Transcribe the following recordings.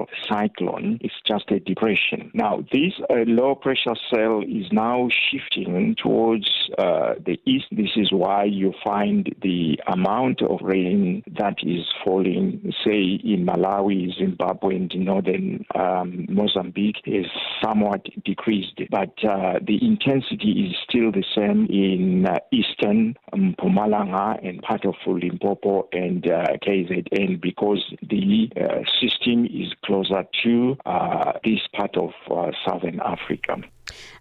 of a cyclone. It's just a depression. Now, this low pressure cell is now shifting towards the east. This is why you find the amount of rain that is falling, say, in Malawi, Zimbabwe, and northern Mozambique is somewhat decreased. But the intensity is still the same in eastern Mpumalanga and part of Limpopo and KZN, because the system is closer to this part of southern Africa.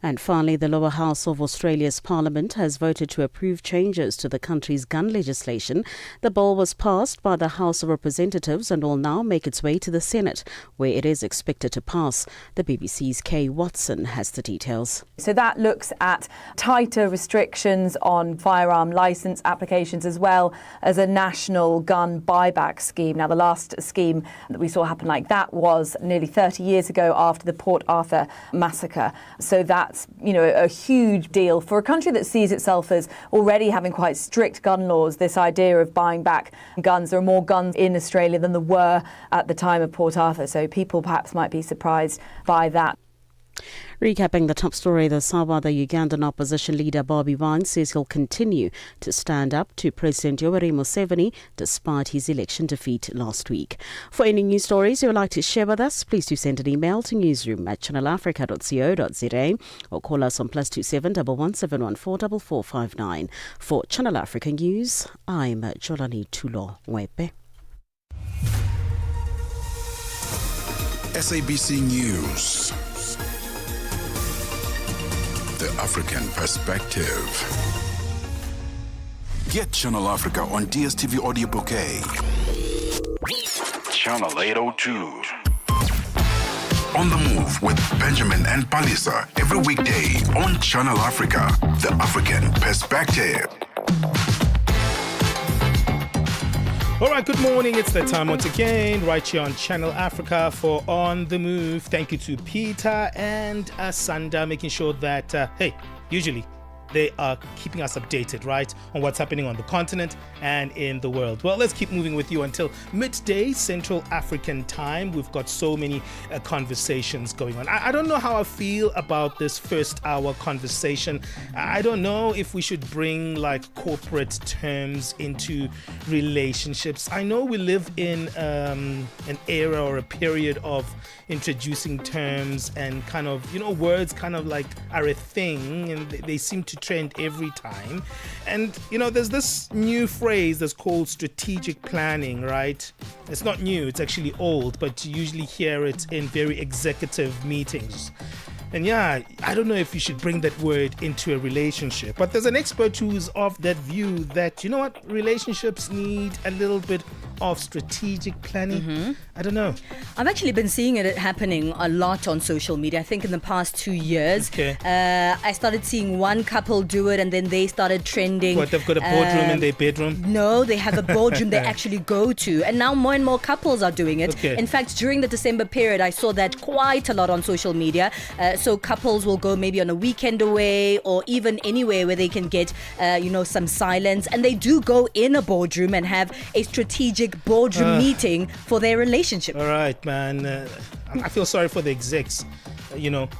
And finally, the lower house of Australia's parliament has voted to approve changes to the country's gun legislation. The bill was passed by the House of Representatives and will now make its way to the Senate, where it is expected to pass. The BBC's Kay Watson has the details. So that looks at tighter restrictions on firearm licence applications, as well as a national gun buyback scheme. Now, the last scheme that we saw happen like that was nearly 30 years ago after the Port Arthur massacre. So that's, a huge deal for a country that sees itself as already having quite strict gun laws. This idea of buying back guns, there are more guns in Australia than there were at the time of Port Arthur. So people perhaps might be surprised by that. Recapping the top story, the Ugandan opposition leader Bobby Wine says he'll continue to stand up to President Yoweri Museveni despite his election defeat last week. For any news stories you would like to share with us, please do send an email to newsroom@channelafrica.co.za or call us on +27 11 714 For Channel Africa News, I'm Jolani Tulo Mwepe. SABC News. The African Perspective. Get Channel Africa on DSTV Audio Bouquet. Channel 802. On the Move with Benjamin and Palesa every weekday on Channel Africa. The African Perspective. All right, good morning. It's that time once again, right here on Channel Africa for On the Move. Thank you to Peter and Asanda, making sure that, usually they are keeping us updated, right, on what's happening on the continent and in the world. Well, let's keep moving with you until midday Central African time. We've got so many conversations going on. I don't know how I feel about this first hour conversation. I don't know if we should bring like corporate terms into relationships. I know we live in an era or a period of introducing terms and kind of, words kind of like are a thing and they seem to trend every time. And, there's this new phrase that's called strategic planning, right? It's not new, it's actually old, but you usually hear it in very executive meetings. And I don't know if you should bring that word into a relationship, but there's an expert who's of that view that, relationships need a little bit of strategic planning. I don't know. I've actually been seeing it happening a lot on social media. I think in the past 2 years, I started seeing one couple do it and then they started trending. What, they've got a boardroom in their bedroom? No, they have a boardroom they actually go to. And now more and more couples are doing it. In fact, during the December period, I saw that quite a lot on social media. So couples will go maybe on a weekend away or even anywhere where they can get, some silence. And they do go in a boardroom and have a strategic boardroom meeting for their relationship. All right, man. I feel sorry for the execs,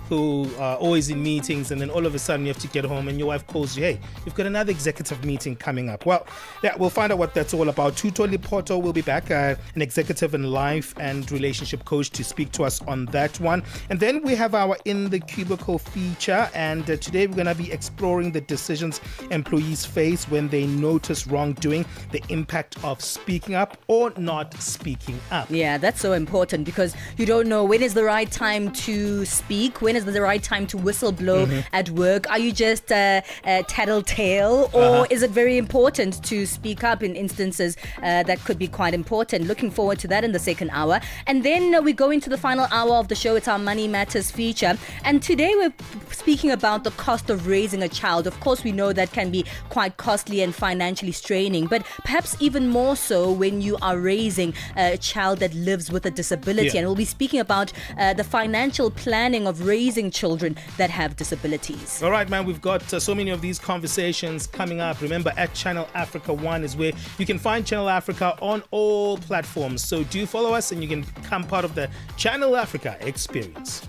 who are always in meetings and then all of a sudden you have to get home and your wife calls you, hey, you've got another executive meeting coming up. Well, we'll find out what that's all about. Tuto Lipoto will be back, an executive and life and relationship coach, to speak to us on that one. And then we have our In the Cubicle feature, and today we're going to be exploring the decisions employees face when they notice wrongdoing, the impact of speaking up or not speaking up. Yeah, that's so important because you don't know when is the right time to speak, when is the right time to whistle blow at work. Are you just tattletale or is it very important to speak up in instances that could be quite important? Looking forward to that in the second hour. And then we go into the final hour of the show. It's our Money Matters feature. And today we're speaking about the cost of raising a child. Of course, we know that can be quite costly and financially straining, but perhaps even more so when you are raising a child that lives with a disability. And we'll be speaking about the financial plan planning of raising children that have disabilities. All right, man, we've got so many of these conversations coming up. Remember, at Channel Africa 1 is where you can find Channel Africa on all platforms. So do follow us and you can become part of the Channel Africa experience.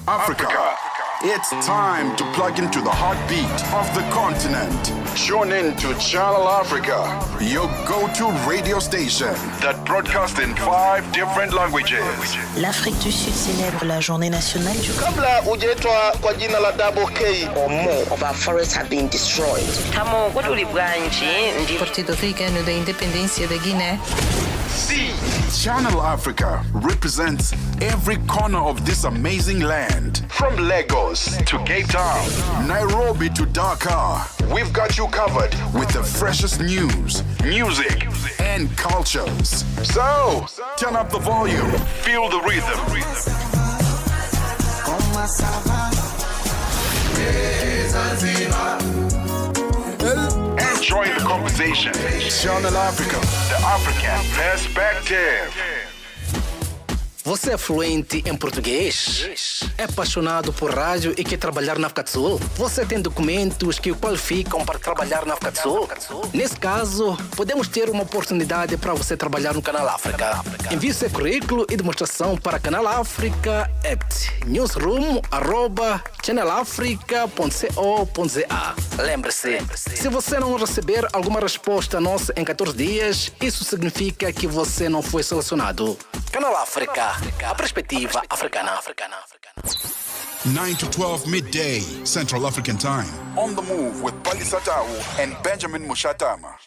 Africa. It's time to plug into the heartbeat of the continent. Tune in to Channel Africa, your go-to radio station that broadcasts in 5 different languages. L'Afrique du Sud célèbre la journée nationale du Kabla hujaitwa kwa jina la Double K. or more of our forests have been destroyed. Partido Africano da Independência da Guiné. Channel Africa represents every corner of this amazing land. From Lagos to Cape Town, Nairobi to Dakar, we've got you covered with the freshest news, music, and cultures. So, turn up the volume, feel the rhythm. Enjoy the conversation. Channel Africa, the African perspective. Você é fluente em português? É apaixonado por rádio e quer trabalhar na África do Sul? Você tem documentos que o qualificam para trabalhar na África do Sul? Nesse caso, podemos ter uma oportunidade para você trabalhar no Canal África. Envie seu currículo e demonstração para Canal África at newsroom@channelafrica.co.za. Lembre-se, se você não receber alguma resposta nossa em 14 dias, isso significa que você não foi selecionado. Canal África, a perspectiva africana. 9 to 12 midday, Central African Time. On the Move with Palesa and Benjamin Moshatama.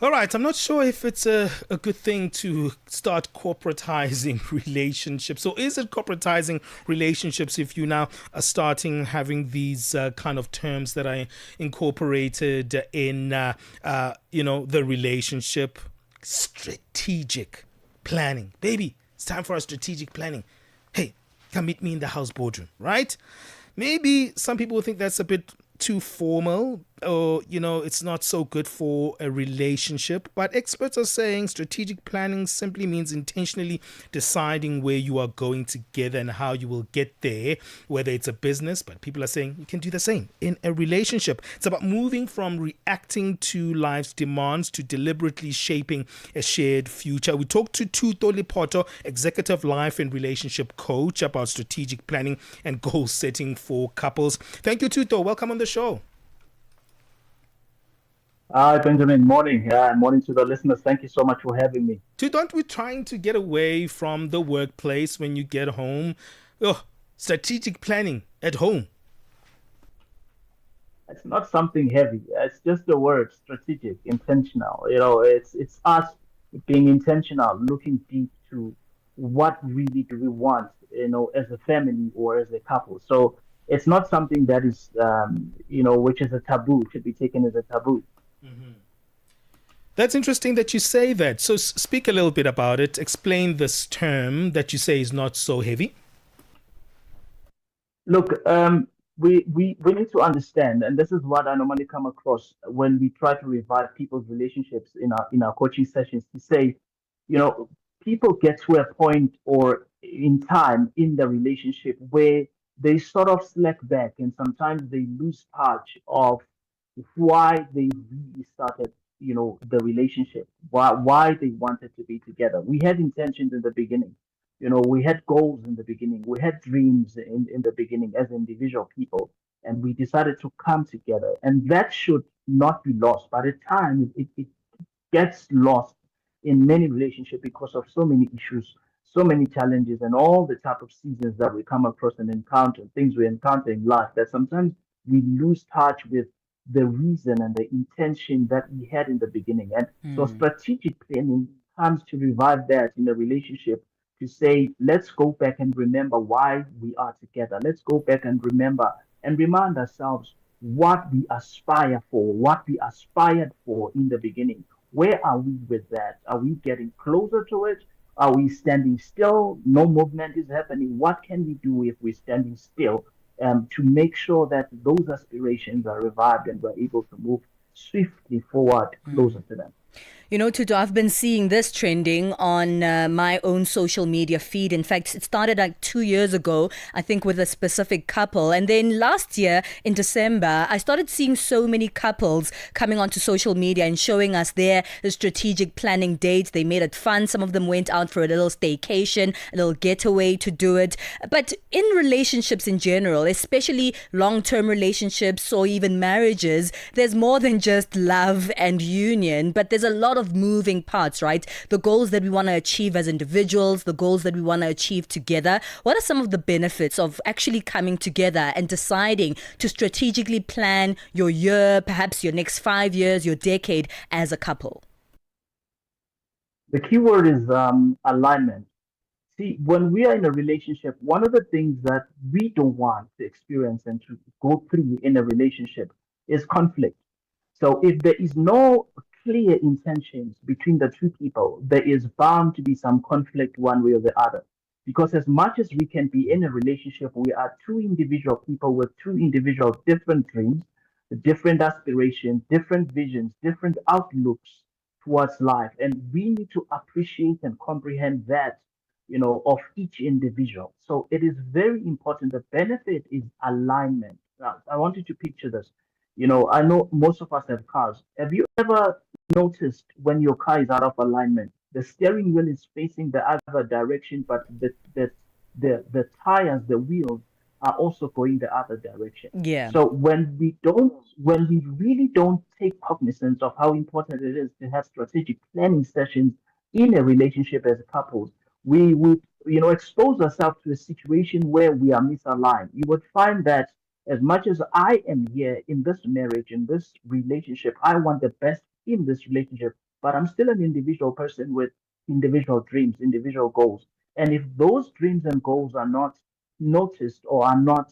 All right, I'm not sure if it's a good thing to start corporatizing relationships. So is it corporatizing relationships if you now are starting having these kind of terms that are incorporated in, the relationship? Strategic planning. Baby, it's time for our strategic planning. Hey, come meet me in the house boardroom, right? Maybe some people think that's a bit too formal, or it's not so good for a relationship, but experts are saying strategic planning simply means intentionally deciding where you are going together and how you will get there, whether it's a business, but people are saying you can do the same in a relationship. It's about moving from reacting to life's demands to deliberately shaping a shared future. We talked to Thuto Lipoto, executive life and relationship coach, about strategic planning and goal setting for couples. Thank you, Thuto. Welcome on the show. Hi, Benjamin. Morning. Morning to the listeners. Thank you so much for having me. Aren't we trying to get away from the workplace when you get home? Strategic planning at home. It's not something heavy. It's just the word strategic, intentional. It's us being intentional, looking deep to what really do we want, as a family or as a couple. So it's not something that is, which is a taboo, should be taken as a taboo. Mm-hmm. That's interesting that you say that. So speak a little bit about it. Explain this term that you say is not so heavy. Look, we need to understand, and this is what I normally come across when we try to revive people's relationships in our coaching sessions, to say, people get to a point or in time in the relationship where they sort of slack back, and sometimes they lose touch of why they really started, the relationship, why they wanted to be together. We had intentions in the beginning, we had goals in the beginning, we had dreams in the beginning as individual people, and we decided to come together. And that should not be lost. By the time it gets lost in many relationships because of so many issues, so many challenges, and all the type of seasons that we come across and encounter, things we encounter in life, that sometimes we lose touch with the reason and the intention that we had in the beginning. And so strategic planning comes to revive that in a relationship, to say, let's go back and remember why we are together. Let's go back and remember and remind ourselves what we aspire for, what we aspired for in the beginning. Where are we with that? Are we getting closer to it? Are we standing still? No movement is happening. What can we do if we're standing still to make sure that those aspirations are revived and we're able to move swiftly forward closer to them? You know, Tutu, I've been seeing this trending on my own social media feed. In fact, it started like 2 years ago, I think, with a specific couple. And then last year in December, I started seeing so many couples coming onto social media and showing us their strategic planning dates. They made it fun. Some of them went out for a little staycation, a little getaway to do it. But in relationships in general, especially long-term relationships or even marriages, there's more than just love and union, but there's a lot of moving parts, right? The goals that we want to achieve as individuals, the goals that we want to achieve together. What are some of the benefits of actually coming together and deciding to strategically plan your year, perhaps your next 5 years, your decade as a couple? The key word is alignment. See, when we are in a relationship, one of the things that we don't want to experience and to go through in a relationship is conflict. So if there is no clear intentions between the two people, there is bound to be some conflict one way or the other. Because as much as we can be in a relationship, we are two individual people with two individual different dreams, different aspirations, different visions, different outlooks towards life. And we need to appreciate and comprehend that, of each individual. So it is very important. The benefit is alignment. Now, I want you to picture this. I know most of us have cars. Have you ever noticed when your car is out of alignment? The steering wheel is facing the other direction, but the tires, the wheels are also going the other direction. Yeah. So when we really don't take cognizance of how important it is to have strategic planning sessions in a relationship as couples, we would, expose ourselves to a situation where we are misaligned. You would find that as much as I am here in this marriage, in this relationship, I want the best in this relationship, but I'm still an individual person with individual dreams, individual goals. And if those dreams and goals are not noticed or are not,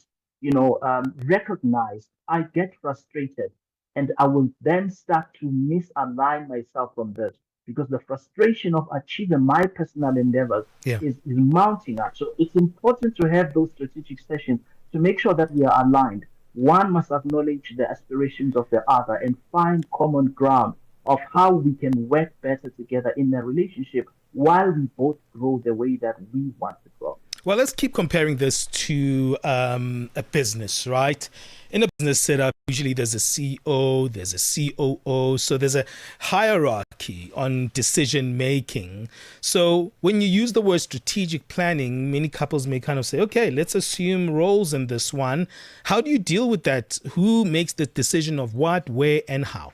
recognized, I get frustrated and I will then start to misalign myself from this because the frustration of achieving my personal endeavors is mounting up. So it's important to have those strategic sessions to make sure that we are aligned. One must acknowledge the aspirations of the other and find common ground of how we can work better together in a relationship while we both grow the way that we want to grow. Well, let's keep comparing this to a business, right? In a business setup, usually there's a CEO, there's a COO, so there's a hierarchy on decision making. So when you use the word strategic planning, many couples may kind of say, okay, let's assume roles in this one. How do you deal with that? Who makes the decision of what, where, and how?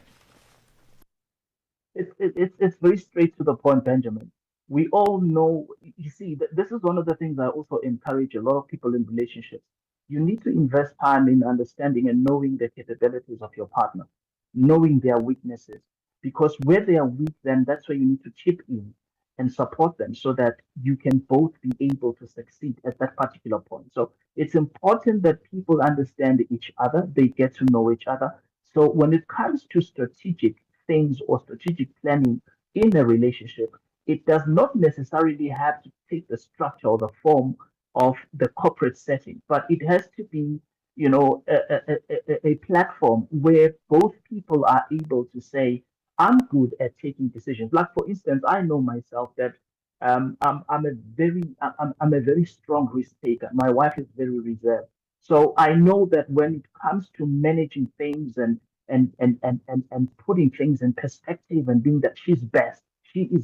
It's very straight to the point, Benjamin. We all know, you see, this is one of the things I also encourage a lot of people in relationships. You need to invest time in understanding and knowing the capabilities of your partner, knowing their weaknesses, because where they are weak, then that's where you need to chip in and support them so that you can both be able to succeed at that particular point. So it's important that people understand each other, they get to know each other. So when it comes to strategic things or strategic planning in a relationship, it does not necessarily have to take the structure or the form of the corporate setting, but it has to be, a platform where both people are able to say, I'm good at taking decisions. Like, for instance, I know myself that I'm a very strong risk taker. My wife is very reserved. So I know that when it comes to managing things and putting things in perspective and being that she is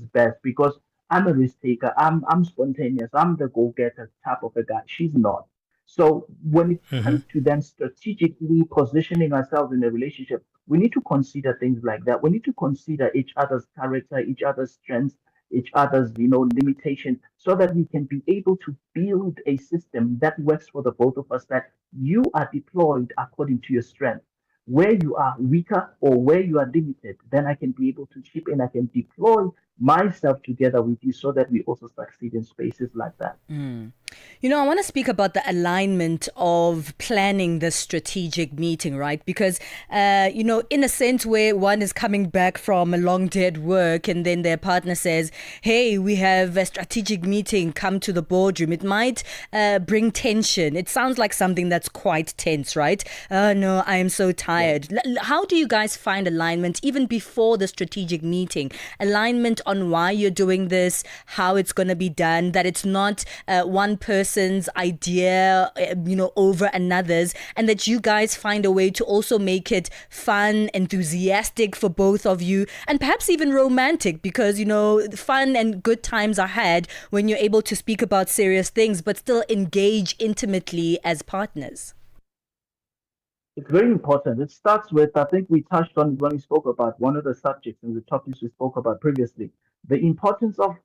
best because I'm a risk taker, I'm spontaneous, I'm the go-getter type of a guy. She's not. So when it comes to then strategically positioning ourselves in a relationship, we need to consider things like that. We need to consider each other's character, each other's strengths, each other's, limitation, so that we can be able to build a system that works for the both of us, that you are deployed according to your strength. Where you are weaker or where you are limited, then I can be able to chip in, I can deploy myself together with you so that we also succeed in spaces like that. You know, I want to speak about the alignment of planning the strategic meeting, right? Because, in a sense where one is coming back from a long day at work and then their partner says, hey, we have a strategic meeting, come to the boardroom. It might bring tension. It sounds like something that's quite tense, right? No, I am so tired. Yeah. How do you guys find alignment even before the strategic meeting? Alignment on why you're doing this, how it's going to be done, that it's not one person's idea, over another's, and that you guys find a way to also make it fun, enthusiastic for both of you, and perhaps even romantic, because, fun and good times are had when you're able to speak about serious things, but still engage intimately as partners. It's very important. It starts with, I think we touched on when we spoke about one of the subjects and the topics we spoke about previously, the importance of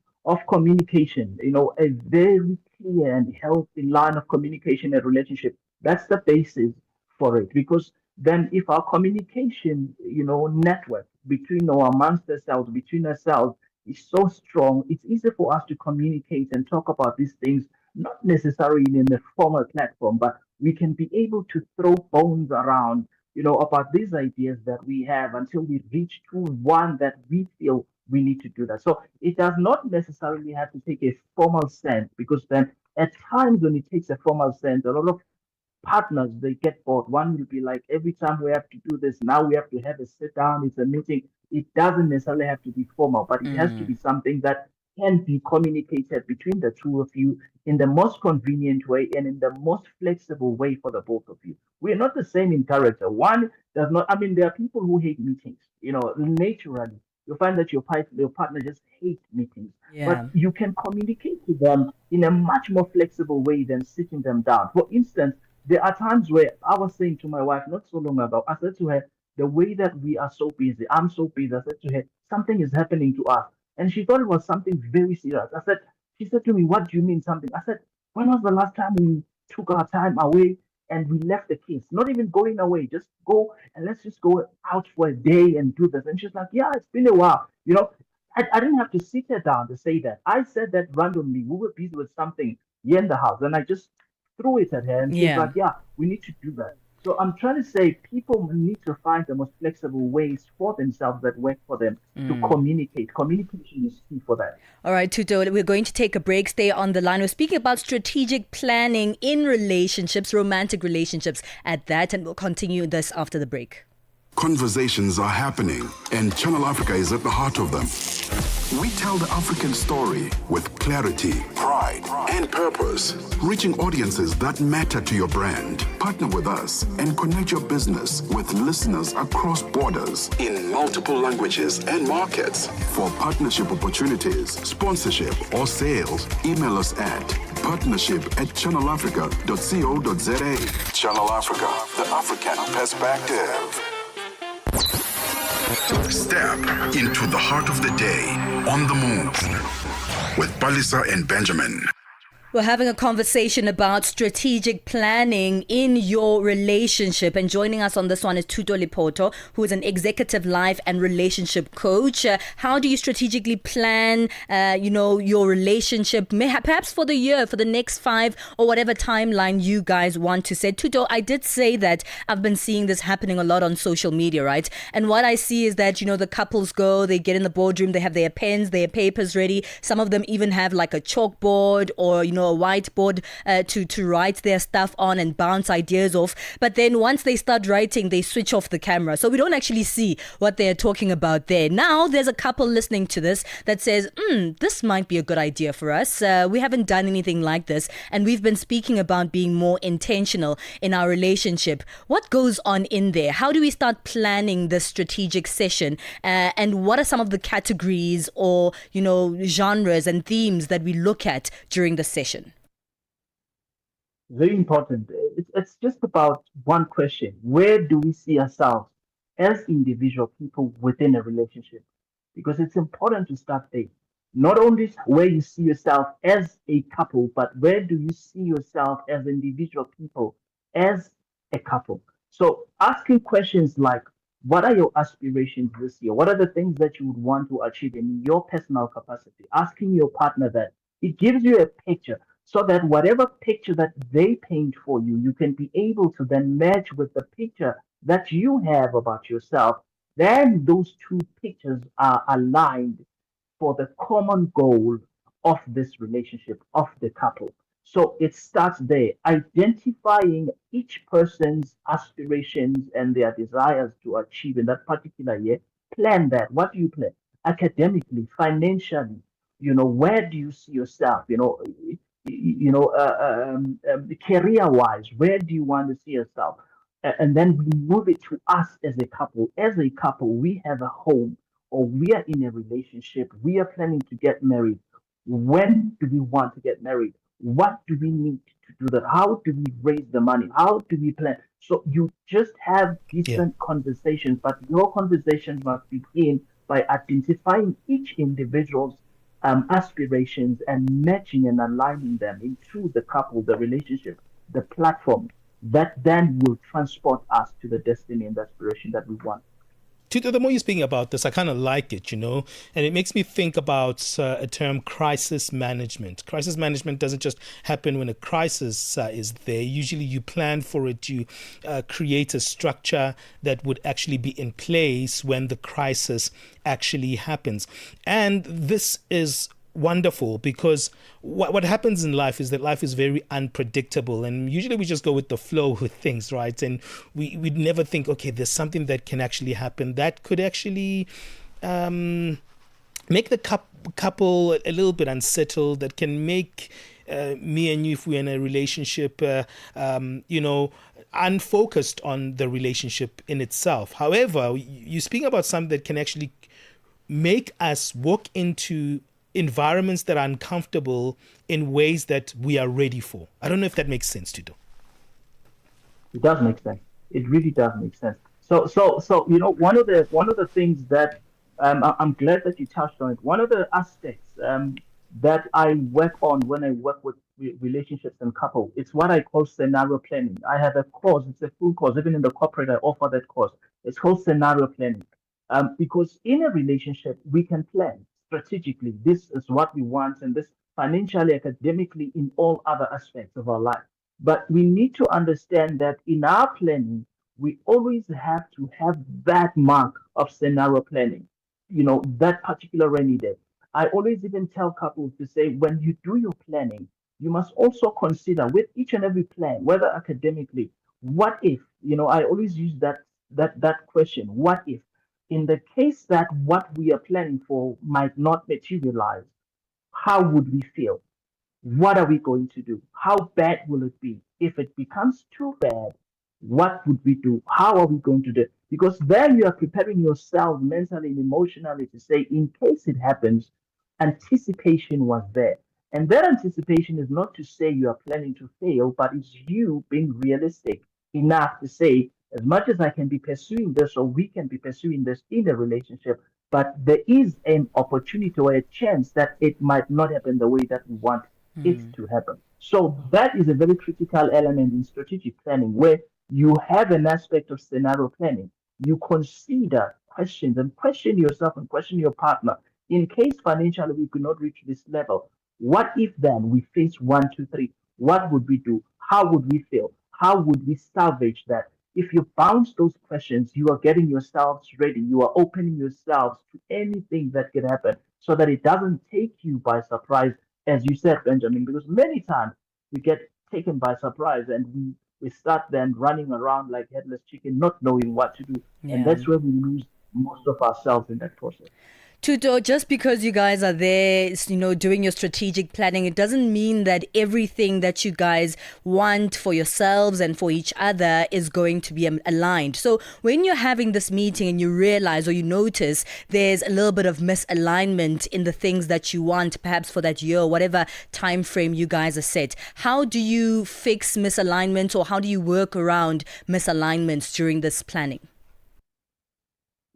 communication, a very clear and healthy line of communication and relationship. That's the basis for it. Because then if our communication, network between or amongst ourselves, between ourselves is so strong, it's easy for us to communicate and talk about these things, not necessarily in a formal platform, but we can be able to throw bones around, about these ideas that we have until we reach to one that we feel we need to do that. So it does not necessarily have to take a formal stance, because then at times when it takes a formal stance, a lot of partners, they get bored. One will be like, every time we have to do this, now we have to have a sit down, it's a meeting. It doesn't necessarily have to be formal, but it has to be something that can be communicated between the two of you in the most convenient way and in the most flexible way for the both of you. We're not the same in character. One does not, there are people who hate meetings, naturally. You'll find that your partner just hates meetings. Yeah. But you can communicate to them in a much more flexible way than sitting them down. For instance, there are times where I was saying to my wife not so long ago, I said to her, the way that we are so busy, I'm so busy, I said to her, something is happening to us. And she thought it was something very serious. She said to me, what do you mean something? I said, when was the last time we took our time away and we left the kids? Not even going away, just go and let's just go out for a day and do this. And she's like, yeah, it's been a while. I didn't have to sit her down to say that. I said that randomly. We were busy with something here in the house, and I just threw it at her, and she's like, yeah, we need to do that. So I'm trying to say people need to find the most flexible ways for themselves that work for them to communicate. Communication is key for that. All right, Tuto, we're going to take a break. Stay on the line. We're speaking about strategic planning in relationships, romantic relationships at that, and we'll continue this after the break. Conversations are happening, and Channel Africa is at the heart of them. We tell the African story with clarity, pride, and purpose, reaching audiences that matter to your brand. Partner with us and connect your business with listeners across borders in multiple languages and markets. For partnership opportunities, sponsorship, or sales, email us at partnership@channelafrica.co.za. Channel Africa, the African perspective. Step into the heart of the day on the move with Palesa and Benjamin. We're having a conversation about strategic planning in your relationship. And joining us on this one is Tuto Lipoto, who is an executive life and relationship coach. How do you strategically plan, your relationship, perhaps for the year, for the next 5 or whatever timeline you guys want to set? Tuto, I did say that I've been seeing this happening a lot on social media, right? And what I see is that, the couples go, they get in the boardroom, they have their pens, their papers ready. Some of them even have like a chalkboard or, a whiteboard to write their stuff on and bounce ideas off. But then once they start writing, they switch off the camera. So we don't actually see what they're talking about there. Now there's a couple listening to this that says, this might be a good idea for us. We haven't done anything like this. And we've been speaking about being more intentional in our relationship. What goes on in there? How do we start planning this strategic session? And what are some of the categories or, genres and themes that we look at during the session? Very important. It's just about one question. Where do we see ourselves as individual people within a relationship? Because it's important to start there. Not only where you see yourself as a couple, but where do you see yourself as individual people, as a couple? So asking questions like, what are your aspirations this year? What are the things that you would want to achieve in your personal capacity? Asking your partner that, it gives you a picture. so that whatever picture that they paint for you, you can be able to then match with the picture that you have about yourself. Then those two pictures are aligned for the common goal of this relationship, of the couple. So it starts there, identifying each person's aspirations and their desires to achieve in that particular year. Plan that. What do you plan? Academically, financially, where do you see yourself? Career-wise, where do you want to see yourself? And then we move it to us as a couple. As a couple, we have a home or we are in a relationship. We are planning to get married. When do we want to get married? What do we need to do that? How do we raise the money? How do we plan? So you just have decent conversations, but your conversations must begin by identifying each individual's aspirations and matching and aligning them into the couple, the relationship, the platform that then will transport us to the destiny and aspiration that we want. Tutu, the more you're speaking about this, I kind of like it, and it makes me think about a term, crisis management. Crisis management doesn't just happen when a crisis is there. Usually you plan for it, you create a structure that would actually be in place when the crisis actually happens. And this is wonderful because what happens in life is that life is very unpredictable, and usually we just go with the flow with things, right? And we'd never think, okay, there's something that can actually happen that could actually make the couple a little bit unsettled, that can make me and you, if we're in a relationship, unfocused on the relationship in itself. However, you're speaking about something that can actually make us walk into environments that are uncomfortable in ways that we are ready for. I don't know if that makes sense to do. It does make sense. It really does make sense. So one of the things that I'm glad that you touched on it. One of the aspects that I work on when I work with relationships and couples, it's what I call scenario planning. I have a course. It's a full course. Even in the corporate, I offer that course. It's called scenario planning. Because in a relationship, we can plan strategically. This is what we want, and this financially, academically, in all other aspects of our life. But we need to understand that in our planning, we always have to have that mark of scenario planning, that particular rainy day. I always even tell couples to say, when you do your planning, you must also consider with each and every plan, whether academically, what if, I always use that question, what if? In the case that what we are planning for might not materialize, how would we feel? What are we going to do? How bad will it be? If it becomes too bad, what would we do? How are we going to do it? Because then you are preparing yourself mentally and emotionally to say, in case it happens, anticipation was there. And that anticipation is not to say you are planning to fail, but it's you being realistic enough to say, as much as I can be pursuing this, or we can be pursuing this in a relationship, but there is an opportunity or a chance that it might not happen the way that we want it to happen. So that is a very critical element in strategic planning, where you have an aspect of scenario planning. You consider questions and question yourself and question your partner. In case financially we could not reach this level, what if then we face 1, 2, 3? What would we do? How would we feel? How would we salvage that? If you bounce those questions, you are getting yourselves ready. You are opening yourselves to anything that could happen so that it doesn't take you by surprise, as you said, Benjamin, because many times we get taken by surprise and we start then running around like headless chicken, not knowing what to do. Yeah. And that's where we lose most of ourselves in that process. Tuto, just because you guys are there, doing your strategic planning, it doesn't mean that everything that you guys want for yourselves and for each other is going to be aligned. So when you're having this meeting and you realize or you notice there's a little bit of misalignment in the things that you want, perhaps for that year, whatever time frame you guys are set, how do you fix misalignment, or how do you work around misalignments during this planning?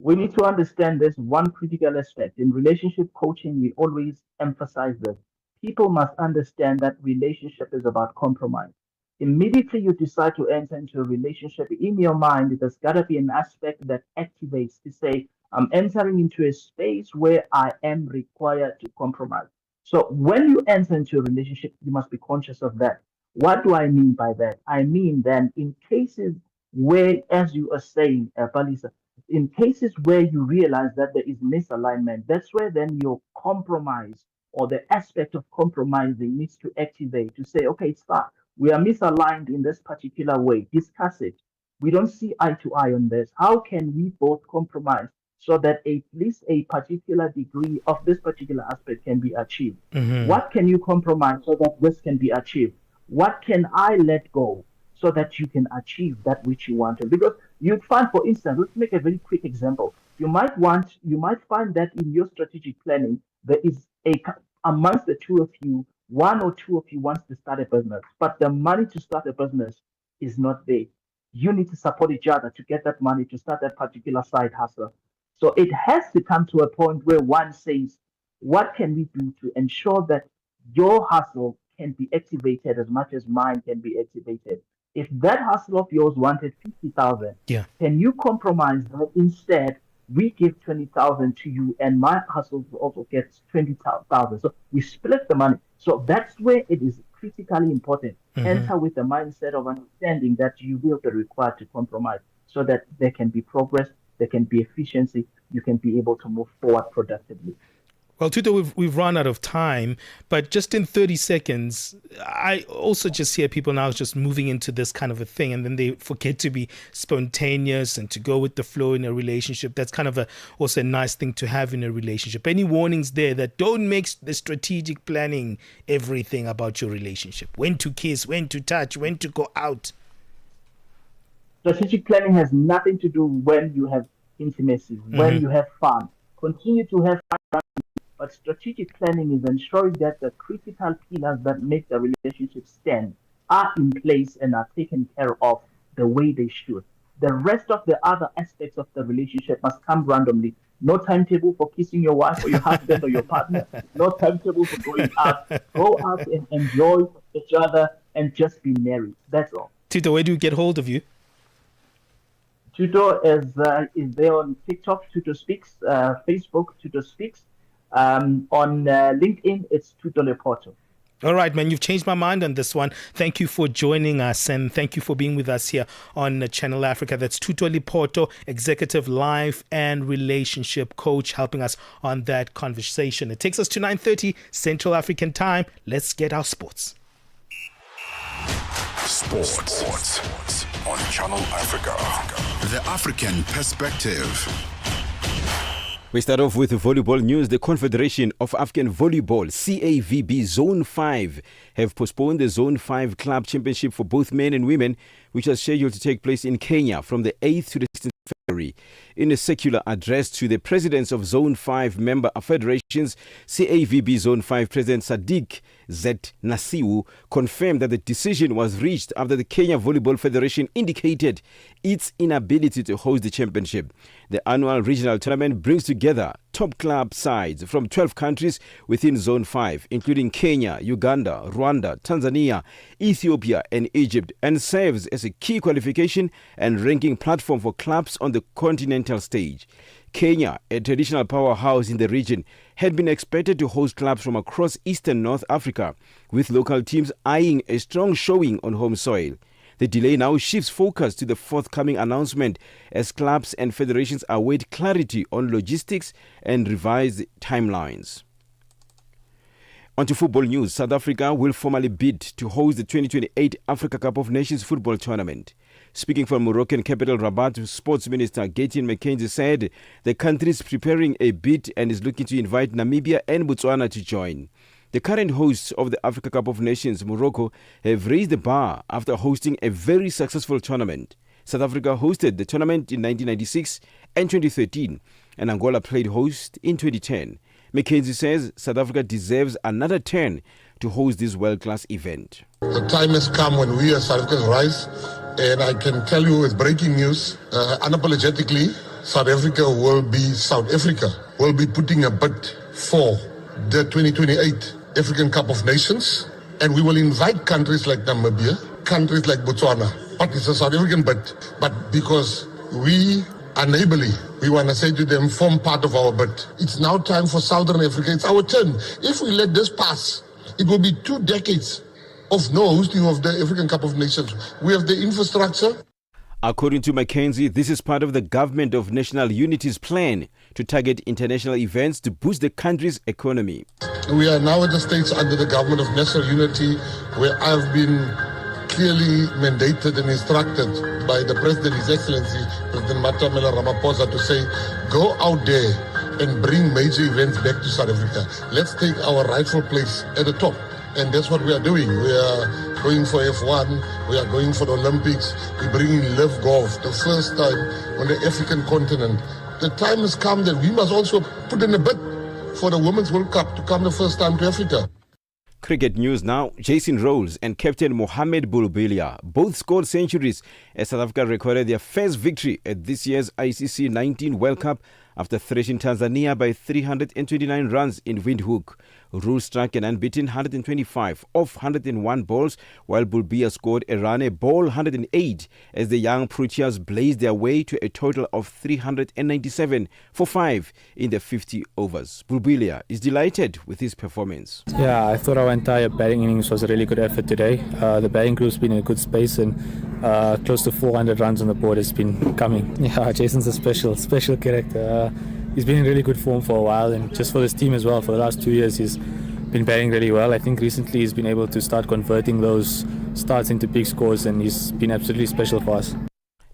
We need to understand this one critical aspect. In relationship coaching, we always emphasize this. People must understand that relationship is about compromise. Immediately you decide to enter into a relationship, in your mind, there's got to be an aspect that activates to say, I'm entering into a space where I am required to compromise. So when you enter into a relationship, you must be conscious of that. What do I mean by that? I mean then in cases where, as you are saying, Palesa, in cases where you realize that there is misalignment, that's where then your compromise or the aspect of compromising needs to activate to say, okay, it's fine. We are misaligned in this particular way. Discuss it. We don't see eye to eye on this. How can we both compromise so that at least a particular degree of this particular aspect can be achieved? What can you compromise so that this can be achieved? What can I let go so that you can achieve that which you want to? Because you'd find, for instance, let's make a very quick example. You might find that in your strategic planning, there is amongst the two of you, one or two of you wants to start a business, but the money to start a business is not there. You need to support each other to get that money to start that particular side hustle. So it has to come to a point where one says, what can we do to ensure that your hustle can be activated as much as mine can be activated? If that hustle of yours wanted 50,000, can you compromise that instead we give 20,000 to you and my hustle also gets 20,000? So we split the money. So that's where it is critically important. Enter with the mindset of understanding that you will be required to compromise so that there can be progress, there can be efficiency, you can be able to move forward productively. Well, Tuto, we've run out of time, but just in 30 seconds, I also just hear people now just moving into this kind of a thing, and then they forget to be spontaneous and to go with the flow in a relationship. That's kind of also a nice thing to have in a relationship. Any warnings there that don't make the strategic planning everything about your relationship? When to kiss, when to touch, when to go out? Strategic planning has nothing to do when you have intimacy, when you have fun. Continue to have fun. But strategic planning is ensuring that the critical pillars that make the relationship stand are in place and are taken care of the way they should. The rest of the other aspects of the relationship must come randomly. No timetable for kissing your wife or your husband or your partner. No timetable for going out. Go out and enjoy each other and just be merry. That's all. Tito, where do you get hold of you? Tuto is there on TikTok, Tuto Speaks, Facebook, Tuto Speaks. On LinkedIn, it's Tuto Leporto. All right, man, you've changed my mind on this one. Thank you for joining us and thank you for being with us here on Channel Africa. That's Tuto Leporto, Executive Life and Relationship Coach, helping us on that conversation. It takes us to 9:30 Central African Time. Let's get our sports. Sports on Channel Africa. The African perspective. We start off with volleyball news. The Confederation of African Volleyball, CAVB Zone 5, have postponed the Zone 5 Club Championship for both men and women, which is scheduled to take place in Kenya from the 8th to the 16th of February. In a circular address to the presidents of Zone 5 member federations, CAVB Zone 5 President Sadiq Z. Nasiu confirmed that the decision was reached after the Kenya Volleyball Federation indicated its inability to host the championship. The annual regional tournament brings together top club sides from 12 countries within Zone 5, including Kenya, Uganda, Rwanda, Tanzania, Ethiopia, and Egypt, and serves as a key qualification and ranking platform for clubs on the continental stage. Kenya, a traditional powerhouse in the region, had been expected to host clubs from across eastern North Africa, with local teams eyeing a strong showing on home soil. The delay now shifts focus to the forthcoming announcement as clubs and federations await clarity on logistics and revised timelines. On to football news. South Africa will formally bid to host the 2028 Africa Cup of Nations football tournament. Speaking from Moroccan capital Rabat, Sports Minister Gaëtan McKenzie said the country is preparing a bid and is looking to invite Namibia and Botswana to join. The current hosts of the Africa Cup of Nations, Morocco, have raised the bar after hosting a very successful tournament. South Africa hosted the tournament in 1996 and 2013, and Angola played host in 2010. McKenzie says South Africa deserves another turn to host this world-class event. The time has come when we as South Africans rise, and I can tell you with breaking news, unapologetically, South Africa will be putting a bid for the 2028 African Cup of Nations, and we will invite countries like Namibia, countries like Botswana, but it's a South African bid. But because we Unably, we want to say to them, form part of our bid. It's now time for Southern Africa. It's our turn. If we let this pass, it will be 2 decades of no hosting of the African Cup of Nations. We have the infrastructure. According to McKenzie, this is part of the Government of National Unity's plan to target international events to boost the country's economy. We are now at the stage under the Government of National Unity where I've been clearly mandated and instructed by the President, His Excellency, President Matamela Ramaphosa, to say, go out there and bring major events back to South Africa. Let's take our rightful place at the top. And that's what we are doing. We are going for F1, we are going for the Olympics, we're bringing Live Golf, the first time on the African continent. The time has come that we must also put in a bid for the Women's World Cup to come the first time to Africa. Cricket news now. Jason Rolls and captain Mohamed Bulbilia both scored centuries as South Africa recorded their first victory at this year's ICC 19 World Cup after thrashing Tanzania by 329 runs in Windhoek. Rolls struck an unbeaten 125 off 101 balls, while Bulbilia scored a run, a ball 108, as the young Proteas blazed their way to a total of 397 for 5 in the 50 overs. Bulbilia is delighted with his performance. Yeah, I thought our entire batting innings was a really good effort today. The batting group's been in a good space and close to 400 runs on the board has been coming. Yeah, Jason's a special character. He's been in really good form for a while, and just for this team as well. For the last 2 years, he's been batting really well. I think recently he's been able to start converting those starts into big scores, and he's been absolutely special for us.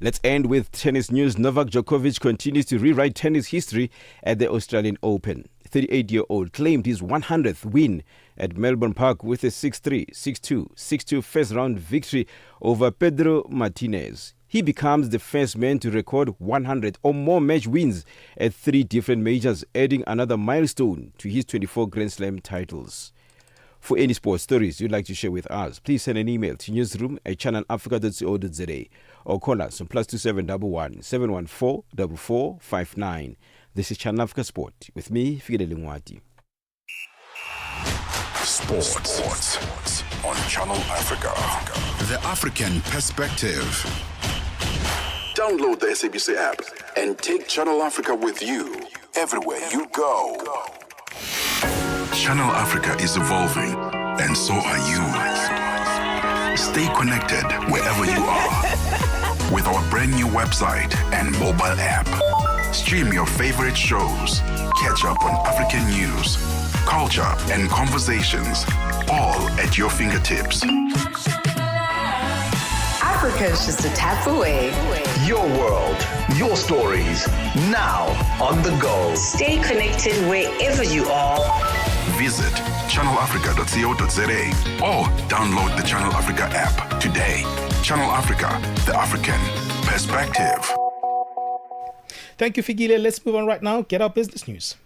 Let's end with tennis news. Novak Djokovic continues to rewrite tennis history at the Australian Open. 38-year-old claimed his 100th win at Melbourne Park with a 6-3, 6-2, 6-2 first-round victory over Pedro Martinez. He becomes the first man to record 100 or more match wins at 3 different majors, adding another milestone to his 24 Grand Slam titles. For any sports stories you'd like to share with us, please send an email to newsroom@channelafrica.co.za or call us on +2711 714 4459. This is Channel Africa Sport with me, Fidel Lingwati. Sports on Channel Africa. The African Perspective. Download the SABC app and take Channel Africa with you everywhere you go. Channel Africa is evolving, and so are you. Stay connected wherever you are with our brand new website and mobile app. Stream your favorite shows, catch up on African news, culture, and conversations, all at your fingertips. Africa's just a tap away. Your world, your stories, now on the go. Stay connected wherever you are. Visit channelafrica.co.za or download the Channel Africa app today. Channel Africa, the African Perspective. Thank you, Figile. Let's move on right now. Get our business news.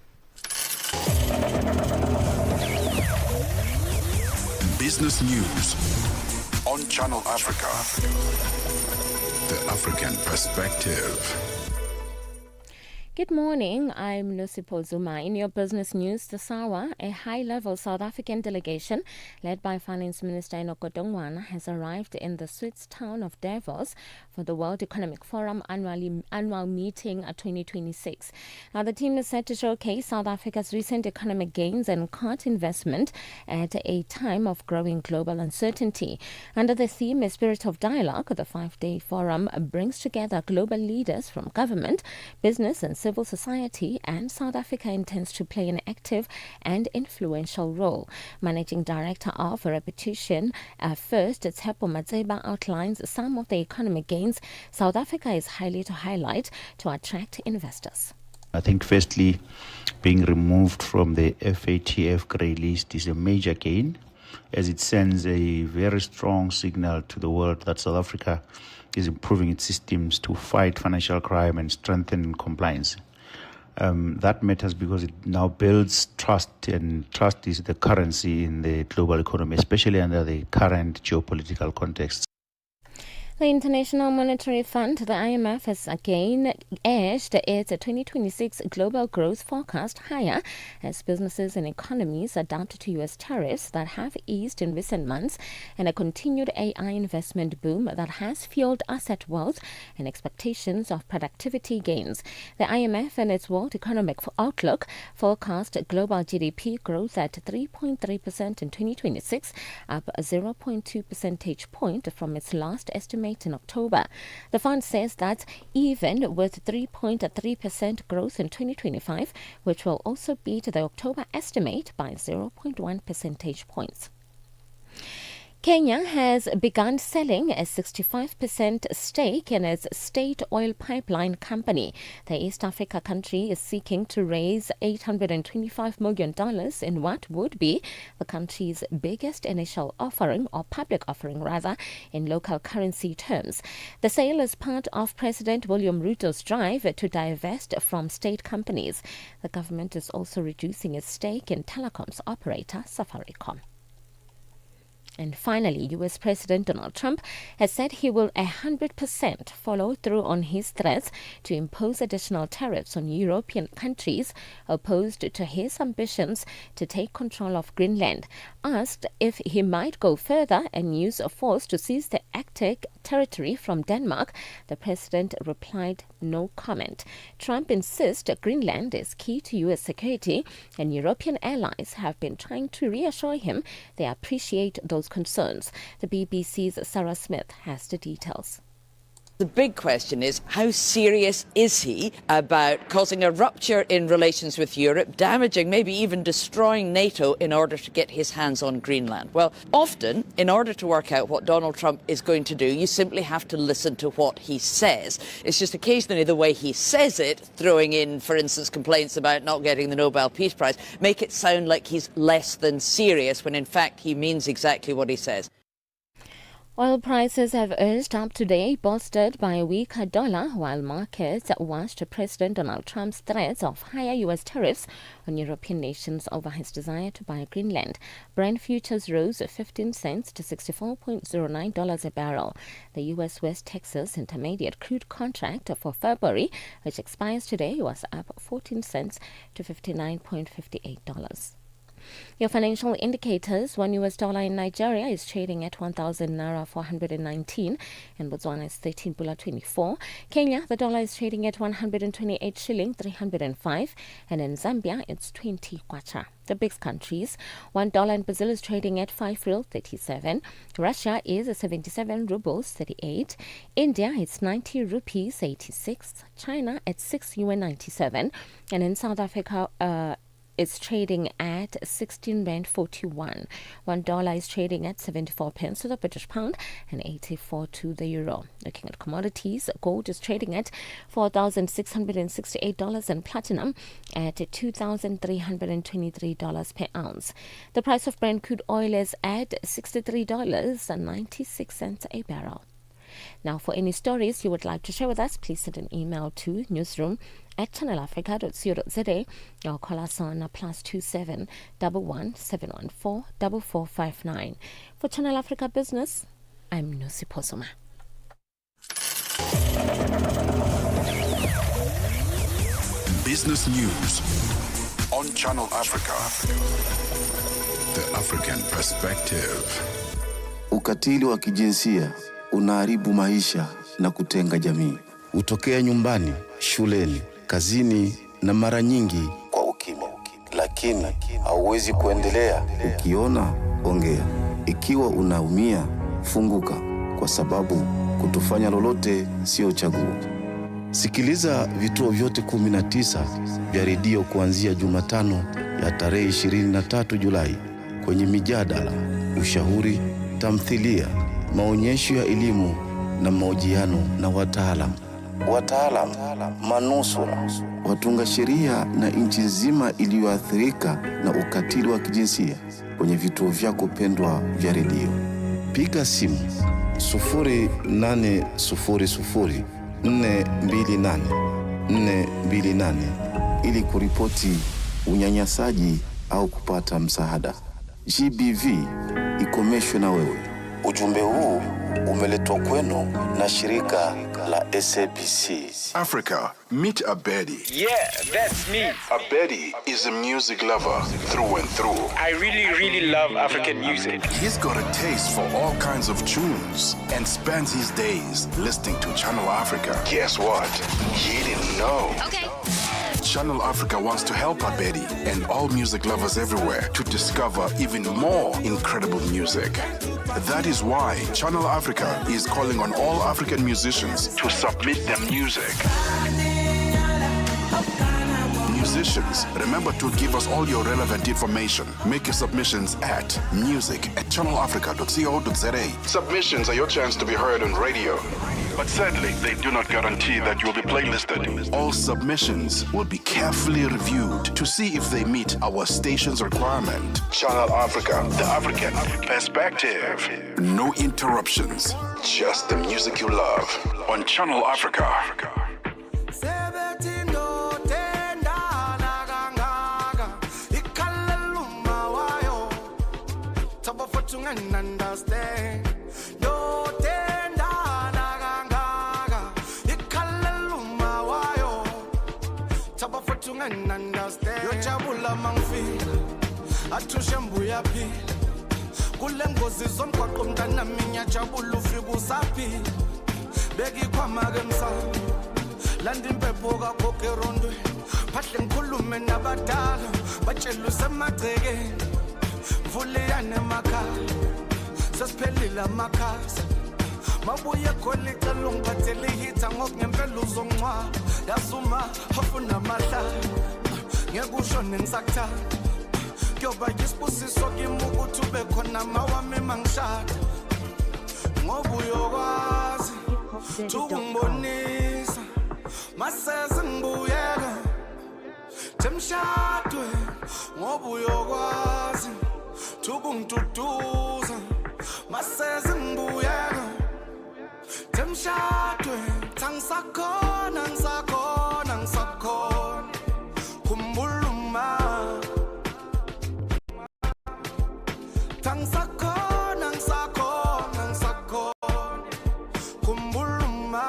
Business news on Channel Africa. The African Perspective. Good morning, I'm Lucy Zuma. In your business news this hour, a high-level South African delegation led by Finance Minister Enoch Godongwana has arrived in the Swiss town of Davos for the World Economic Forum annual meeting 2026. Now, the team is set to showcase South Africa's recent economic gains and cut investment at a time of growing global uncertainty. Under the theme, A Spirit of Dialogue, the 5-day forum brings together global leaders from government, business and civil society, and South Africa intends to play an active and influential role. Managing Director of Repetition First, Tshepo Matseba, outlines some of the economic gains South Africa is highly to highlight to attract investors. I think firstly, being removed from the FATF grey list is a major gain, as it sends a very strong signal to the world that South Africa is improving its systems to fight financial crime and strengthen compliance. That matters because it now builds trust, and trust is the currency in the global economy, especially under the current geopolitical context. The International Monetary Fund, the IMF, has again edged its 2026 global growth forecast higher as businesses and economies adapt to U.S. tariffs that have eased in recent months and a continued AI investment boom that has fueled asset wealth and expectations of productivity gains. The IMF and its World Economic Outlook forecast global GDP growth at 3.3% in 2026, up 0.2 percentage point from its last estimate in October. The fund says that even with 3.3% growth in 2025, which will also beat the October estimate by 0.1 percentage points. Kenya has begun selling a 65% stake in its state oil pipeline company. The East Africa country is seeking to raise $825 million in what would be the country's biggest initial offering, or public offering rather, in local currency terms. The sale is part of President William Ruto's drive to divest from state companies. The government is also reducing its stake in telecoms operator Safaricom. And finally, U.S. President Donald Trump has said he will 100% follow through on his threats to impose additional tariffs on European countries opposed to his ambitions to take control of Greenland. Asked if he might go further and use force to seize the Arctic territory from Denmark, the president replied no comment. Trump insists Greenland is key to U.S. security, and European allies have been trying to reassure him they appreciate those concerns. The BBC's Sarah Smith has the details. The big question is, how serious is he about causing a rupture in relations with Europe, damaging, maybe even destroying NATO in order to get his hands on Greenland? Well, often, in order to work out what Donald Trump is going to do, you simply have to listen to what he says. It's just occasionally the way he says it, throwing in, for instance, complaints about not getting the Nobel Peace Prize, make it sound like he's less than serious, when in fact he means exactly what he says. Oil prices have edged up today, bolstered by a weaker dollar, while markets watched President Donald Trump's threats of higher U.S. tariffs on European nations over his desire to buy Greenland. Brent futures rose 15 cents to $64.09 a barrel. The U.S. West Texas Intermediate crude contract for February, which expires today, was up 14 cents to $59.58. Your financial indicators: one US dollar in Nigeria is trading at 1,000 naira 419, and Botswana is 13 pula 24. Kenya, the dollar is trading at 128 shilling 305, and in Zambia it's 20 kwacha. The BRICS countries: $1 in Brazil is trading at 5 real 37. Russia is 77 rubles 38. India is 90 rupees 86. China at 6 yuan 97, and in South Africa it's trading at 16 rand 41. $1 is trading at 74 pence to the British pound and 84 to the euro. Looking at commodities, gold is trading at $4,668 and platinum at $2,323 per ounce. The price of Brent crude oil is at $63.96 a barrel. Now, for any stories you would like to share with us, please send an email to newsroom@channelafrica.co.za or call us on +27 11 714 4459. For Channel Africa Business, I'm Nusi Posoma. Business News on Channel Africa. The African Perspective. Ukatili wa kijinsia unaharibu maisha na kutenga jamii. Hutokea nyumbani, shuleni, kazini na mara nyingi kwa ukimya. Lakini hauwezi kuendelea. Ukiona, ongea. Ikiwa unaumia, funguka, kwa sababu kutofanya lolote sio chaguo. Sikiliza vituo vyote 19 vya redio kuanzia Jumatano ya tarehe 23 Julai kwenye mijadala, ushauri, tamthilia, maonyesho ya elimu na mahojiano na wataalamu, manusura, watunga sheria na nchi nzima iliyoathirika na ukatili wa kijinsia kwenye vituo vyako pendwa vya redio. Piga simu 0800 428 ili kuripoti unyanyasaji au kupata msaada. GBV ikomeshwe na wewe. Ujumbe huu umeletwa kwenu na shirika la SABC. Africa, meet Abedi. Yeah, that's me. Abedi is a music lover through and through. I really love African music. He's got a taste for all kinds of tunes and spends his days listening to Channel Africa. Guess what? He didn't know. Okay. Channel Africa wants to help Abedi and all music lovers everywhere to discover even more incredible music. That is why Channel Africa is calling on all African musicians to submit their music. Musicians, remember to give us all your relevant information. Make your submissions at music@channelafrica.co.za. Submissions are your chance to be heard on radio. But sadly, they do not guarantee that you'll be playlisted. All submissions will be carefully reviewed to see if they meet our station's requirement. Channel Africa, the African perspective. No interruptions, just the music you love on Channel Africa. Understand. Yojabula mangfila athushe mbuya phila kule ngozi zomgwaqo mntana minya jabula ufika usaphila bekikhwama ke msana landa impepho kagogo erondweni phahle ngikhulume nabadala batshela usemagcekeni mvuliyane emakhaya sesiphelile amakhasi mabuye khona icela ungiphathele ihitha ngokungempela uzongcwaba yasuma afuna amahlala ngekusho nengisakuthanda kuyoba yisibusiso kimi ukuthi ube khona mawami mangishada ngoba uyokwazi ukungibonisa maseze ngibuyela temshadwe ngoba uyokwazi ukungiduduza maseze ngibuyela temshadwe tangisakhona kumbuluma tangisakhona kumbuluma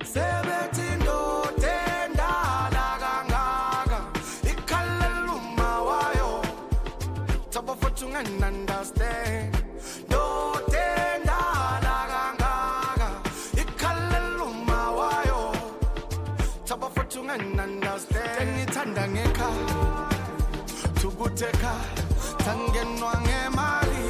sebethi ndoda endala kangaka ikhaleluma wayo taba futhi unganunderstand ngithanda ngekhaya thukuthe tangenwa ngemali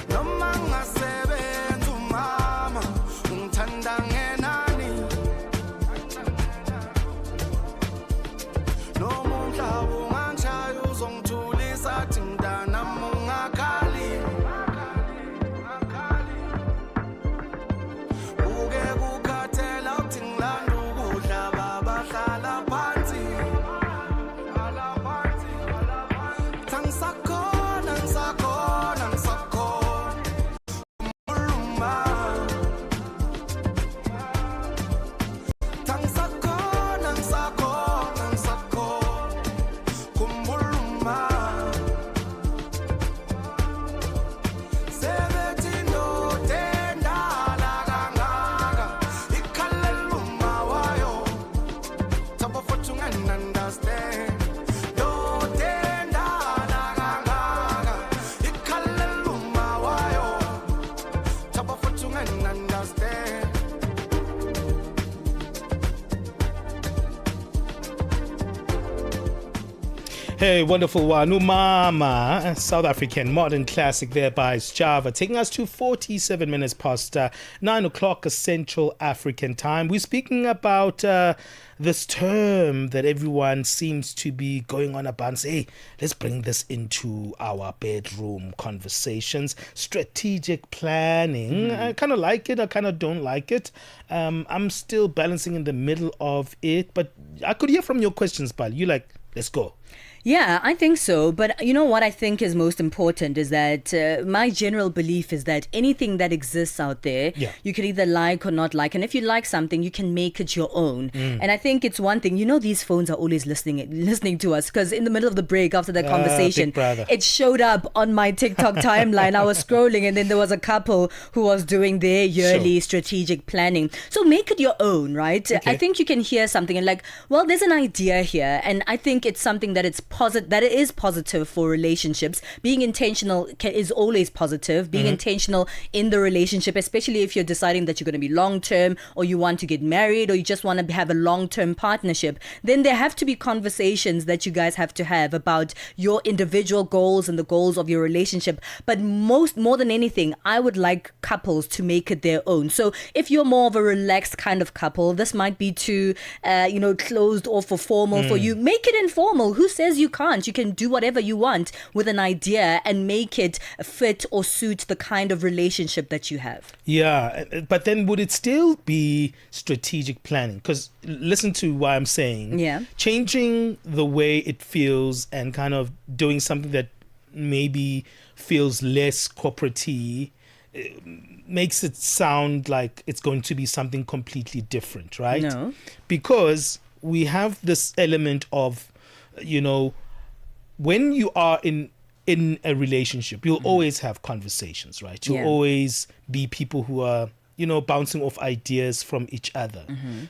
noma ngasebenza umama ungithanda ngenani noma umhlaba ungangishaya uzongithulisa athi mntana mungakhali Hey, wonderful one. Umama, South African modern classic there by Java, taking us to 47 minutes past 9 o'clock Central African time. We're speaking about this term that everyone seems to be going on about and say, hey, let's bring this into our bedroom conversations. Strategic planning. I kind of like it. I kind of don't like it. I'm still balancing in the middle of it, but I could hear from your questions, Pal. You like, let's go. Yeah, I think so. But you know what I think is most important is that my general belief is that anything that exists out there, you can either like or not like. And if you like something, you can make it your own. And I think it's one thing, these phones are always listening to us, because in the middle of the break after the conversation, it showed up on my TikTok timeline. I was scrolling and then there was a couple who was doing their yearly strategic planning. So make it your own, right? Okay. I think you can hear something and like, well, there's an idea here. And I think it's something that that it is positive for relationships. Being intentional is always positive. Being intentional in the relationship, especially if you're deciding that you're going to be long-term, or you want to get married, or you just want to have a long-term partnership, then there have to be conversations that you guys have to have about your individual goals and the goals of your relationship. But more than anything, I would like couples to make it their own. So if you're more of a relaxed kind of couple, this might be too closed off or formal for you. Make it informal. Who says you can't? You can do whatever you want with an idea and make it fit or suit the kind of relationship that you have. Yeah, but then would it still be strategic planning? Because listen to what I'm saying. Yeah. Changing the way it feels and kind of doing something that maybe feels less corporate-y makes it sound like it's going to be something completely different, right? No. Because we have this element of, when you are in a relationship, you'll always have conversations, right? You'll always be people who are, bouncing off ideas from each other.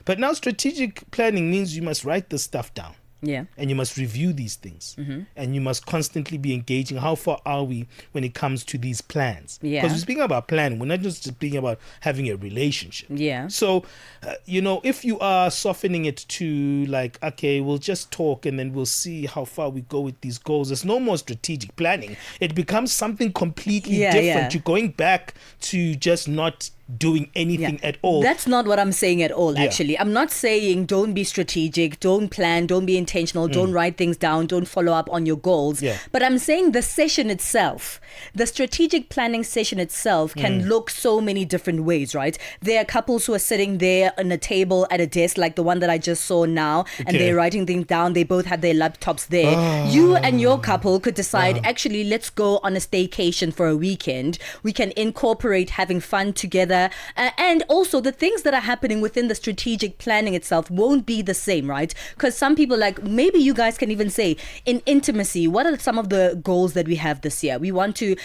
But now strategic planning means you must write this stuff down. Yeah. And you must review these things. And you must constantly be engaging. How far are we when it comes to these plans? Yeah. Because we're speaking about planning. We're not just speaking about having a relationship. Yeah. So, if you are softening it to like, okay, we'll just talk and then we'll see how far we go with these goals. There's no more strategic planning. It becomes something completely different. Yeah. You're going back to just not doing anything at all. That's not what I'm saying at all, actually. I'm not saying don't be strategic, don't plan, don't be intentional, don't write things down, don't follow up on your goals. But I'm saying the session itself, the strategic planning session itself can look so many different ways, right? There are couples who are sitting there on a table at a desk like the one that I just saw now, and they're writing things down. They both have their laptops there. You and your couple could decide, actually, let's go on a staycation for a weekend. We can incorporate having fun together. And also the things that are happening within the strategic planning itself won't be the same, right? Because some people, like, maybe you guys can even say, in intimacy, what are some of the goals that we have this year? We want to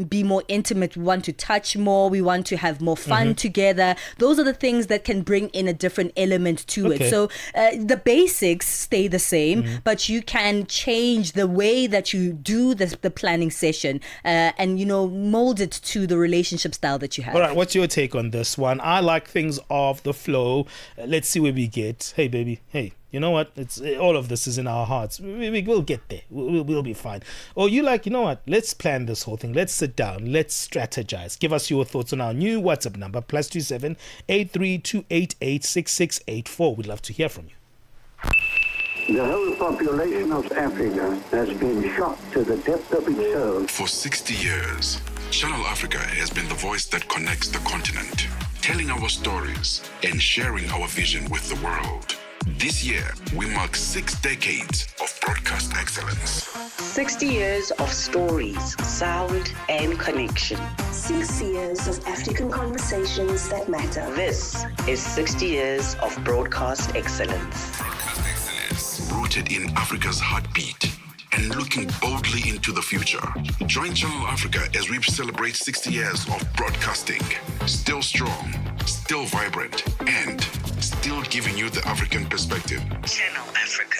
be more intimate. We want to touch more. We want to have more fun together. Those are the things that can bring in a different element to it. So the basics stay the same, but you can change the way that you do the planning session and, mold it to the relationship style that you have. All right, what's your take on this one? I like things off the flow. Let's see where we get. Hey, baby. Hey, you know what? It's all of this is in our hearts. We'll get there. We'll be fine. Or you like, you know what? Let's plan this whole thing. Let's sit down. Let's strategize. Give us your thoughts on our new WhatsApp number, +27 83288 6684. We'd love to hear from you. The whole population of Africa has been shocked to the depth of its soul. For 60 years, Channel Africa has been the voice that connects the continent, telling our stories and sharing our vision with the world. This year, we mark 6 decades of broadcast excellence. 60 years of stories, sound, and connection. 6 years of African conversations that matter. This is 60 years of broadcast excellence. Broadcast excellence, rooted in Africa's heartbeat and looking boldly into the future. Join Channel Africa as we celebrate 60 years of broadcasting. Still strong, still vibrant, and still giving you the African perspective. Channel Africa.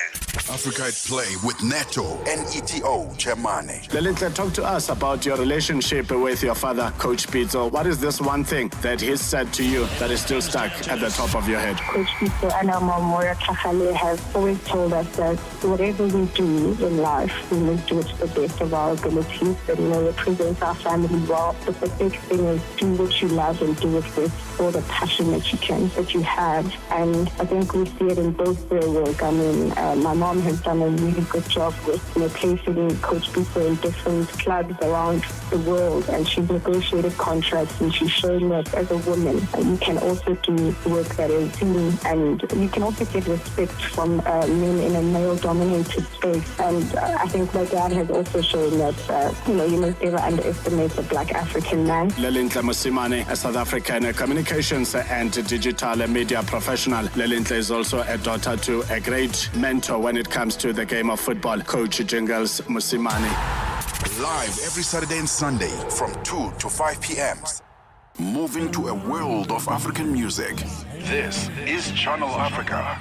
Africa at Play with Neto and ETO Chemane. Lelita, talk to us about your relationship with your father, Coach Pitso. What is this one thing that he said to you that is still stuck at the top of your head? Coach Pitso and our mom, Moira Kakale, have always told us that whatever we do in life, we must do it to the best of our abilities and represent our family well. But the big thing is do what you love and do it with all the passion that you have. And I think we see it in both their work. I mean, And my mom has done a really good job with placing Coach Pitso in different clubs around the world. And she's negotiated contracts, and she's showing that as a woman, you can also do work that is seen, and you can also get respect from men in a male-dominated space. And I think my dad has also shown that, you must never underestimate the Black African man. Lelintle Mosimane, a South African communications and digital media professional. Lelintle is also a daughter to a great mentor when it comes to the game of football, Coach Jingles Mosimane. Live every Saturday and Sunday from 2 to 5 p.m. Moving to a world of African music. This is Channel Africa.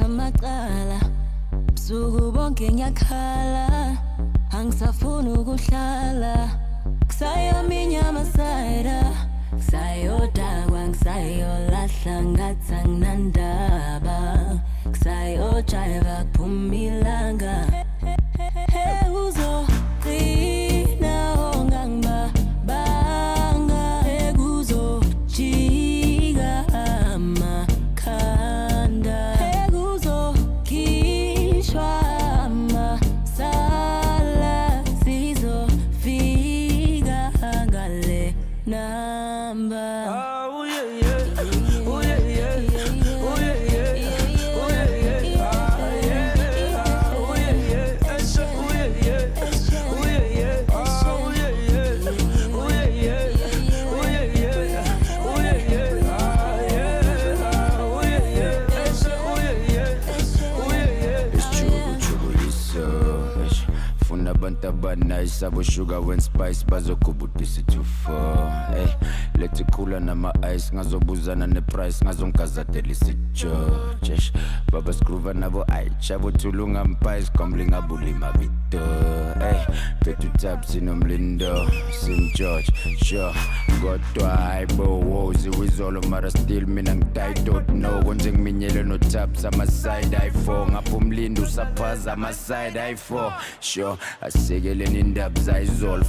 Amaqala busuku bonke ngiyakhala angisafuni ukuhlala kusayaminya amasayida kusayodakwa ngisayolahla ngathi anginandaba kusayojiva kuphuma ilanga uzogcina ongangibanga ekuzojika amakhanda Sabo sugar when spice bazokubudisa too far. Hey, let's cool on my ice. Ngazobuzana ne price. Ngazomkazateli sicho. Baba scruva nabo ai. Chabo tulunga mpies. Komblinga bulima vito. Hey, petu taps in umlindo. St. George, sure. Got to a bo wozi with all of mara still minang tight don't know. Wanting minyele no taps. I'm a side eye for. Ngapumlindu sapaz. I'm a side eye for. Sure, I say Zabzai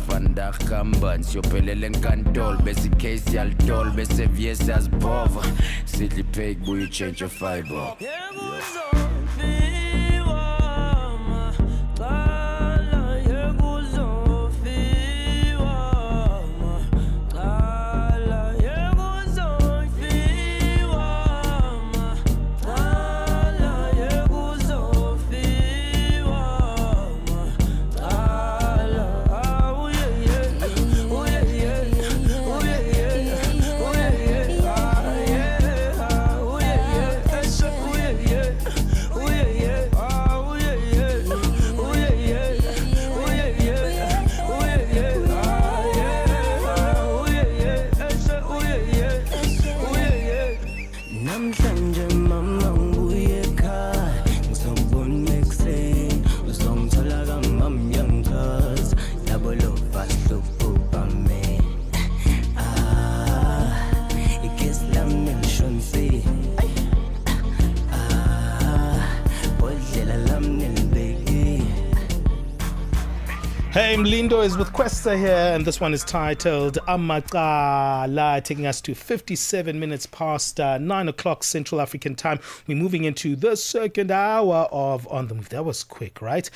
fanda kamban siopelele nkantol besi case yaltol bese vies as bov sidly peg will you change your fiber. Hey, Mlindo is with Questa here, and this one is titled Amaqala, taking us to 57 minutes past 9 o'clock Central African time. We're moving into the second hour of On the Move. That was quick, right?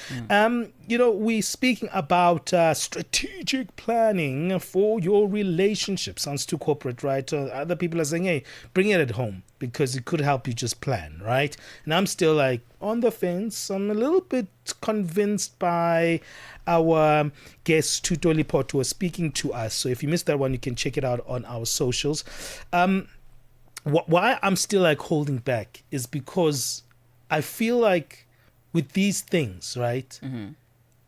We're speaking about strategic planning for your relationship. Sounds too corporate, right? Other people are saying, hey, bring it at home, because it could help you just plan, right? And I'm still like on the fence. I'm a little bit convinced by our guest Tutoli Pot, who was speaking to us. So if you missed that one, you can check it out on our socials. Why I'm still like holding back is because I feel like with these things, right,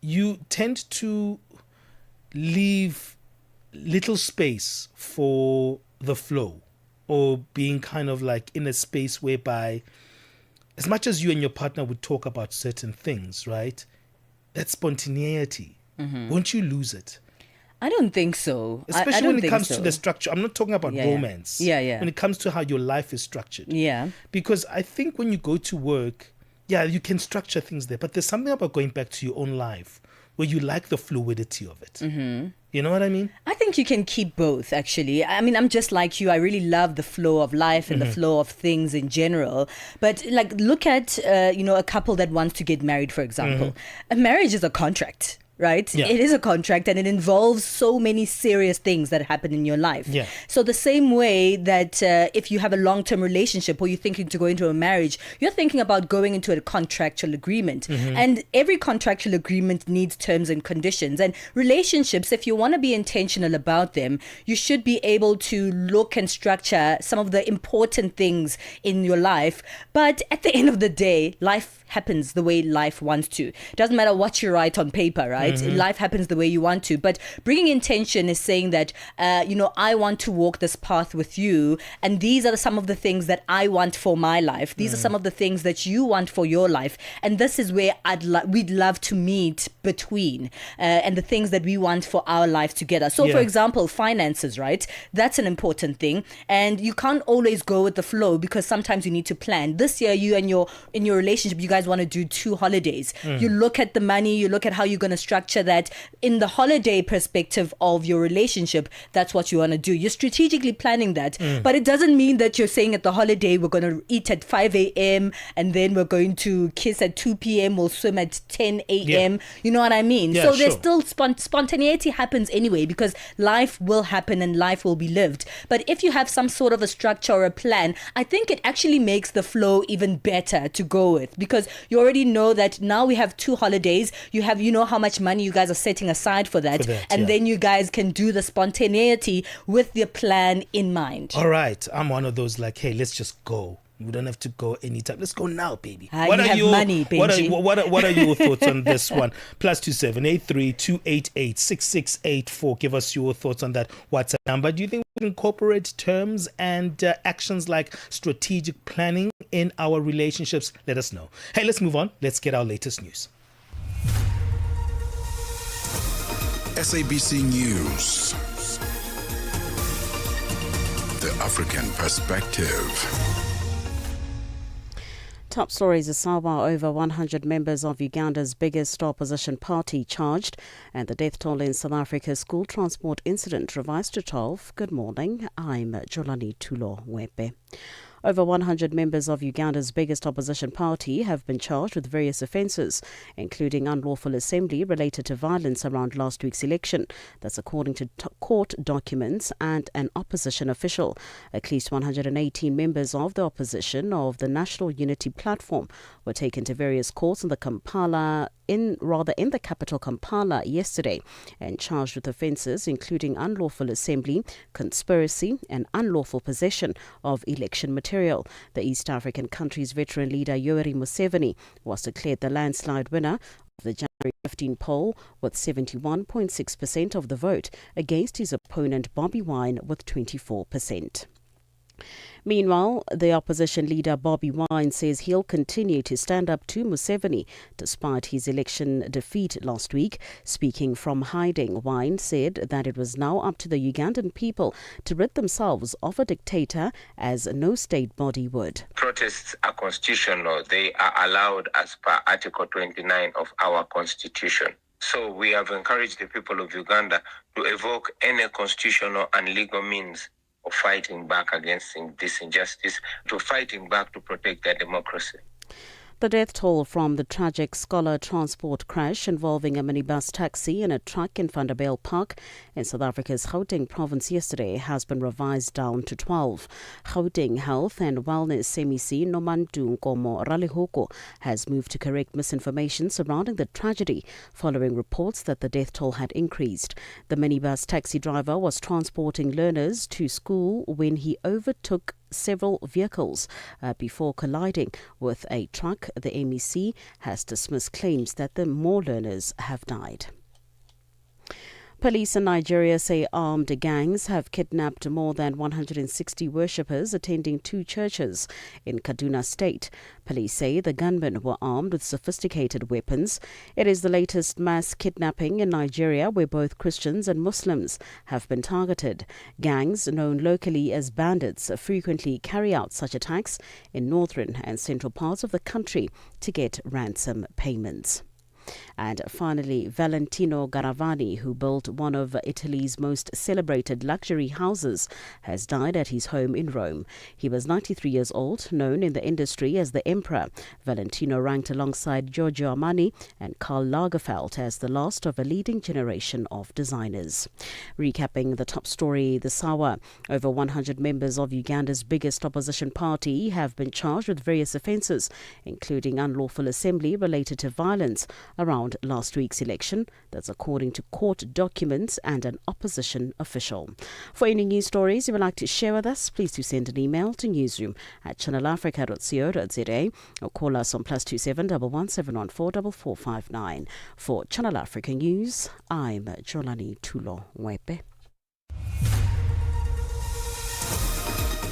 you tend to leave little space for the flow, or being kind of like in a space whereby, as much as you and your partner would talk about certain things, right, that spontaneity, won't you lose it? I don't think so. Especially when it comes to the structure. I'm not talking about romance. Yeah. When it comes to how your life is structured. Yeah. Because I think when you go to work, you can structure things there, but there's something about going back to your own life where you like the fluidity of it. You know what I mean? I think you can keep both, actually. I mean, I'm just like you. I really love the flow of life and the flow of things in general. But like, look at, a couple that wants to get married, for example. A marriage is a contract. Right? Yeah. It is a contract, and it involves so many serious things that happen in your life. Yeah. So the same way that if you have a long-term relationship or you're thinking to go into a marriage, you're thinking about going into a contractual agreement. And every contractual agreement needs terms and conditions. And relationships, if you want to be intentional about them, you should be able to look and structure some of the important things in your life. But at the end of the day, life happens the way life wants to. It doesn't matter what you write on paper, right? Life happens the way you want to. But bringing intention is saying that, I want to walk this path with you, and these are some of the things that I want for my life. These are some of the things that you want for your life, and this is where we'd love to meet between, and the things that we want for our life together. So, for example, finances, right? That's an important thing, and you can't always go with the flow, because sometimes you need to plan. This year, you and in your relationship, you guys want to do 2 holidays. You look at the money, you look at how you're going to structure that in the holiday perspective of your relationship. That's what you want to do. You're strategically planning that, but it doesn't mean that you're saying at the holiday we're going to eat at 5 a.m. and then we're going to kiss at 2 p.m. or swim at 10 a.m. You know what I mean? So there's still spontaneity happens anyway, because life will happen and life will be lived. But if you have some sort of a structure or a plan, I think it actually makes the flow even better to go with, because you already know that now we have 2 holidays. You know how much money you guys are setting aside for that, and then you guys can do the spontaneity with the plan in mind. All right, I'm one of those like, hey, let's just go. We don't have to go anytime. Let's go now, baby. Money, Benji. What are your thoughts on this one? +2783 288 6684. Give us your thoughts on that WhatsApp number. Do you think we can incorporate terms and actions like strategic planning in our relationships? Let us know. Hey, let's move on. Let's get our latest news. SABC News. The African Perspective. Top stories: Asawa, over 100 members of Uganda's biggest opposition party charged, and the death toll in South Africa's school transport incident revised to 12. Good morning, I'm Jolani Tulo Wepe. Over 100 members of Uganda's biggest opposition party have been charged with various offences, including unlawful assembly related to violence around last week's election. That's according to court documents and an opposition official. At least 118 members of the opposition of the National Unity Platform were taken to various courts in the capital Kampala yesterday and charged with offences including unlawful assembly, conspiracy and unlawful possession of election material. The East African country's veteran leader Yoweri Museveni was declared the landslide winner of the January 15 poll with 71.6% of the vote against his opponent Bobi Wine with 24%. Meanwhile, the opposition leader Bobi Wine says he'll continue to stand up to Museveni despite his election defeat last week. Speaking from hiding, Wine said that it was now up to the Ugandan people to rid themselves of a dictator, as no state body would. Protests are constitutional. They are allowed as per Article 29 of our Constitution. So we have encouraged the people of Uganda to evoke any constitutional and legal means of fighting back against this injustice, to fighting back to protect their democracy. The death toll from the tragic Scholar transport crash involving a minibus taxi and a truck in Vanderbijl Park in South Africa's Gauteng province yesterday has been revised down to 12. Gauteng Health and Wellness MEC Nomantu Nkomo Ralihoko has moved to correct misinformation surrounding the tragedy following reports that the death toll had increased. The minibus taxi driver was transporting learners to school when he overtook several vehicles before colliding with a truck. The MEC has dismissed claims that the more learners have died. Police in Nigeria say armed gangs have kidnapped more than 160 worshippers attending two churches in Kaduna State. Police say the gunmen were armed with sophisticated weapons. It is the latest mass kidnapping in Nigeria where both Christians and Muslims have been targeted. Gangs known locally as bandits frequently carry out such attacks in northern and central parts of the country to get ransom payments. And finally, Valentino Garavani, who built one of Italy's most celebrated luxury houses, has died at his home in Rome. He was 93 years old, known in the industry as the Emperor. Valentino ranked alongside Giorgio Armani and Karl Lagerfeld as the last of a leading generation of designers. Recapping the top story this hour, over 100 members of Uganda's biggest opposition party have been charged with various offences, including unlawful assembly related to violence around last week's election. That's according to court documents and an opposition official. For any news stories you would like to share with us, please do send an email to newsroom@channelafrica.co.za or call us on +27 11 714 4459. For Channel Africa News, I'm Jolani Tulo Wepe.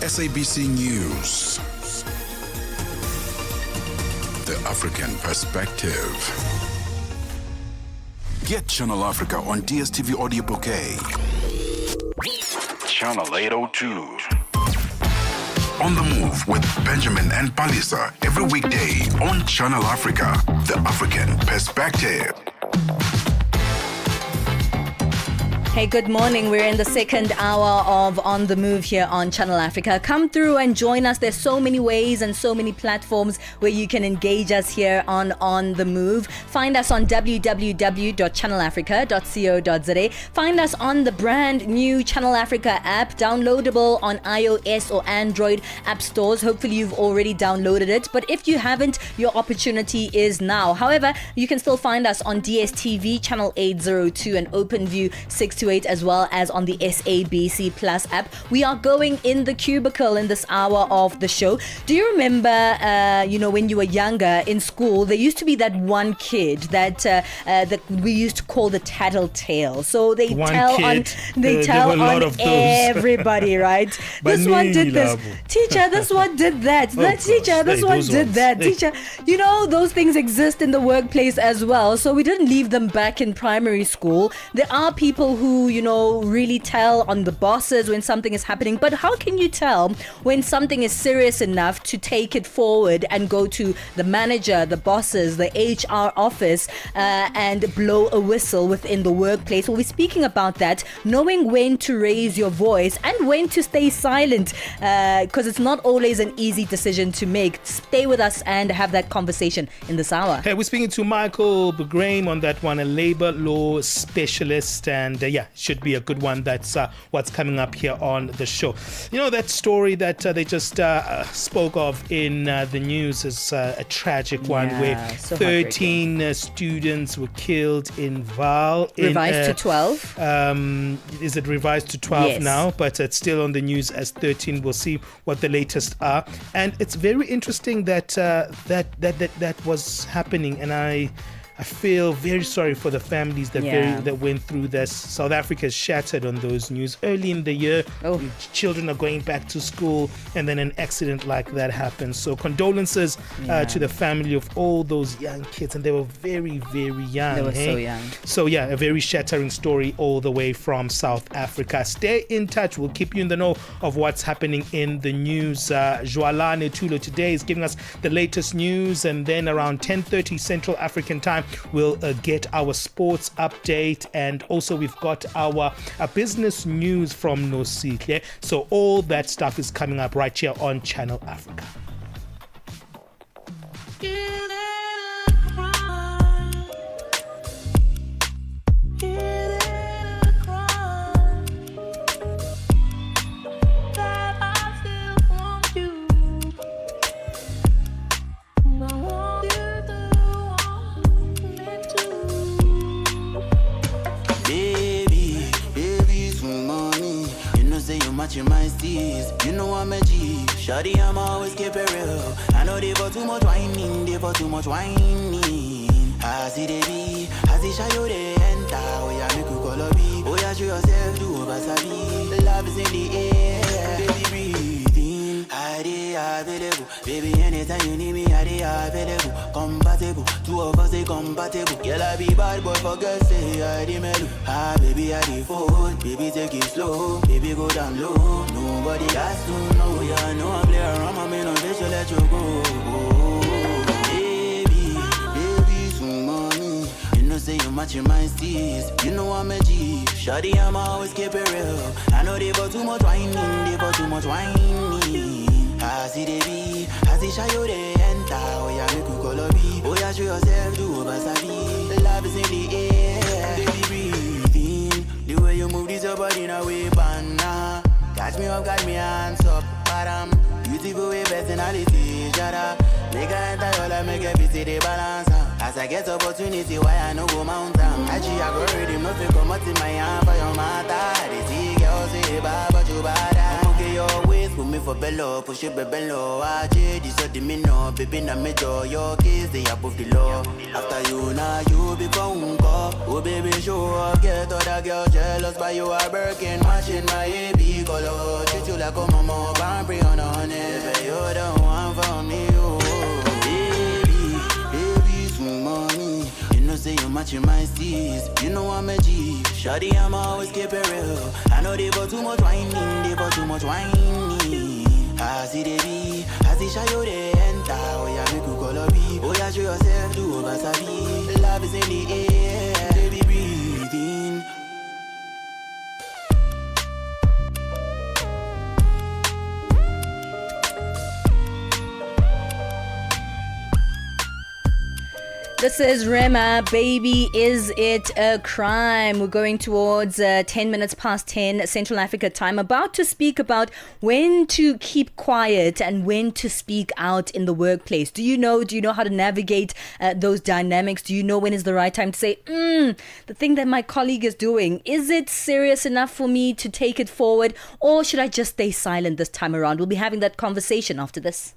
SABC News. The African Perspective. Get Channel Africa on DSTV Audio Bouquet. Channel 802. On the Move with Benjamin and Palesa every weekday on Channel Africa. The African Perspective. Hey, good morning. We're in the second hour of On the Move here on Channel Africa. Come through and join us. There's so many ways and so many platforms where you can engage us here on the Move. Find us on www.channelafrica.co.za. Find us on the brand new Channel Africa app, downloadable on iOS or Android app stores. Hopefully you've already downloaded it, but if you haven't, your opportunity is now. However, you can still find us on DSTV channel 802 and OpenView 628, as well as on the SABC Plus app. We are going in the cubicle in this hour of the show. Do you remember, when you were younger in school, there used to be that one kid that we used to call the tattletale. So they tell on everybody, right? This one did this. Teacher, this one did that. Teacher, this one did that. Teacher, those things exist in the workplace as well. So we didn't leave them back in primary school. There are people who really tell on the bosses when something is happening, but how can you tell when something is serious enough to take it forward and go to the manager, the bosses, the HR office and blow a whistle within the workplace? We'll be speaking about that, knowing when to raise your voice and when to stay silent, because it's not always an easy decision to make. Stay with us and have that conversation in this hour. Hey, we're speaking to Michael Begraham on that one, a labor law specialist, and should be a good one. That's what's coming up here on the show. That story that they just spoke of in the news is a tragic one where 13 students were killed in Vaal. Revised to 12. Is it revised to 12 yes. now? But it's still on the news as 13. We'll see what the latest are. And it's very interesting that that was happening, and I feel very sorry for the families that went through this. South Africa is shattered on those news. Early in the year, children are going back to school, and then an accident like that happens. So condolences to the family of all those young kids, and they were very, very young. They were so young. So a very shattering story all the way from South Africa. Stay in touch. We'll keep you in the know of what's happening in the news. Joalane Tulo today is giving us the latest news, and then around 10:30 Central African time, time, we'll get our sports update, and also we've got our business news from Nosihle. So all that stuff is coming up right here on Channel Africa. Matching my steez, you know I'm a G. Shawty, I'm always keep it real. I know they for too much whining, they for too much whining. I see the be, I see Shayo they enter. Oh yeah, make you call a B. Oh yeah, show yourself, do over sabi. Love is in the air, baby breathe in. I dey available, baby anytime you need me, I dey available. Compatible, two of us they compatible. Girl I be bad boy for girls say I dey mellow. Ah baby I dey fold, baby take it slow, baby go down low. Nobody has to know, yeah know I play around, my man on this so let you go. Baby, some money, you know say you matching my steez. You know I'm a G, shawty I'm always keep it real. I know they for too much whining, they for too much whining. I see the be, I see Shayo they enter. Oh yeah, make you call a B. Oh yeah, show yourself, do over sabi. Love is in the air, baby breathe in. The way you move this your body in a way, banana. Catch me up, got me hands up, bottom. Beautiful way, personality, shut up. Make her enter your life, make her busy, the balance. As I get opportunity, why I no go mountain. Actually, I go ready, nothing come out in my hand for your matter. They see girls say, bad, but you bad. Okay, your waist, put me for bellow, push it, baby, low. I did this, so the me know, baby, na me door. Your kiss, they above the law. After you, now you become call. Oh, baby, show up, get other girls jealous, but you are working, matching my AB color. Treat you like a mama, Barbie on a honey. Baby, you're the one for me, oh. Baby, some money. You know say you matching my steez. You know I'm a G. Shawty, I'm always keep it real. I know they for too much whining, they for too much whining. I see the be, I see Shayo they enter. Oh yeah, make you call a B. Oh yeah, show yourself, do over sabi. Love is in the air, baby breathe in. This is Rema, Baby, Is It a Crime? We're going towards 10 minutes past 10 Central Africa time, about to speak about when to keep quiet and when to speak out in the workplace. Do you know how to navigate those dynamics? Do you know when is the right time to say, the thing that my colleague is doing, is it serious enough for me to take it forward, or should I just stay silent this time around? We'll be having that conversation after this.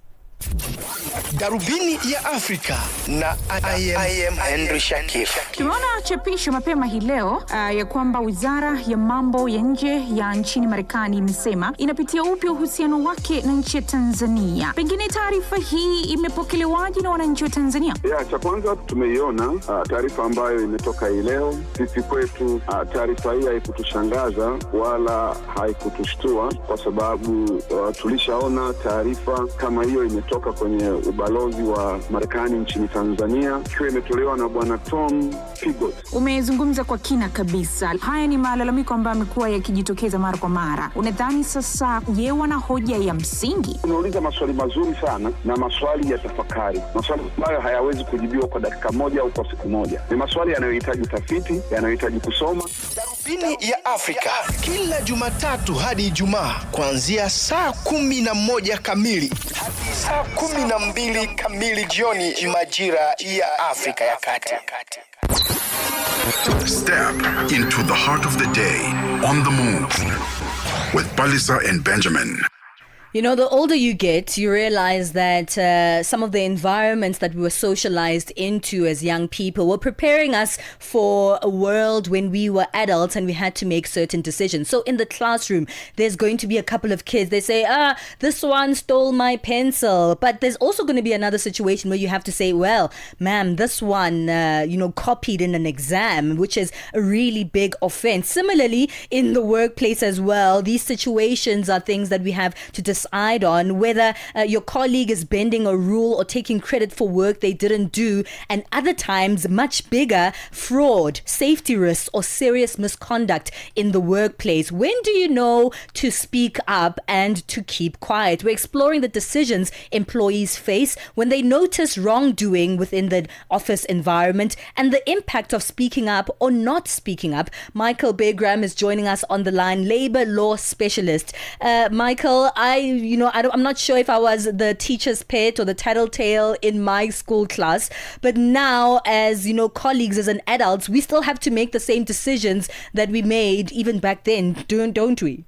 Darubini ya Afrika na I am Henry Shakif. Tumeona chapisho mapema hii leo ya kwamba Wizara ya Mambo ya Nje ya nchini Marekani imesema inapitia upya uhusiano wake na nchi ya Tanzania. Pengine taarifa hii imepokelewaje na wananchi wa Tanzania? Cha kwanza tumeiona taarifa ambayo imetoka hii leo. Sisi kwetu taarifa hii haikutushangaza wala haikutushtua kwa sababu tulishaona taarifa kama hiyo imetoka kwenye ubalozi wa Marekani nchini Tanzania, ikiwa imetolewa na bwana Tom Pigot. Umezungumza kwa kina kabisa. Haya ni malalamiko ambayo yamekuwa yakijitokeza mara kwa mara. Unadhani sasa je, wana hoja ya msingi? Unauliza maswali mazuri sana na maswali ya tafakari. Maswali ambayo hayawezi kujibiwa kwa dakika moja au kwa siku moja. Ni maswali yanayohitaji utafiti, yanayohitaji kusoma. Darubini ya Afrika kila Jumatatu hadi Ijumaa kuanzia saa 11 kamili hadi saa 12 kamili jioni majira ya Afrika ya Kati. Step into the heart of the day on the move with Palesa and Benjamin. You know, the older you get, you realize that some of the environments that we were socialized into as young people were preparing us for a world when we were adults and we had to make certain decisions. So in the classroom, there's going to be a couple of kids. They say, this one stole my pencil. But there's also going to be another situation where you have to say, well, ma'am, this one, copied in an exam, which is a really big offense. Similarly, in the workplace as well, these situations are things that we have to decide decide on whether your colleague is bending a rule or taking credit for work they didn't do, and other times much bigger fraud, safety risks, or serious misconduct in the workplace. When do you know to speak up and to keep quiet? We're exploring the decisions employees face when they notice wrongdoing within the office environment and the impact of speaking up or not speaking up. Michael Begram is joining us on the line, labor law specialist. Michael, I'm not sure if I was the teacher's pet or the tattletale in my school class, but now as colleagues, as an adults, we still have to make the same decisions that we made even back then, don't we?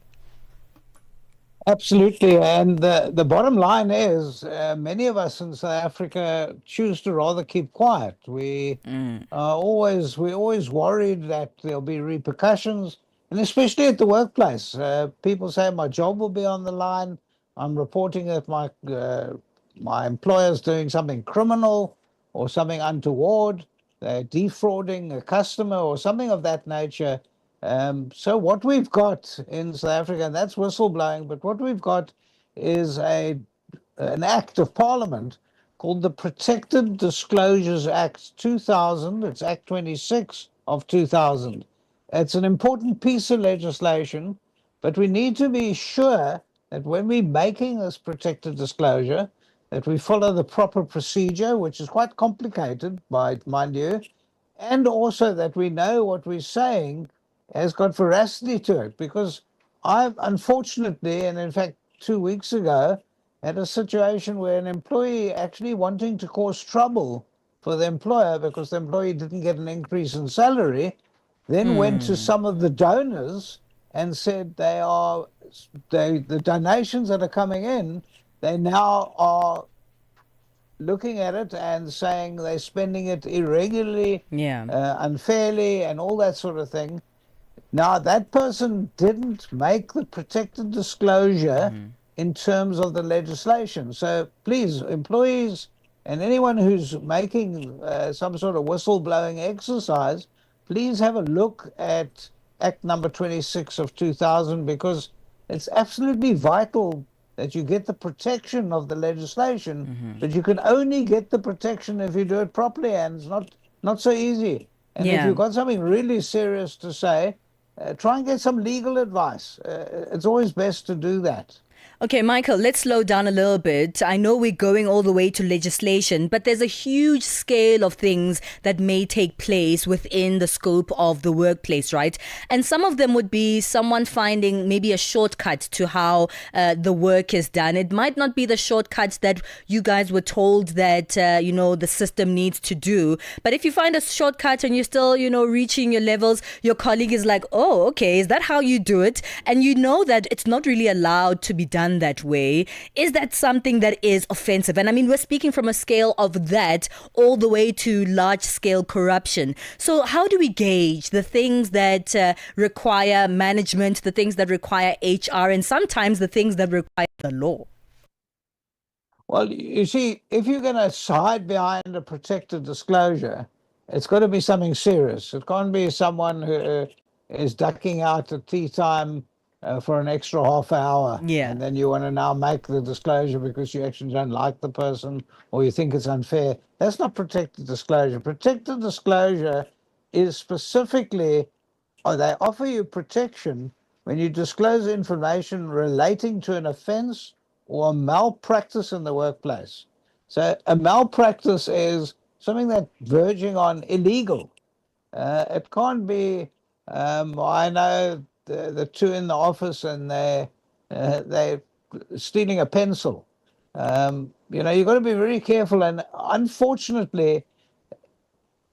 Absolutely, and the bottom line is many of us in South Africa choose to rather keep quiet. We're always worried that there'll be repercussions, and especially at the workplace. People say my job will be on the line. I'm reporting that my employer's doing something criminal or something untoward. They're defrauding a customer or something of that nature. So what we've got in South Africa, and that's whistleblowing, but what we've got is an act of parliament called the Protected Disclosures Act 2000. It's Act 26 of 2000. It's an important piece of legislation, but we need to be sure that when we're making this protected disclosure, that we follow the proper procedure, which is quite complicated, mind you, and also that we know what we're saying has got veracity to it. Because I've unfortunately, and in fact 2 weeks ago, had a situation where an employee actually wanting to cause trouble for the employer because the employee didn't get an increase in salary, then went to some of the donors and said the donations that are coming in, they now are looking at it and saying they're spending it irregularly, unfairly, and all that sort of thing. Now, that person didn't make the protected disclosure in terms of the legislation. So please, employees and anyone who's making some sort of whistleblowing exercise, please have a look at Act number 26 of 2000, because it's absolutely vital that you get the protection of the legislation, but you can only get the protection if you do it properly, and it's not so easy. And if you've got something really serious to say, try and get some legal advice. It's always best to do that. Okay, Michael, let's slow down a little bit. I know we're going all the way to legislation, but there's a huge scale of things that may take place within the scope of the workplace, right? And some of them would be someone finding maybe a shortcut to how the work is done. It might not be the shortcut that you guys were told that, the system needs to do. But if you find a shortcut and you're still, reaching your levels, your colleague is like, oh, okay, is that how you do it? And you know that it's not really allowed to be done that way. Is that something that is offensive? And I mean, we're speaking from a scale of that all the way to large scale corruption. So how do we gauge the things that require management, the things that require HR, and sometimes the things that require the law? Well, you see, if you're going to hide behind a protected disclosure, it's got to be something serious. It can't be someone who is ducking out at tea time for an extra half hour, and then you want to now make the disclosure because you actually don't like the person or you think it's unfair. That's not protected disclosure. Protected disclosure is specifically, or they offer you protection when you disclose information relating to an offense or a malpractice in the workplace. So a malpractice is something that's verging on illegal. It can't be, I know the two in the office and they're stealing a pencil. You've got to be very careful. And unfortunately,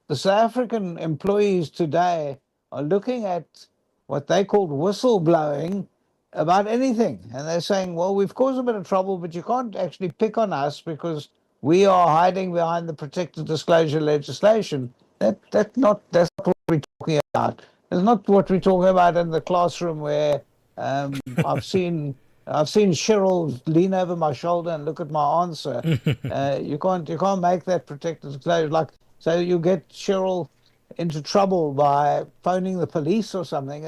the South African employees today are looking at what they call whistleblowing about anything. And they're saying, well, we've caused a bit of trouble, but you can't actually pick on us because we are hiding behind the protected disclosure legislation. That's not what we're talking about. It's not what we're talking about in the classroom where I've seen Cheryl lean over my shoulder and look at my answer. You can't make that protected disclosure. So you get Cheryl into trouble by phoning the police or something.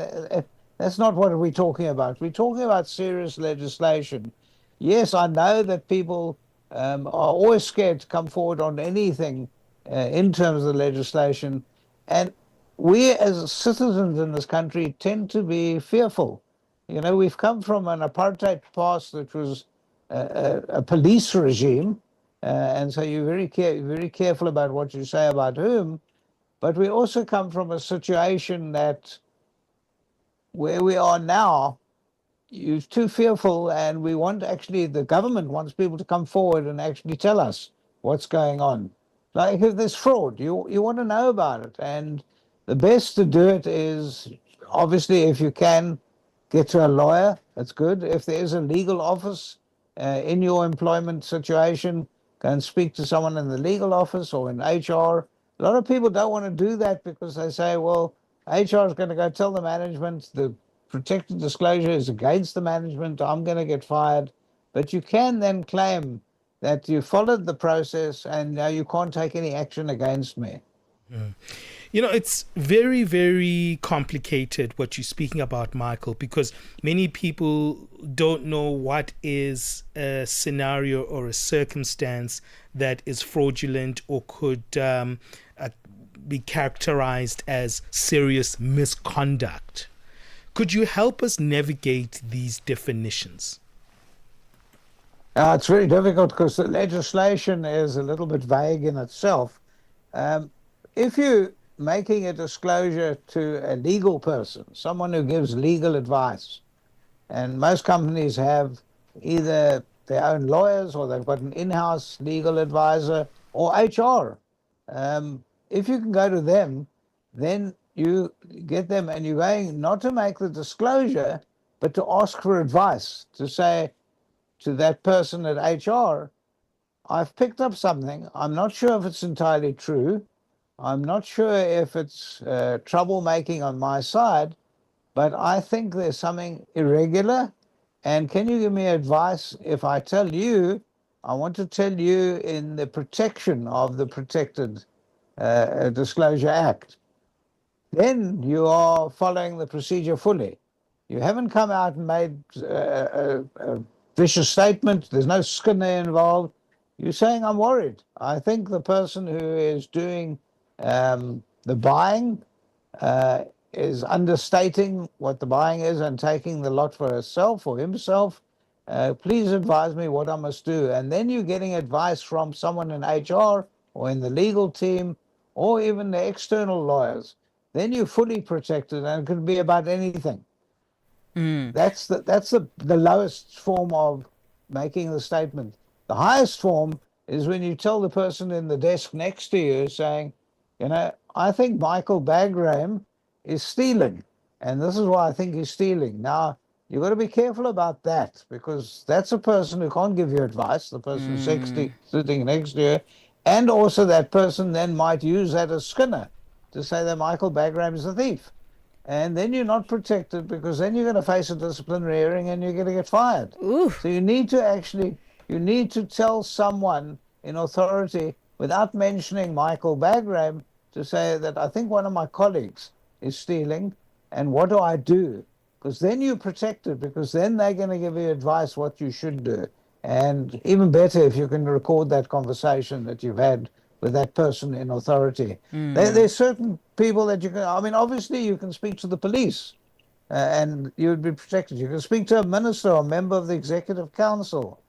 That's not what we're talking about. We're talking about serious legislation. yes, I know that people are always scared to come forward on anything in terms of the legislation. And we as citizens in this country tend to be fearful. You know, we've come from an apartheid past that was a police regime. And so you're very careful about what you say about whom. But we also come from a situation that where we are now, you're too fearful, and we want actually, the government wants people to come forward and actually tell us what's going on. Like if there's fraud, you want to know about it. And the best to do it is, obviously, if you can, get to a lawyer, that's good. If there is a legal office in your employment situation, go and speak to someone in the legal office or in HR. A lot of people don't want to do that because they say, well, HR is going to go tell the management the protected disclosure is against the management, I'm going to get fired. But you can then claim that you followed the process and now you can't take any action against me. You know, it's very, very complicated what you're speaking about, Michael, because many people don't know what is a scenario or a circumstance that is fraudulent or could be characterized as serious misconduct. Could you help us navigate these definitions? It's very difficult because the legislation is a little bit vague in itself. If you're making a disclosure to a legal person, someone who gives legal advice, and most companies have either their own lawyers or they've got an in-house legal advisor or HR. If you can go to them, then you get them and you're going not to make the disclosure, but to ask for advice, to say to that person at HR, I've picked up something. I'm not sure if it's entirely true. I'm not sure if it's troublemaking on my side, but I think there's something irregular. And can you give me advice if I tell you, I want to tell you in the protection of the Protected Disclosure Act. Then you are following the procedure fully. You haven't come out and made a vicious statement. There's no skin there involved. You're saying, I'm worried. I think the person who is doing the buying is understating what the buying is and taking the lot for herself or himself. Please advise me what I must do. And then you're getting advice from someone in HR or in the legal team or even the external lawyers. Then you're fully protected, and it could be about anything. That's the lowest form of making the statement. The highest form is when you tell the person in the desk next to you saying, you know, I think Michael Bagram is stealing, and this is why I think he's stealing. Now, you've got to be careful about that, because that's a person who can't give you advice, the person sitting next to you, and also that person then might use that as Skinner to say that Michael Bagram is a thief. And then you're not protected, because then you're going to face a disciplinary hearing and you're going to get fired. So you need to tell someone in authority without mentioning Michael Bagram to say that I think one of my colleagues is stealing, and what do I do? Because then you're protected, because then they're going to give you advice what you should do. And even better if you can record that conversation that you've had with that person in authority. There's certain people that you can, I mean, obviously you can speak to the police and you would be protected. You can speak to a minister or a member of the Executive Council.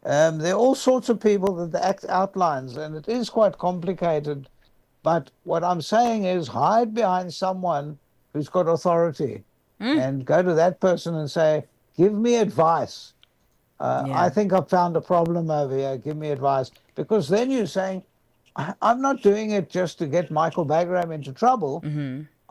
There are all sorts of people that the Act outlines, and it is quite complicated. But what I'm saying is hide behind someone who's got authority and go to that person and say, give me advice. I think I've found a problem over here. Give me advice. Because then you're saying, I'm not doing it just to get Michael Bagram into trouble.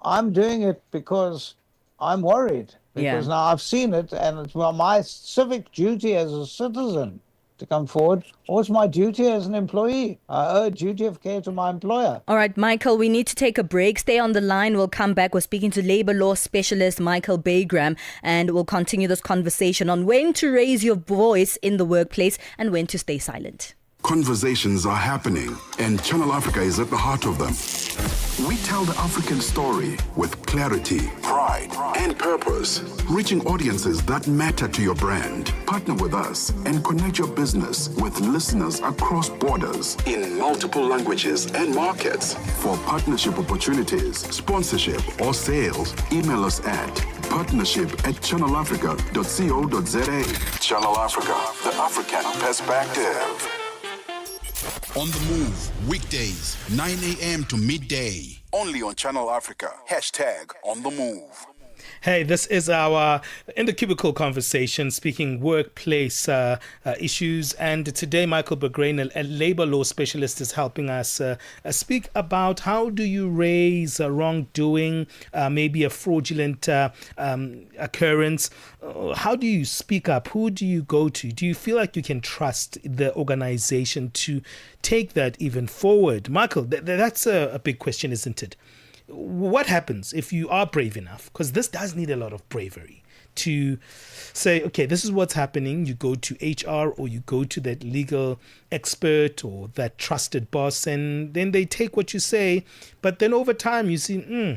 I'm doing it because I'm worried. Because now I've seen it, and it's my civic duty as a citizen to come forward, or it's my duty as an employee. I owe a duty of care to my employer. All right, Michael, we need to take a break. Stay on the line. We'll come back. We're speaking to labor law specialist Michael Bagram, and we'll continue this conversation on when to raise your voice in the workplace and when to stay silent. conversations are happening, and Channel Africa is at the heart of them. We tell the African story with clarity, pride, and purpose, reaching audiences that matter to your brand. Partner with us and connect your business with listeners across borders in multiple languages and markets. For partnership opportunities, sponsorship, or sales, email us at partnership@channelafrica.co.za. Channel Africa, the African perspective. On the Move, weekdays, 9 a.m. to midday. Only on Channel Africa. #On the Move. Hey, this is our In the Cubicle conversation, speaking workplace issues. And today, Michael Bergrain, a labor law specialist, is helping us speak about how do you raise wrongdoing, maybe a fraudulent occurrence. How do you speak up? Who do you go to? Do you feel like you can trust the organization to take that even forward? Michael, that's a big question, isn't it? What happens if you are brave enough? Because this does need a lot of bravery to say, okay, this is what's happening. You go to HR or you go to that legal expert or that trusted boss, and then they take what you say. But then over time, you see,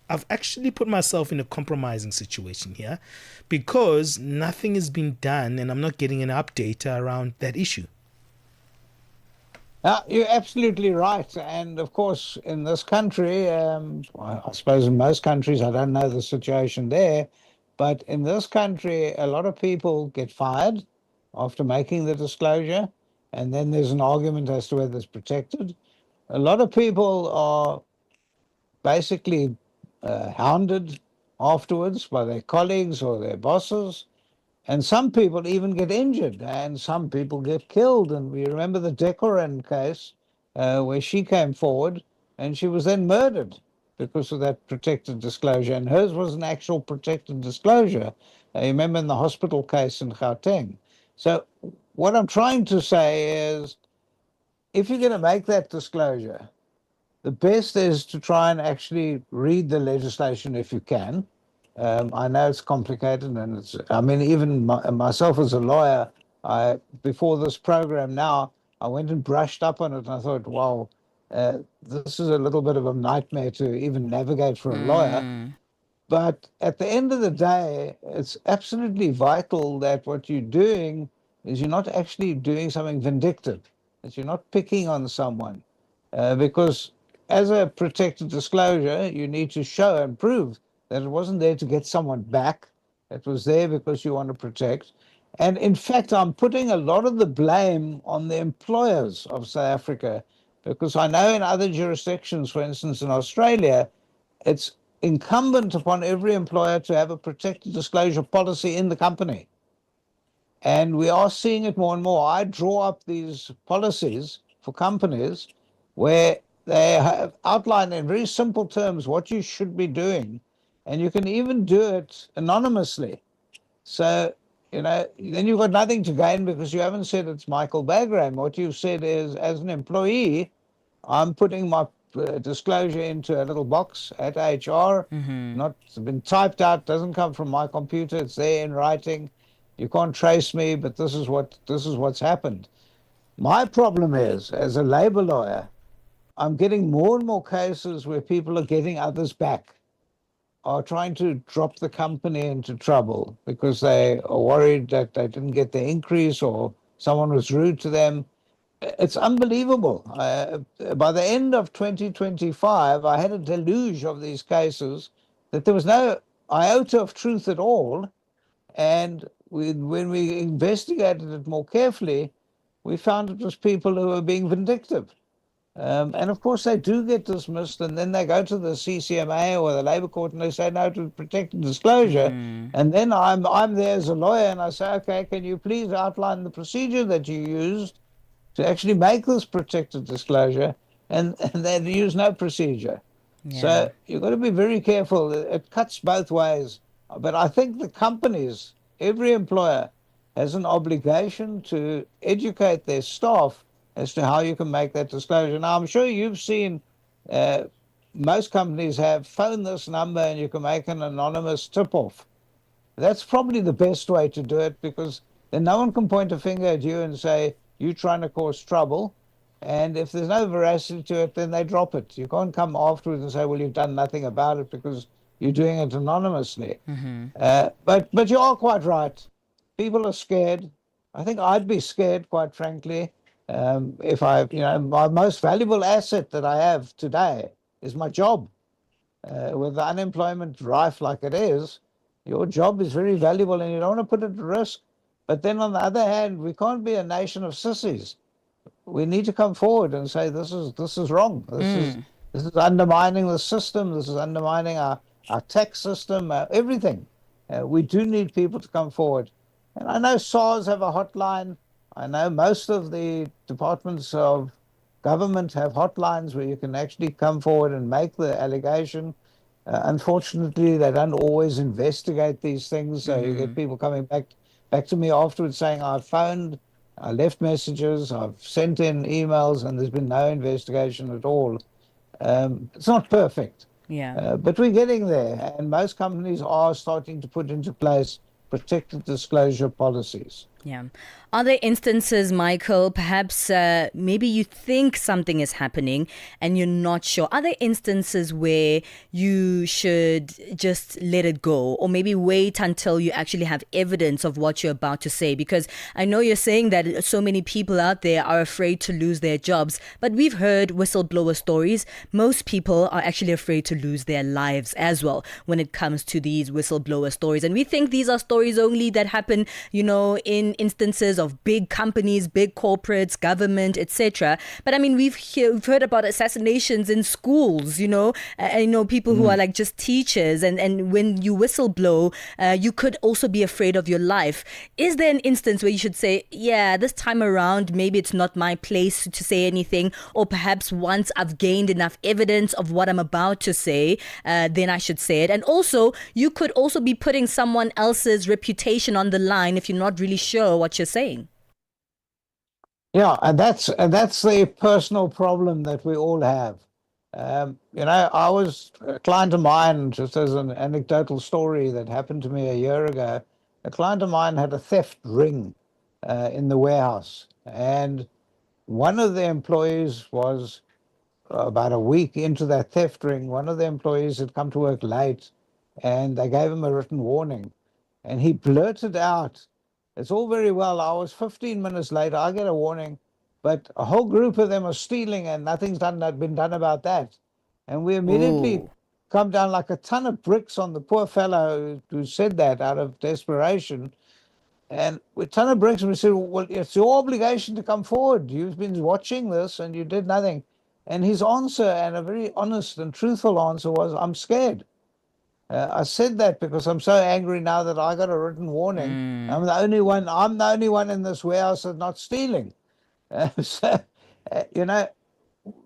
I've actually put myself in a compromising situation here because nothing has been done and I'm not getting an update around that issue. You're absolutely right. And of course, in this country, I suppose in most countries, I don't know the situation there, but in this country, a lot of people get fired after making the disclosure. And then there's an argument as to whether it's protected. A lot of people are basically hounded afterwards by their colleagues or their bosses. And some people even get injured and some people get killed. And we remember the Decoran case where she came forward and she was then murdered because of that protected disclosure. And hers was an actual protected disclosure. You remember in the hospital case in Gauteng. So what I'm trying to say is, if you're going to make that disclosure, the best is to try and actually read the legislation if you can. I know it's complicated, and even myself as a lawyer, before this program now, I went and brushed up on it, and I thought, wow, this is a little bit of a nightmare to even navigate for a lawyer. But at the end of the day, it's absolutely vital that what you're doing is you're not actually doing something vindictive, that you're not picking on someone, because as a protected disclosure, you need to show and prove that it wasn't there to get someone back. It was there because you want to protect. And in fact, I'm putting a lot of the blame on the employers of South Africa, because I know in other jurisdictions, for instance, in Australia, it's incumbent upon every employer to have a protected disclosure policy in the company. And we are seeing it more and more. I draw up these policies for companies where they have outlined in very simple terms what you should be doing. And you can even do it anonymously. So, then you've got nothing to gain because you haven't said it's Michael Bagram. What you've said is, as an employee, I'm putting my disclosure into a little box at HR. Not been typed out, doesn't come from my computer. It's there in writing. You can't trace me, but this is what's happened. My problem is, as a labor lawyer, I'm getting more and more cases where people are getting others back, are trying to drop the company into trouble because they are worried that they didn't get the increase or someone was rude to them. It's unbelievable. By the end of 2025, I had a deluge of these cases that there was no iota of truth at all. And when we investigated it more carefully, we found it was people who were being vindictive. And of course, they do get dismissed, and then they go to the CCMA or the Labour Court and they say no to protected disclosure. And then I'm there as a lawyer and I say, okay, can you please outline the procedure that you used to actually make this protected disclosure? And they use no procedure. Yeah. So you've got to be very careful. It cuts both ways. But I think the companies, every employer, has an obligation to educate their staff as to how you can make that disclosure. Now, I'm sure you've seen most companies have phone this number and you can make an anonymous tip-off. That's probably the best way to do it, because then no one can point a finger at you and say, you're trying to cause trouble. And if there's no veracity to it, then they drop it. You can't come afterwards and say, well, you've done nothing about it because you're doing it anonymously. But you are quite right. People are scared. I think I'd be scared, quite frankly, if my most valuable asset that I have today is my job. With the unemployment rife like it is, your job is very valuable and you don't want to put it at risk. But then on the other hand, we can't be a nation of sissies. We need to come forward and say this is wrong. This is undermining the system. This is undermining our tax system, everything. We do need people to come forward. And I know SARS have a hotline. I know most of the departments of government have hotlines where you can actually come forward and make the allegation. Unfortunately, they don't always investigate these things. So you get people coming back to me afterwards saying, I phoned, I left messages, I've sent in emails, and there's been no investigation at all. It's not perfect. Yeah. But we're getting there, and most companies are starting to put into place protected disclosure policies. Yeah. Are there instances, Michael, perhaps maybe you think something is happening and you're not sure? Are there instances where you should just let it go or maybe wait until you actually have evidence of what you're about to say? Because I know you're saying that so many people out there are afraid to lose their jobs, but we've heard whistleblower stories. Most people are actually afraid to lose their lives as well when it comes to these whistleblower stories. And we think these are stories only that happen, in instances of big companies, big corporates, government, etc. But I mean, we've heard about assassinations in schools, I know people who are like just teachers, and when you whistleblow, you could also be afraid of your life. Is there an instance where you should say, yeah, this time around, maybe it's not my place to say anything, or perhaps once I've gained enough evidence of what I'm about to say, then I should say it? And also, you could also be putting someone else's reputation on the line if you're not really sure what you're saying. Yeah, and that's the personal problem that we all have. I was a client of mine, just as an anecdotal story that happened to me a year ago. A client of mine had a theft ring in the warehouse, and one of the employees was about a week into that theft ring. One of the employees had come to work late, and they gave him a written warning, and he blurted out, "It's all very well. I was 15 minutes late. I get a warning, but a whole group of them are stealing and nothing's been done about that." And we immediately come down like a ton of bricks on the poor fellow who said that out of desperation. And a ton of bricks, and we said, well, it's your obligation to come forward. You've been watching this and you did nothing. And his answer, and a very honest and truthful answer, was, "I'm scared. I said that because I'm so angry now that I got a written warning. I'm the only one in this warehouse that's not stealing."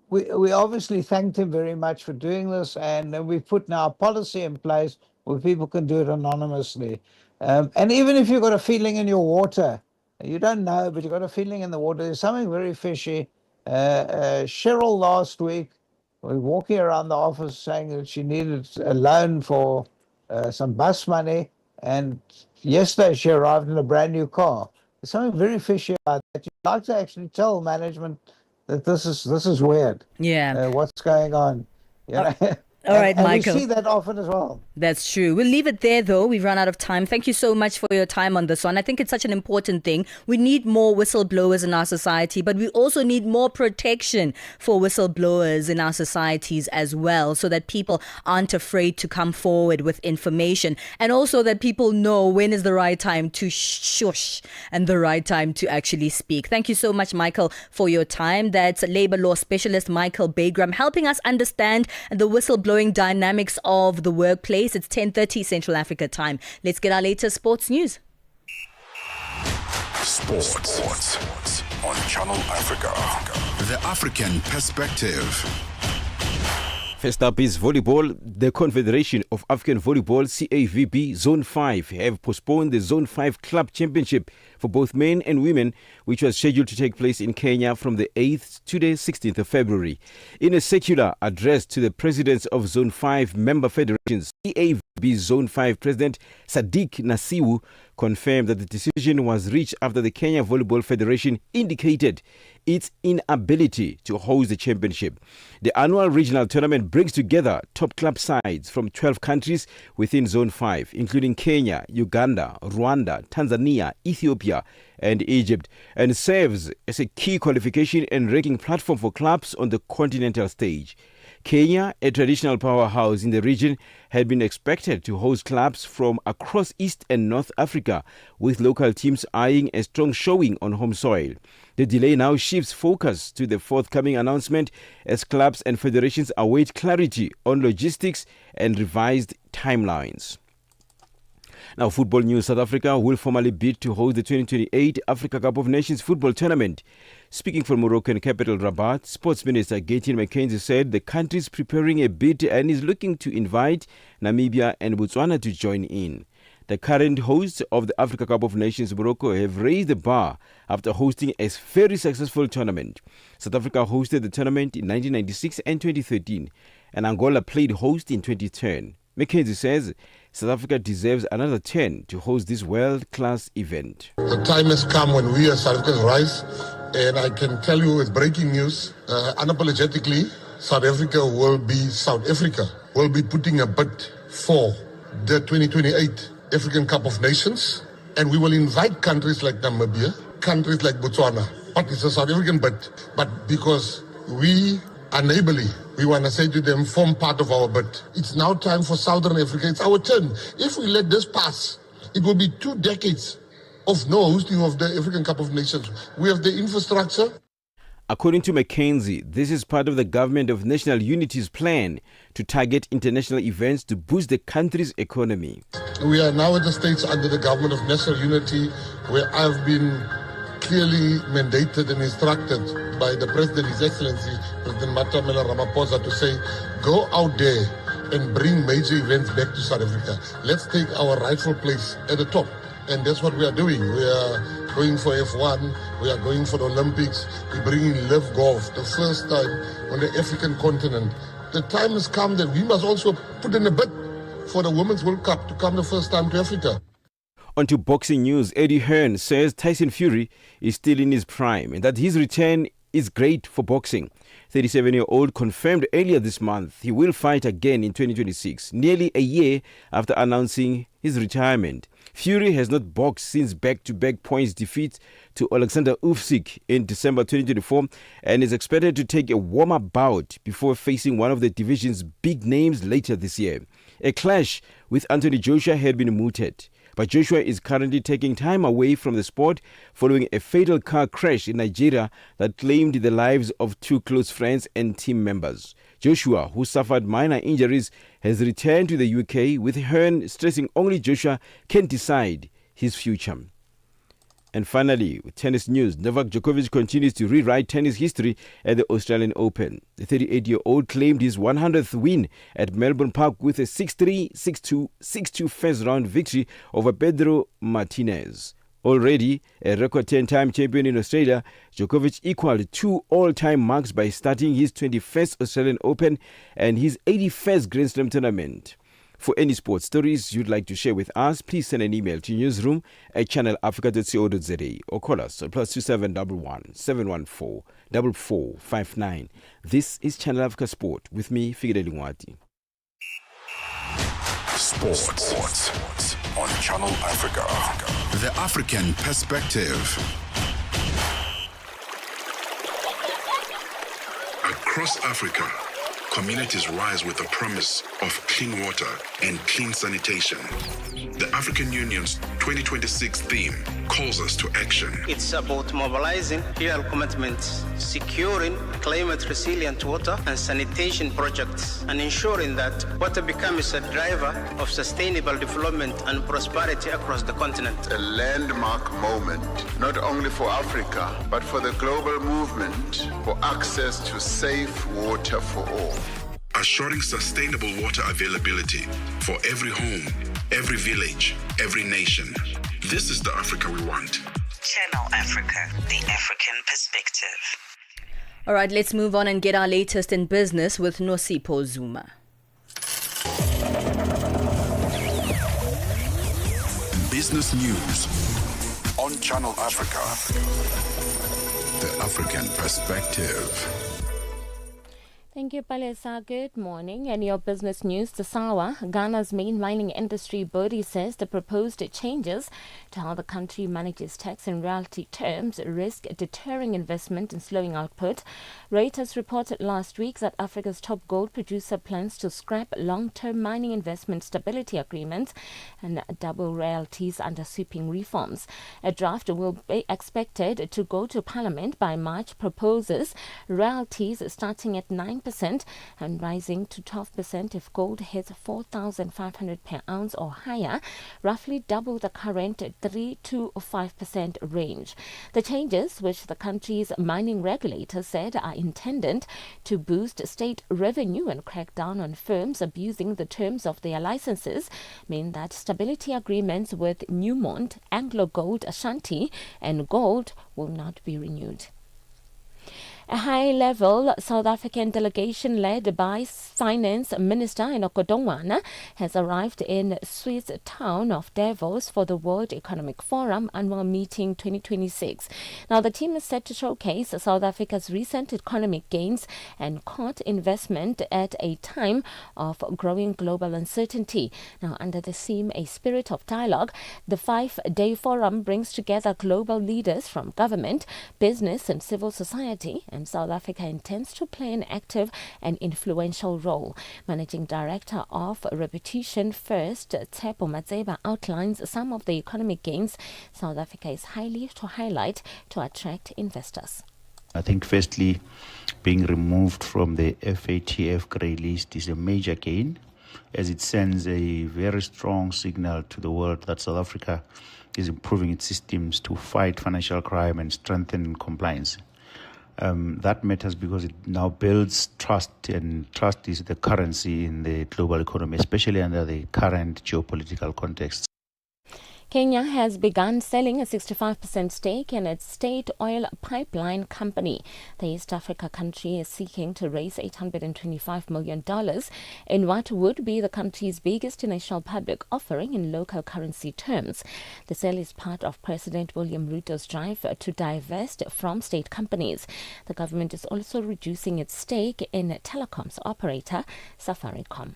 We obviously thanked him very much for doing this, and we've put now a policy in place where people can do it anonymously. And even if you've got a feeling in your water, you don't know, but you've got a feeling in the water, there's something very fishy. Cheryl last week was walking around the office saying that she needed a loan for some bus money, and yesterday she arrived in a brand new car. There's something very fishy about that. You'd like to actually tell management that this is weird. Yeah. What's going on? All right, and Michael. we see that often as well. That's true. We'll leave it there, though. We've run out of time. Thank you so much for your time on this one. I think it's such an important thing. We need more whistleblowers in our society, but we also need more protection for whistleblowers in our societies as well, so that people aren't afraid to come forward with information, and also that people know when is the right time to shush and the right time to actually speak. Thank you so much, Michael, for your time. That's labor law specialist Michael Baygram, helping us understand the whistleblowing dynamics of the workplace. It's 10:30 Central Africa time. Let's get our latest sports news. Sports on Channel Africa. The African perspective. First up is volleyball. The Confederation of African Volleyball, CAVB Zone 5, have postponed the Zone 5 Club Championship for both men and women, which was scheduled to take place in Kenya from the 8th to the 16th of February. In a circular addressed to the presidents of Zone 5 member federations, CAVB Zone 5 President Sadiq Nasiwu confirmed that the decision was reached after the Kenya Volleyball Federation indicated its inability to host the championship. The annual regional tournament brings together top club sides from 12 countries within Zone 5, including Kenya, Uganda, Rwanda, Tanzania, Ethiopia, and Egypt, and serves as a key qualification and ranking platform for clubs on the continental stage. Kenya, a traditional powerhouse in the region, had been expected to host clubs from across East and North Africa, with local teams eyeing a strong showing on home soil. The delay now shifts focus to the forthcoming announcement as clubs and federations await clarity on logistics and revised timelines. Now, football news. South Africa will formally bid to host the 2028 Africa Cup of Nations football tournament. Speaking from Moroccan capital Rabat, Sports Minister Gayton McKenzie said the country is preparing a bid and is looking to invite Namibia and Botswana to join in. The current hosts of the Africa Cup of Nations, Morocco, have raised the bar after hosting a very successful tournament. South Africa hosted the tournament in 1996 and 2013, and Angola played host in 2010. McKenzie says South Africa deserves another 10 to host this world-class event. The time has come when we as South Africans rise, and I can tell you with breaking news, unapologetically, South Africa will be South Africa. Will be putting a bid for the 2028 African Cup of Nations, and we will invite countries like Namibia, countries like Botswana, but it's a South African bid. But because we are neighborly, we want to say to them, form part of our bid. It's now time for Southern Africa. It's our turn. If we let this pass, it will be 2 decades of no hosting of the African Cup of Nations. We have the infrastructure. According to McKenzie, this is part of the Government of National Unity's plan to target international events to boost the country's economy. We are now at the stage under the Government of National Unity where I've been clearly mandated and instructed by the President, His Excellency, President Matamela Ramaphosa, to say, go out there and bring major events back to South Africa. Let's take our rightful place at the top. And that's what we are doing. We are going for F1, we are going for the Olympics, we're bringing Live Golf, the first time on the African continent. The time has come that we must also put in a bid for the Women's World Cup to come the first time to Africa. On to boxing news. Eddie Hearn says Tyson Fury is still in his prime and that his return is great for boxing. 37-year-old confirmed earlier this month he will fight again in 2026, nearly a year after announcing his retirement. Fury has not boxed since back-to-back points defeat to Alexander Usyk in December 2024 and is expected to take a warm-up bout before facing one of the division's big names later this year. A clash with Anthony Joshua had been mooted, but Joshua is currently taking time away from the sport following a fatal car crash in Nigeria that claimed the lives of 2 close friends and team members. Joshua, who suffered minor injuries, has returned to the UK, with Hearn stressing only Joshua can decide his future. And finally, with tennis news, Novak Djokovic continues to rewrite tennis history at the Australian Open. The 38-year-old claimed his 100th win at Melbourne Park with a 6-3, 6-2, 6-2 first-round victory over Pedro Martinez. Already a record 10-time champion in Australia, Djokovic equaled 2 all-time marks by starting his 21st Australian Open and his 81st Grand Slam tournament. For any sports stories you'd like to share with us, please send an email to newsroom@channelafrica.co.za or call us on +2711 714 4459. This is Channel Africa Sport with me, Figile Lingwati. Sports on Channel Africa. The African perspective. Across Africa, communities rise with the promise of clean water and clean sanitation. The African Union's 2026 theme calls us to action. It's about mobilizing real commitments, securing climate-resilient water and sanitation projects, and ensuring that water becomes a driver of sustainable development and prosperity across the continent. A landmark moment, not only for Africa, but for the global movement for access to safe water for all. Assuring sustainable water availability for every home, every village, every nation. This is the Africa we want. Channel Africa, the African perspective. All right, let's move on and get our latest in business with Nosipho Zuma. business news on Channel Africa. The African perspective. Thank you, Palesa. Good morning. And your business news this hour. Ghana's main mining industry body says the proposed changes to how the country manages tax in reality terms risk deterring investment and slowing output. Reuters reported last week that Africa's top gold producer plans to scrap long-term mining investment stability agreements and double royalties under sweeping reforms. A draft will be expected to go to Parliament by March. Proposes royalties starting at 9% and rising to 12% if gold hits 4,500 per ounce or higher, roughly double the current 3 to 5% range. The changes, which the country's mining regulator said are intended to boost state revenue and crack down on firms abusing the terms of their licenses, mean that stability agreements with Newmont, Anglo Gold Ashanti and Gold will not be renewed. A high-level South African delegation led by Finance Minister Enoch Godongwana has arrived in Swiss town of Davos for the World Economic Forum Annual Meeting 2026. Now, the team is set to showcase South Africa's recent economic gains and court investment at a time of growing global uncertainty. Now, under the theme A Spirit of Dialogue, the 5-day forum brings together global leaders from government, business and civil society, and South Africa intends to play an active and influential role. Managing Director of Reputation First, Tshepo Matseba, outlines some of the economic gains South Africa is highly to highlight to attract investors. I think firstly, being removed from the FATF grey list is a major gain, as it sends a very strong signal to the world that South Africa is improving its systems to fight financial crime and strengthen compliance. That matters because it now builds trust, and trust is the currency in the global economy, especially under the current geopolitical context. Kenya has begun selling a 65% stake in its state oil pipeline company. The East Africa country is seeking to raise $825 million in what would be the country's biggest initial public offering in local currency terms. The sale is part of President William Ruto's drive to divest from state companies. The government is also reducing its stake in telecoms operator Safaricom.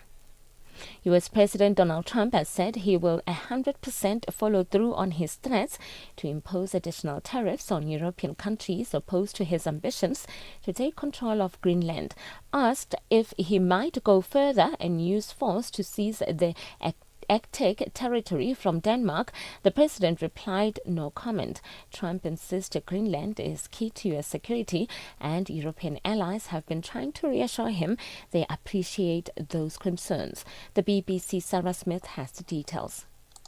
U.S. President Donald Trump has said he will 100% follow through on his threats to impose additional tariffs on European countries opposed to his ambitions to take control of Greenland. Asked if he might go further and use force to seize the Arctic territory from Denmark, the president replied no comment. Trump insisted Greenland is key to U.S. security, and European allies have been trying to reassure him they appreciate those concerns. The BBC's Sarah Smith has the details.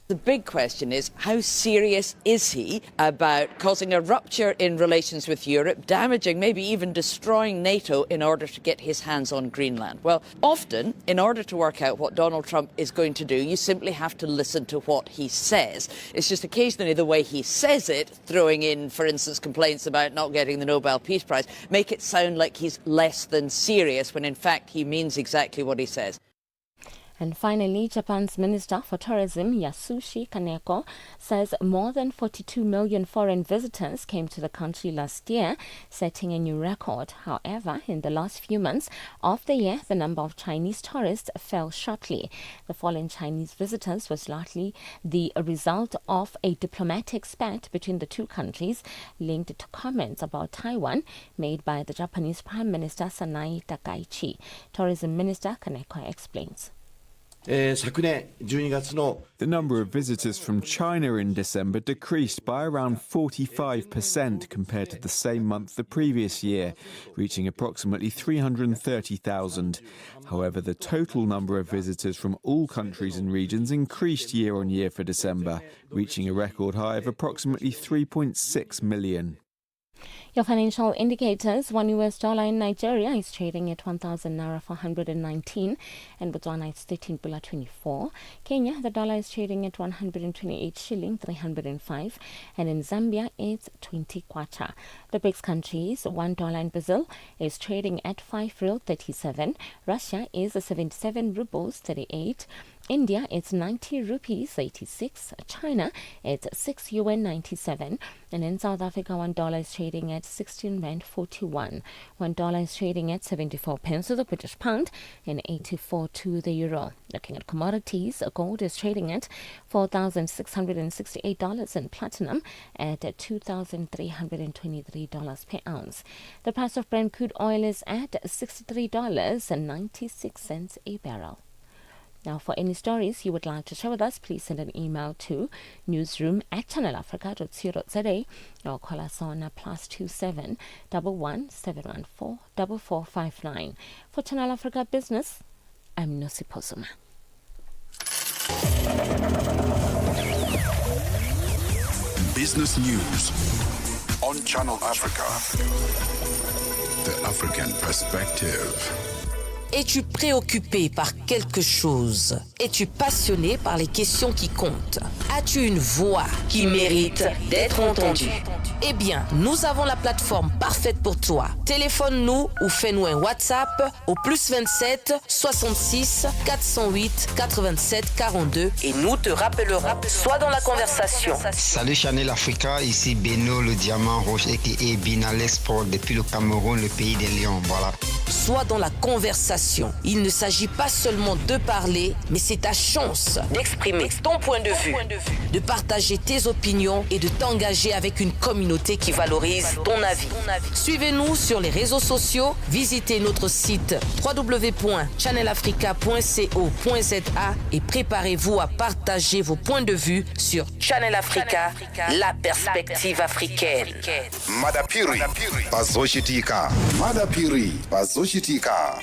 The big question is, how serious is he about causing a rupture in relations with Europe, damaging, maybe even destroying NATO in order to get his hands on Greenland? Well, often, in order to work out what Donald Trump is going to do, you simply have to listen to what he says. It's just occasionally the way he says it, throwing in, for instance, complaints about not getting the Nobel Peace Prize, make it sound like he's less than serious, when in fact he means exactly what he says. And finally, Japan's Minister for Tourism, Yasushi Kaneko, says more than 42 million foreign visitors came to the country last year, setting a new record. However, in the last few months of the year, the number of Chinese tourists fell sharply. The fall in Chinese visitors was largely the result of a diplomatic spat between the two countries, linked to comments about Taiwan made by the Japanese Prime Minister Sanae Takaichi. Tourism Minister Kaneko explains. The number of visitors from China in December decreased by around 45% compared to the same month the previous year, reaching approximately 330,000. However, the total number of visitors from all countries and regions increased year on year for December, reaching a record high of approximately 3.6 million. Your financial indicators: $1 US in Nigeria is trading at 1,000 naira 419, and Botswana is 13.24. Kenya, the dollar is trading at 128 shilling 305, and in Zambia it's 20 kwacha. The BRICS countries: $1 in Brazil is trading at 5 real 37. Russia is 77 rubles 38. India, it's 90 rupees 86. China, it's 6 yuan 97. And in South Africa, $1 is trading at 16 rand 41. $1 is trading at 74 pence to the British pound and 84 to the euro. Looking at commodities, gold is trading at $4,668 and platinum at $2,323 per ounce. The price of Brent crude oil is at $63.96 a barrel. Now, for any stories you would like to share with us, please send an email to newsroom@channelafrica.co.za or call us on +27 11 714 4459. For Channel Africa Business, I'm Nosi Posuma. Business news on Channel Africa. The African perspective. Es-tu préoccupé par quelque chose? Es-tu passionné par les questions qui comptent? As-tu une voix qui mérite d'être entendue? Eh bien, nous avons la plateforme parfaite pour toi. Téléphone-nous ou fais-nous un WhatsApp au +27 66 408 87 42 et nous te rappellerons. Sois dans la conversation. Salut Channel Africa, ici Beno le diamant rouge et Binal Sport depuis le Cameroun, le pays des lions. Voilà. Sois dans la conversation. Il ne s'agit pas seulement de parler, mais c'est ta chance d'exprimer ton point de vue, de partager tes opinions et de t'engager avec une communauté qui valorise ton avis. Suivez-nous sur les réseaux sociaux, visitez notre site www.channelafrica.co.za et préparez-vous à partager vos points de vue sur Channel Africa, la perspective africaine. Madapiri bazoshitika. Madapiri bazoshitika.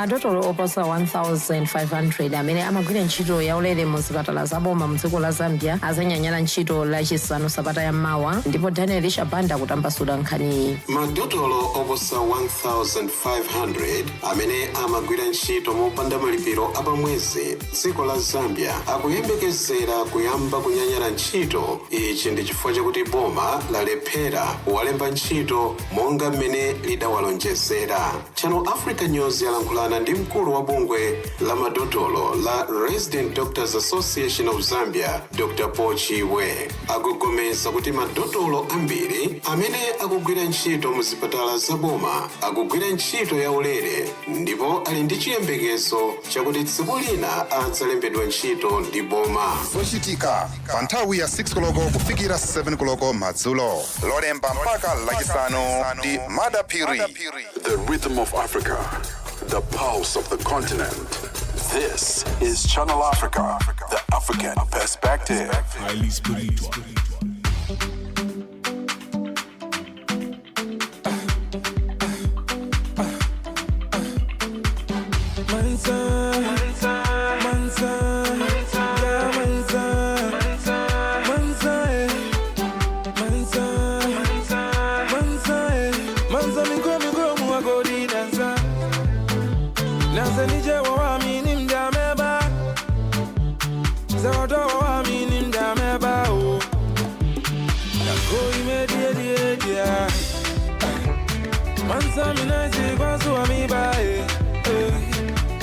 madotolo oposa 1,500 amene amagwira ntchito yaulere mu zipatala zaboma mu dziko la Zambia azanyanyala ntchito lachisanu sabata yammawa ndipo Daniel Shabanda kutambasula nkhaniyi. Madotolo oposa 1,500 amene amagwira ntchito mopanda malipiro apamwezi dziko la Zambia akuyembekezera kuyamba kunyanyala ntchito. Ichi ndi chifukwa chakuti boma lalephera kuwalemba ntchito monga mmene lidawalonjezera. Channel Africa News yalankhulana ndi mkulu wa bungwe la madotolo la Resident Doctors Association of Zambia, Dr. Paul Chiwe. Akugomeza kuti madotolo ambiri amene akugwira ntchito mu zipatala zaboma akugwira ntchito yaulere ndipo ali ndi chiyembekezo chakuti tsiku lina adzalembedwa ntchito ndi boma. Zochitika pa nthawi ya 6 koloko kufikira 7 koloko madzulo. Lolemba mpaka lachisanu ndi Madapiri. The rhythm of Africa. The pulse of the continent. This is Channel Africa, the African perspective. Highly spiritual.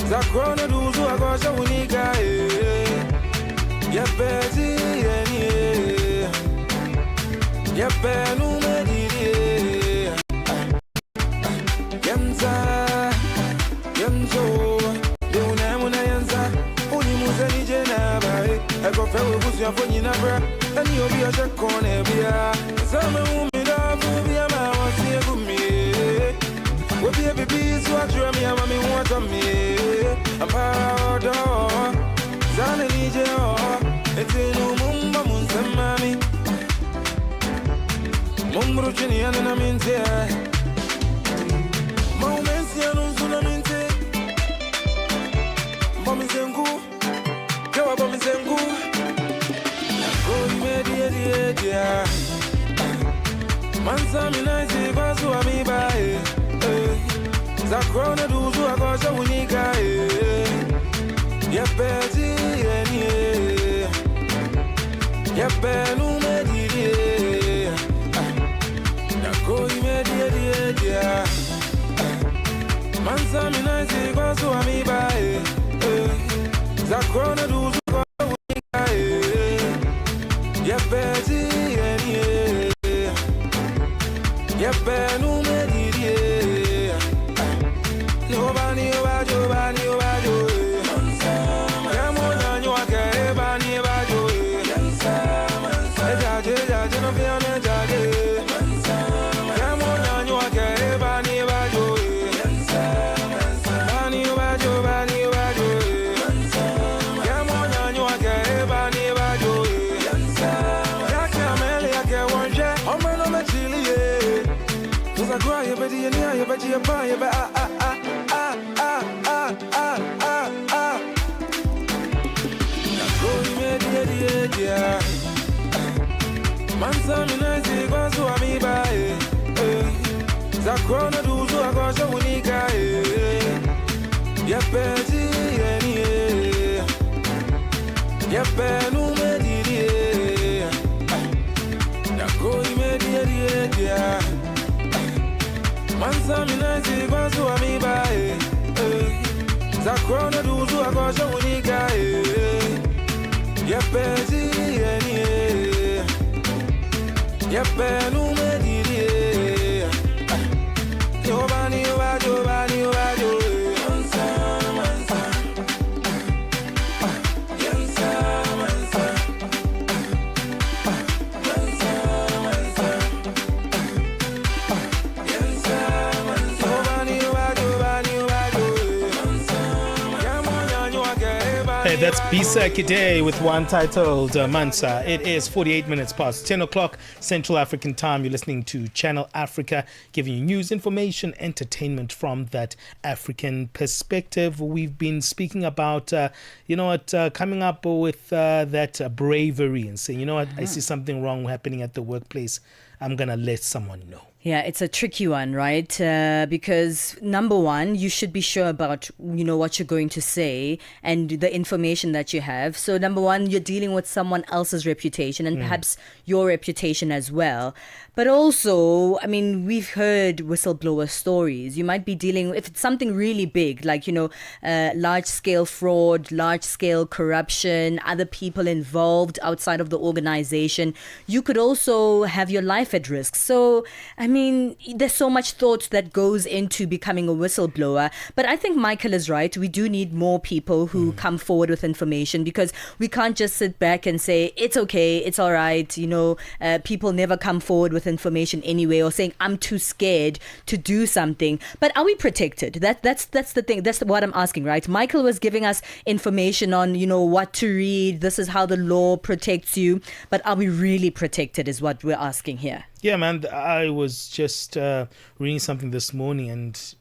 Zakrona duzu akosha unika Yepeti yeni Yepenu mediri Yemza Yemzo Deunamuna yenza Unimuze nije nabae Eko fewe kusu ya fonyi nabra Tani obi ya shakone bia Zame umida Fubia mawasi ya kumie Webi ya bibi Swatura mi ama mi wata mi I'm proud of Zane nije Etinu mumba munza mami Mumbru chini ya nena minte Maumensi ya nunzuna minte Bomizengu Kewa bomizengu Nako imedi edia Mansa minaisi kwa suwa mi bae Zakrona duzu akosha unika Yepeti yeni Yepenu mediri Nako imedi Mansa minaisi kwa suwa mi bae Zakona duzu kwa unika Yepeti enie Yepenu medidie Yobani obajo bani obajo Yamona nyuake bani obajo Ejaje jaje no fiane jaje Yamona nyuake bani obajo Bani obajo bani obajo Yamona nyuake bani obajo Yake amele yake wonje Omeno mechilie Tuza kwa yebedi yenia yebedi yeba yeba Yeah. Mansa minazi kwa suwa mibae Zakona duzu akosha unika Yepeti enie Yepenu medidie Yakoi medidie Mansa minazi kwa suwa mibae Zakona duzu akosha unika Yepeti enie Yepenu medidie Yobani obajo bani obajo That's Bisa Kide with one titled Mansa. It is 48 minutes past 10 o'clock Central African time. You're listening to Channel Africa, giving you news, information, entertainment from that African perspective. We've been speaking about, coming up with that bravery and saying, I see something wrong happening at the workplace. I'm going to let someone know. Yeah, it's a tricky one, right? Because number one, you should be sure about, what you're going to say and the information that you have. So number one, you're dealing with someone else's reputation and perhaps your reputation as well. But also, we've heard whistleblower stories. You might be dealing, if it's something really big, like, large-scale fraud, large-scale corruption, other people involved outside of the organization, you could also have your life at risk. So, there's so much thought that goes into becoming a whistleblower. But I think Michael is right. We do need more people who come forward with information, because we can't just sit back and say, it's okay, it's all right. People never come forward with information anyway, or saying, I'm too scared to do something. But are we protected? That's the thing. That's what I'm asking, right? Michael was giving us information on, what to read. This is how the law protects you. But are we really protected is what we're asking here. Yeah, man, I was just reading something this morning, and,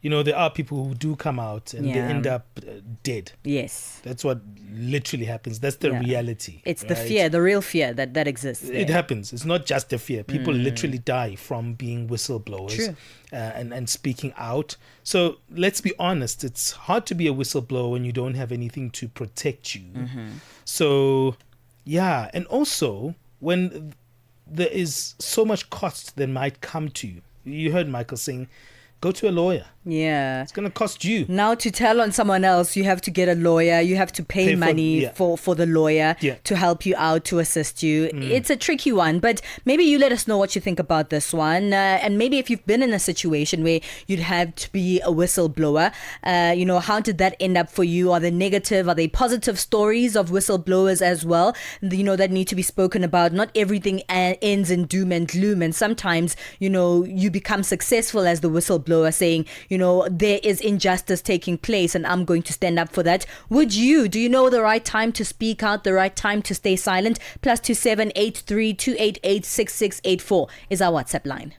there are people who do come out and they end up dead. Yes. That's what literally happens. That's the reality. It's the fear, the real fear that exists there. It happens. It's not just the fear. People literally die from being whistleblowers and speaking out. So let's be honest. It's hard to be a whistleblower when you don't have anything to protect you. So, yeah. And also, when there is so much cost that might come to you. You heard Michael saying, go to a lawyer. Yeah. It's going to cost you. Now, to tell on someone else, you have to get a lawyer. You have to pay money for the lawyer to help you out, to assist you. It's a tricky one, but maybe you let us know what you think about this one. And maybe if you've been in a situation where you'd have to be a whistleblower, how did that end up for you? Are they negative? Are they positive stories of whistleblowers as well? That need to be spoken about. Not everything ends in doom and gloom. And sometimes, you become successful as the whistleblower, saying, there is injustice taking place and I'm going to stand up for that. Do you know the right time to speak out, the right time to stay silent? +27 83 288 6684 is our WhatsApp line.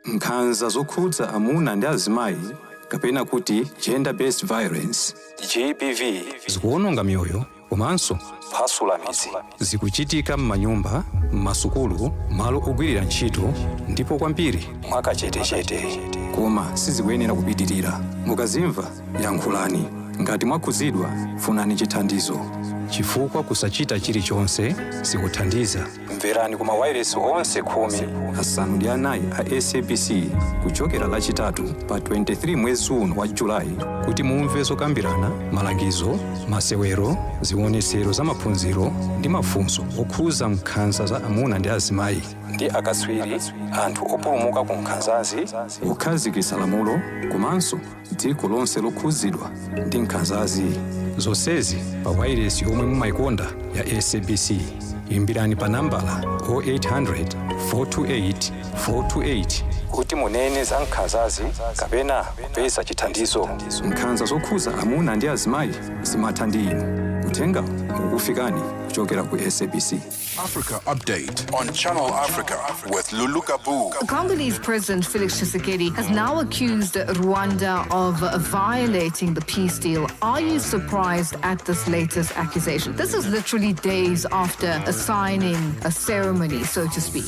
Nkhanza zokhudza amuna ndi azimayi kapena kuti gender-based violence, GBV, zikuwononga mioyo komanso kuphwasula midzi. Zikuchitika m'manyumba, m'masukulu, malo ogwirira ntchito, ndipo kwambiri mwakachetechete. Koma sizikuyenera kupitirira. Mukazimva yankhulani. Ngati mwakhuzidwa, funani chithandizo. chifukwa kusachita chilichonse sikuthandiza. Mverani kuma wireless onse 14 a SABC kuchokera lachitatu pa 23 mwezi uno wa Julai kuti mumve zokambirana, malangizo, masewero, zionesero za maphunziro ndi mafunso okhuza nkhanza za amuna ndi azimayi ndi akatswiri, anthu opulumuka ku nkhanzazi, kukhazikitsa lamulo komanso dziko lonse lokhuzidwa ndi nkhanzazi. Zonsezi pa wireless yomwe mumayikonda ya SABC. Imbirani pa nambala 0800 428 428 kuti munene za nkhanzazi kapena kupeza chithandizo. Nkhanza zokhuza amuna ndi azimayi zimatha ndi inu. Uthenga ukufikani kuchokera ku SABC. Africa Update on Channel Africa with Lulu Kabu. Congolese President Felix Tshisekedi has now accused Rwanda of violating the peace deal. Are you surprised at this latest accusation? This is literally days after a signing, a ceremony, so to speak.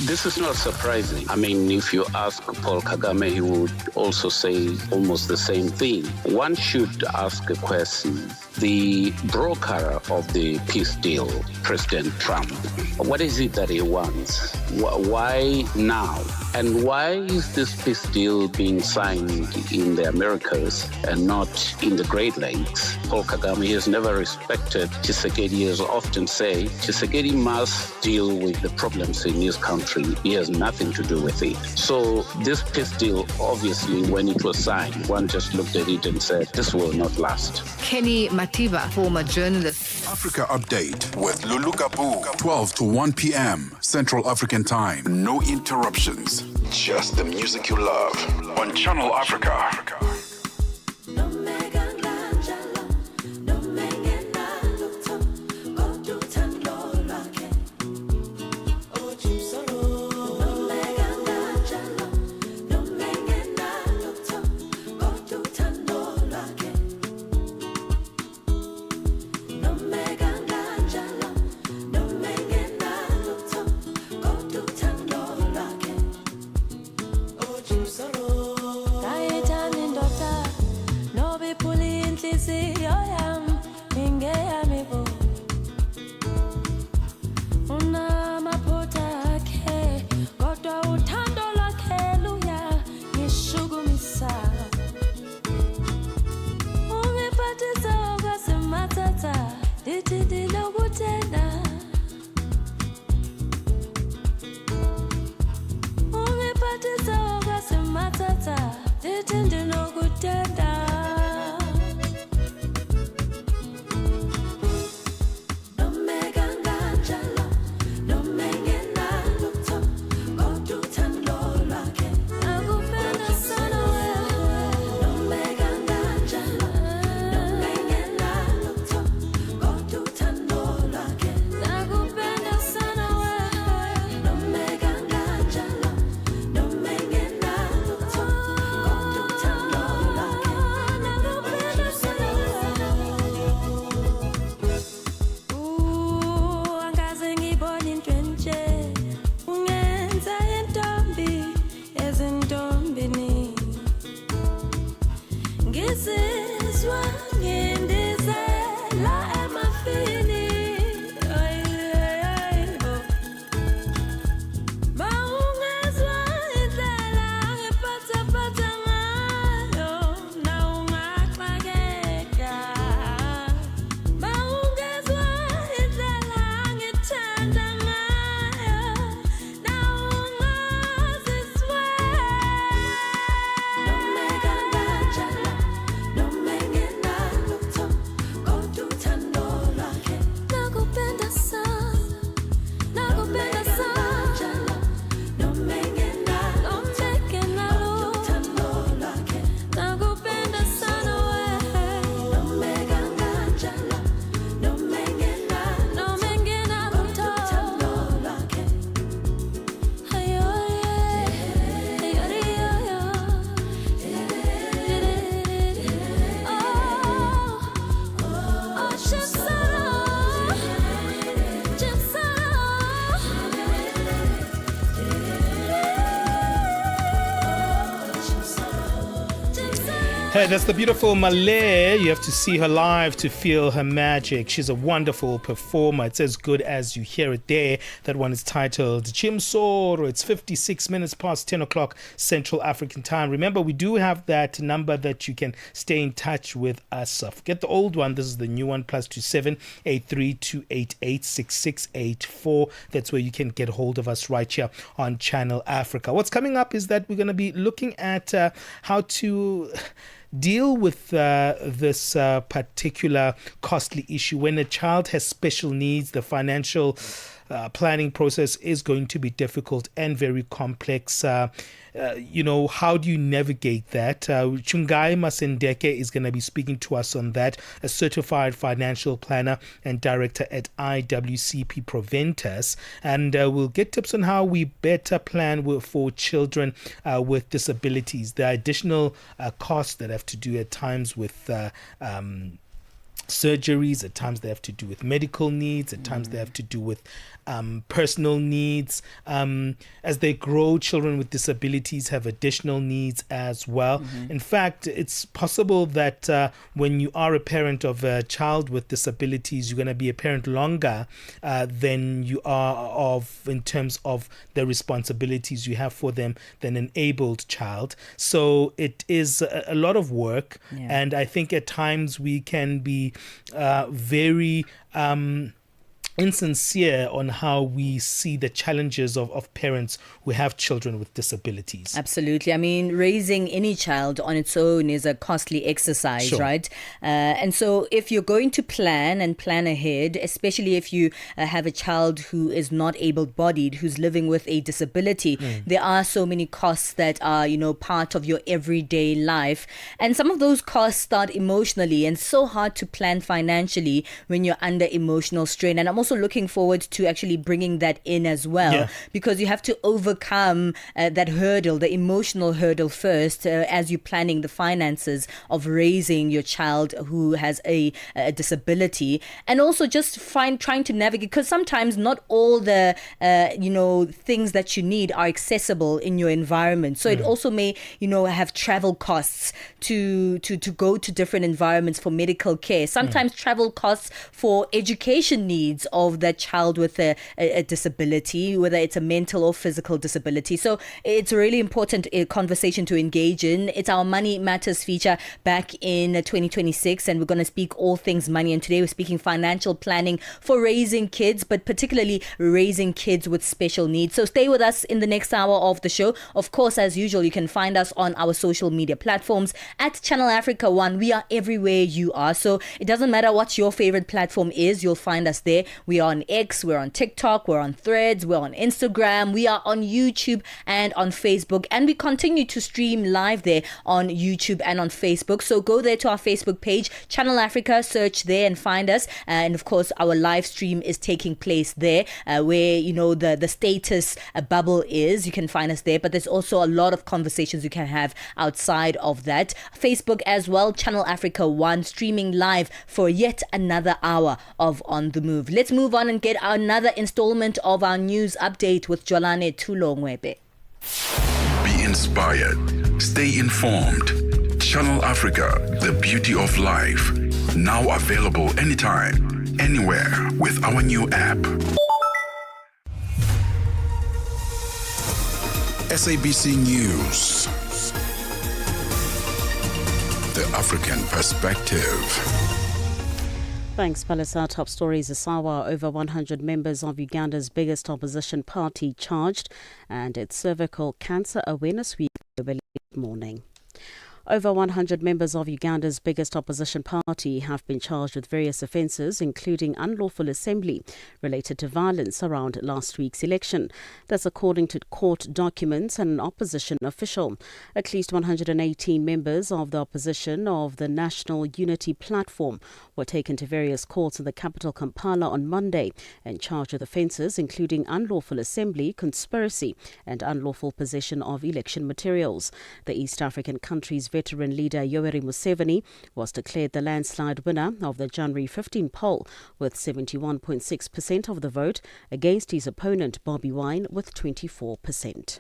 This is not surprising. I mean, if you ask Paul Kagame, he would also say almost the same thing. One should ask a question. The broker of the peace deal, President Trump, what is it that he wants? Why now? And why is this peace deal being signed in the Americas and not in the Great Lakes? Paul Kagame has never respected Tshisekedi, as often say. Tshisekedi must deal with the problems in his country. He has nothing to do with it. So this peace deal, obviously, when it was signed, one just looked at it and said, this will not last. Kenny Matiba, former journalist. Africa Update with Lulu Kabu, 12 to 1 p.m. Central African Time. No interruptions. Just the music you love on Channel Africa. Hey, that's the beautiful Malay. You have to see her live to feel her magic. She's a wonderful performer. It's as good as you hear it there. That one is titled Tshimologo. It's 56 minutes past 10 o'clock Central African time. Remember, we do have that number that you can stay in touch with us. Forget the old one. This is the new one, +27 83288 6684. That's where you can get hold of us right here on Channel Africa. What's coming up is that we're going to be looking at how to deal with this particular costly issue. When a child has special needs, the financial planning process is going to be difficult and very complex. How do you navigate that? Chungai Masendeke is going to be speaking to us on that, a certified financial planner and director at IWCP Proventus. And we'll get tips on how we better plan for children with disabilities. The additional costs that have to do at times with surgeries, at times they have to do with medical needs, at times they have to do with personal needs. As they grow, children with disabilities have additional needs as well. In fact, it's possible that when you are a parent of a child with disabilities, you're going to be a parent longer than you are in terms of the responsibilities you have for them than an abled child. So it is a lot of work, and I think at times we can be very insincere on how we see the challenges of parents who have children with disabilities. Absolutely. I mean, raising any child on its own is a costly exercise, Sure. right? And so if you're going to plan ahead, especially if you have a child who is not able-bodied, who's living with a disability, there are so many costs that are, part of your everyday life. And some of those costs start emotionally, and so hard to plan financially when you're under emotional strain. And I'm also looking forward to actually bringing that in as well, because you have to overcome that hurdle, the emotional hurdle first, as you're planning the finances of raising your child who has a disability, and also just trying to navigate, because sometimes not all the things that you need are accessible in your environment. So it also may have travel costs to go to different environments for medical care. Sometimes travel costs for education needs of that child with a disability, whether it's a mental or physical disability. So it's a really important conversation to engage in. It's our Money Matters feature back in 2026, and we're going to speak all things money. And today we're speaking financial planning for raising kids, but particularly raising kids with special needs. So stay with us in the next hour of the show. Of course, as usual, you can find us on our social media platforms at Channel Africa 1. We are everywhere you are. So it doesn't matter what your favorite platform is, you'll find us there. We are on X, we're on TikTok, we're on Threads, we're on Instagram, we are on YouTube and on Facebook, and we continue to stream live there on YouTube and on Facebook. So go there to our Facebook page, Channel Africa, search there and find us. And of course, our live stream is taking place there, where the status bubble is. You can find us there, but there's also a lot of conversations you can have outside of that. Facebook as well, Channel Africa 1, streaming live for yet another hour of On the Move. Let's move on and get another installment of our news update with Jolane Tulongwebe. Be inspired. Stay informed. Channel Africa, the beauty of life. Now available anytime, anywhere with our new app. SABC News. The African perspective. Thanks, Palesa. Top stories this hour. Over 100 members of Uganda's biggest opposition party charged, and its cervical cancer awareness week over late morning. Over 100 members of Uganda's biggest opposition party have been charged with various offences, including unlawful assembly related to violence around last week's election. That's according to court documents and an opposition official. At least 118 members of the opposition of the National Unity Platform were taken to various courts in the capital Kampala on Monday and charged with offences including unlawful assembly, conspiracy and unlawful possession of election materials. The East African country's veteran leader Yoweri Museveni was declared the landslide winner of the January 15 poll with 71.6% of the vote against his opponent Bobby Wine with 24%.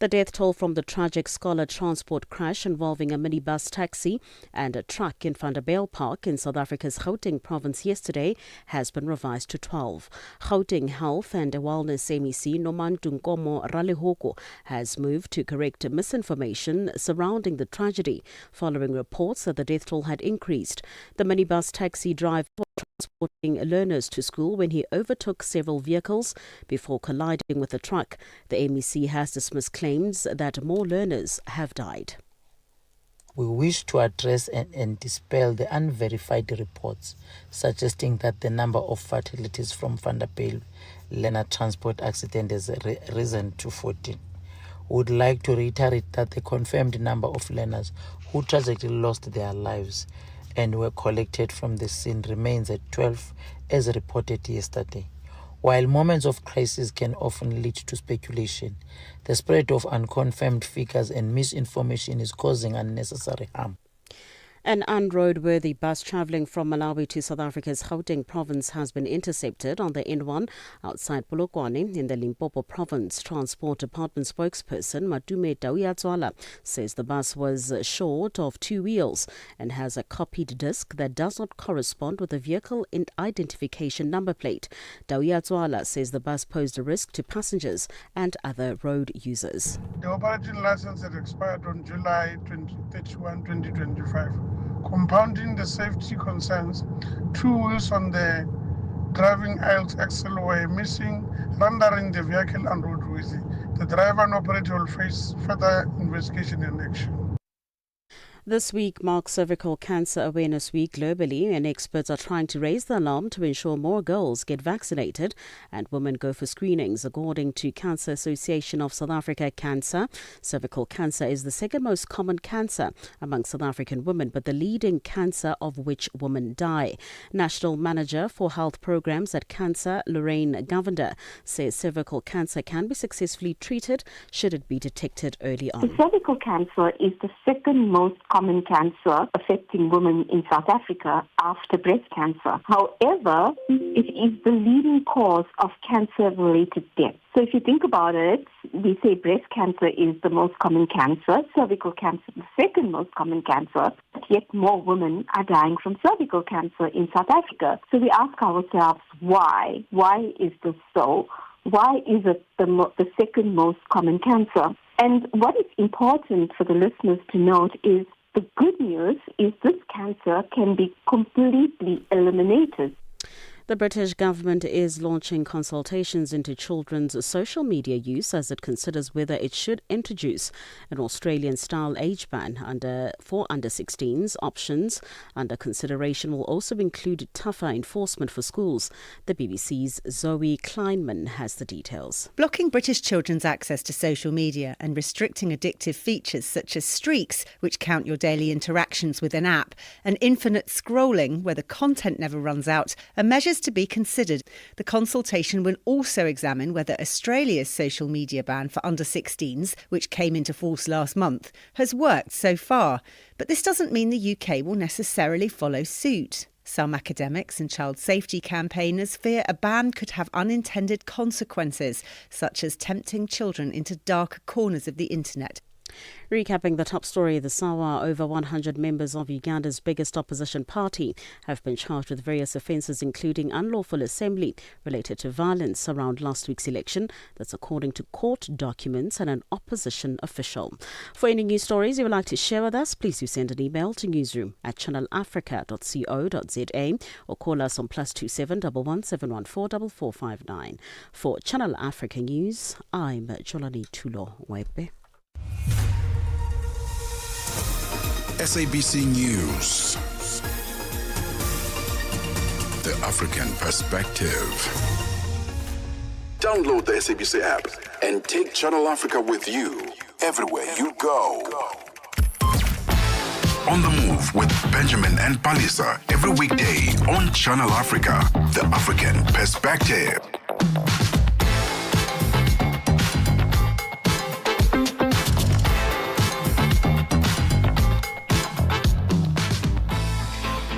The death toll from the tragic Scholar transport crash involving a minibus taxi and a truck in Vanderbijl Park in South Africa's Gauteng province yesterday has been revised to 12. Gauteng Health and Wellness MEC Nomantu Nkomo Ralehoko has moved to correct misinformation surrounding the tragedy following reports that the death toll had increased. The minibus taxi driver was transporting learners to school when he overtook several vehicles before colliding with the truck. The MEC has dismissed claims that more learners have died. We wish to address and dispel the unverified reports suggesting that the number of fatalities from Vanderbijl learner transport accident has risen to 14. We would like to reiterate that the confirmed number of learners who tragically lost their lives and were collected from the scene remains at 12 as reported yesterday. While moments of crisis can often lead to speculation, the spread of unconfirmed figures and misinformation is causing unnecessary harm. An unroadworthy bus travelling from Malawi to South Africa's Gauteng province has been intercepted on the N1 outside Polokwane in the Limpopo province. Transport Department spokesperson Matume Dauyatswala says the bus was short of 2 wheels and has a copied disc that does not correspond with the vehicle identification number plate. Dauyatswala says the bus posed a risk to passengers and other road users. The operating license had expired on July 31, 2025. Compounding the safety concerns, 2 wheels on the driving aisle's axle were missing, rendering the vehicle unroadworthy. The driver and operator will face further investigation and action. This week marks Cervical Cancer Awareness Week globally, and experts are trying to raise the alarm to ensure more girls get vaccinated and women go for screenings. According to Cancer Association of South Africa, Cancer, cervical cancer is the second most common cancer among South African women, but the leading cancer of which women die. National Manager for Health Programs at Cancer, Lorraine Govender, says cervical cancer can be successfully treated should it be detected early on. Cervical cancer is the second most common cancer affecting women in South Africa after breast cancer. However, it is the leading cause of cancer-related death. So if you think about it, we say breast cancer is the most common cancer, cervical cancer the second most common cancer, but yet more women are dying from cervical cancer in South Africa. So we ask ourselves, why? Why is this so? Why is it the second most common cancer? And what is important for the listeners to note is the good news is this cancer can be completely eliminated. The British government is launching consultations into children's social media use as it considers whether it should introduce an Australian-style age ban for under-16s. Options under consideration will also include tougher enforcement for schools. The BBC's Zoe Kleinman has the details. Blocking British children's access to social media and restricting addictive features such as streaks, which count your daily interactions with an app, and infinite scrolling, where the content never runs out, are measures to be considered. The consultation will also examine whether Australia's social media ban for under-16s, which came into force last month, has worked so far. But this doesn't mean the UK will necessarily follow suit. Some academics and child safety campaigners fear a ban could have unintended consequences, such as tempting children into darker corners of the internet. Recapping the top story this hour, over 100 members of Uganda's biggest opposition party have been charged with various offences, including unlawful assembly related to violence around last week's election. That's according to court documents and an opposition official. For any news stories you would like to share with us, please do send an email to newsroom@channelafrica.co.za or call us on +27 11 714 4459. For Channel Africa News, I'm Jolani Tulo Webe. SABC News. The African Perspective. Download the SABC app and take Channel Africa with you everywhere you go. On the Move with Benjamin and Palesa every weekday on Channel Africa, The African Perspective.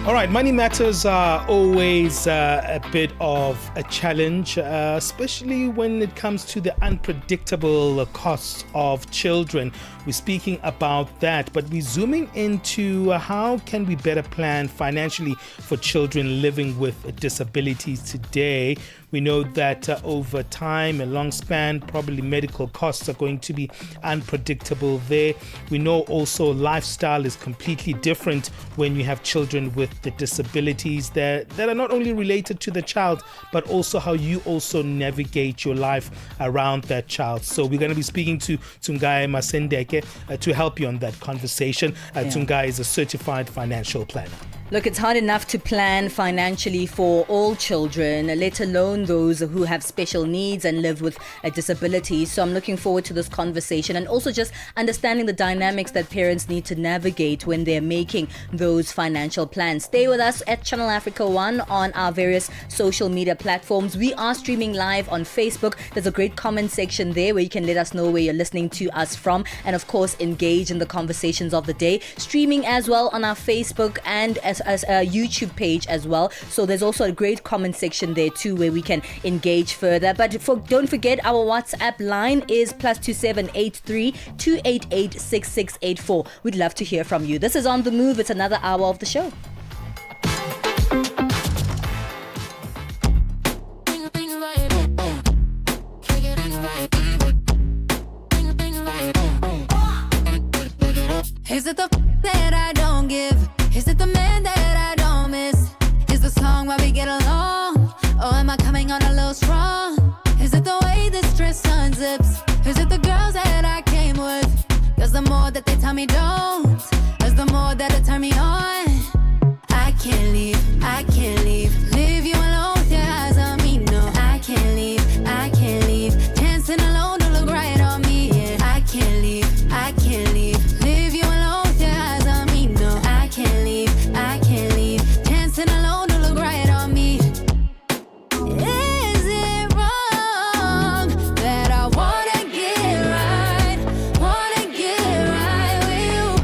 All right, money matters are always a bit of a challenge, especially when it comes to the unpredictable costs of children. We're speaking about that, but we're zooming into how can we better plan financially for children living with disabilities today. We know that over time, a long span, probably medical costs are going to be unpredictable there. We know also lifestyle is completely different when you have children with the disabilities that are not only related to the child, but also how you also navigate your life around that child. So we're going to be speaking to Tungai Masendeke to help you on that conversation. Tungai is a certified financial planner. Look, it's hard enough to plan financially for all children, let alone those who have special needs and live with a disability. So I'm looking forward to this conversation and also just understanding the dynamics that parents need to navigate when they're making those financial plans. Stay with us at Channel Africa 1 on our various social media platforms. We are streaming live on Facebook. There's a great comment section there where you can let us know where you're listening to us from and, of course, engage in the conversations of the day. Streaming as well on our Facebook and as a YouTube page as well. So there's also a great comment section there too where we can engage further. But don't forget, our WhatsApp line is +27 83 288 6684. We'd love to hear from you. This is On The Move. It's another hour of the show. Is it the that I don't give? Is it the man that I don't miss? Is the song why we get along? Or am I coming on a little strong? Is it the way this dress unzips? Is it the girls that I came with? Cause the more that they tell me don't, is the more that it turn me on. I can't leave, I can't leave. Leave you alone with your eyes on me, no. I can't leave, I can't leave. Dancing alone to look right on me, yeah. I can't leave, I can't leave. Leave you alone with your eyes on me, no. I can't leave, I can't leave. Dancing alone to look right on me. Is it wrong that I wanna get right? Wanna get right with you?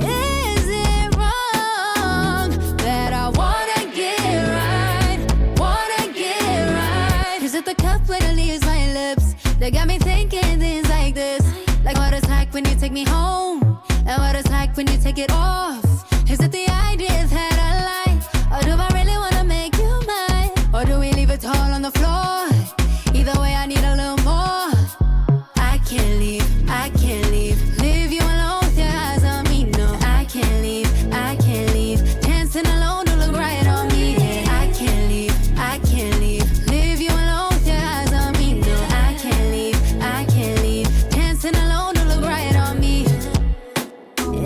Is it wrong that I wanna get right? Wanna get right? Is it the cup where it leaves my lips that got me thinking things like this? Like what it's like when you take me home, and what it's like when you take it off. Is it the ideas that I like, or do I really wanna make you mine? Or do we leave it all on the floor? Either way, I need a little more. I can't leave, I can't leave. Leave you alone with your eyes on me, no. I can't leave, I can't leave. Dancing alone to look right on me, yeah. I can't leave, I can't leave. Leave you alone with your eyes on me, no. I can't leave, I can't leave. Dancing alone to look right on me.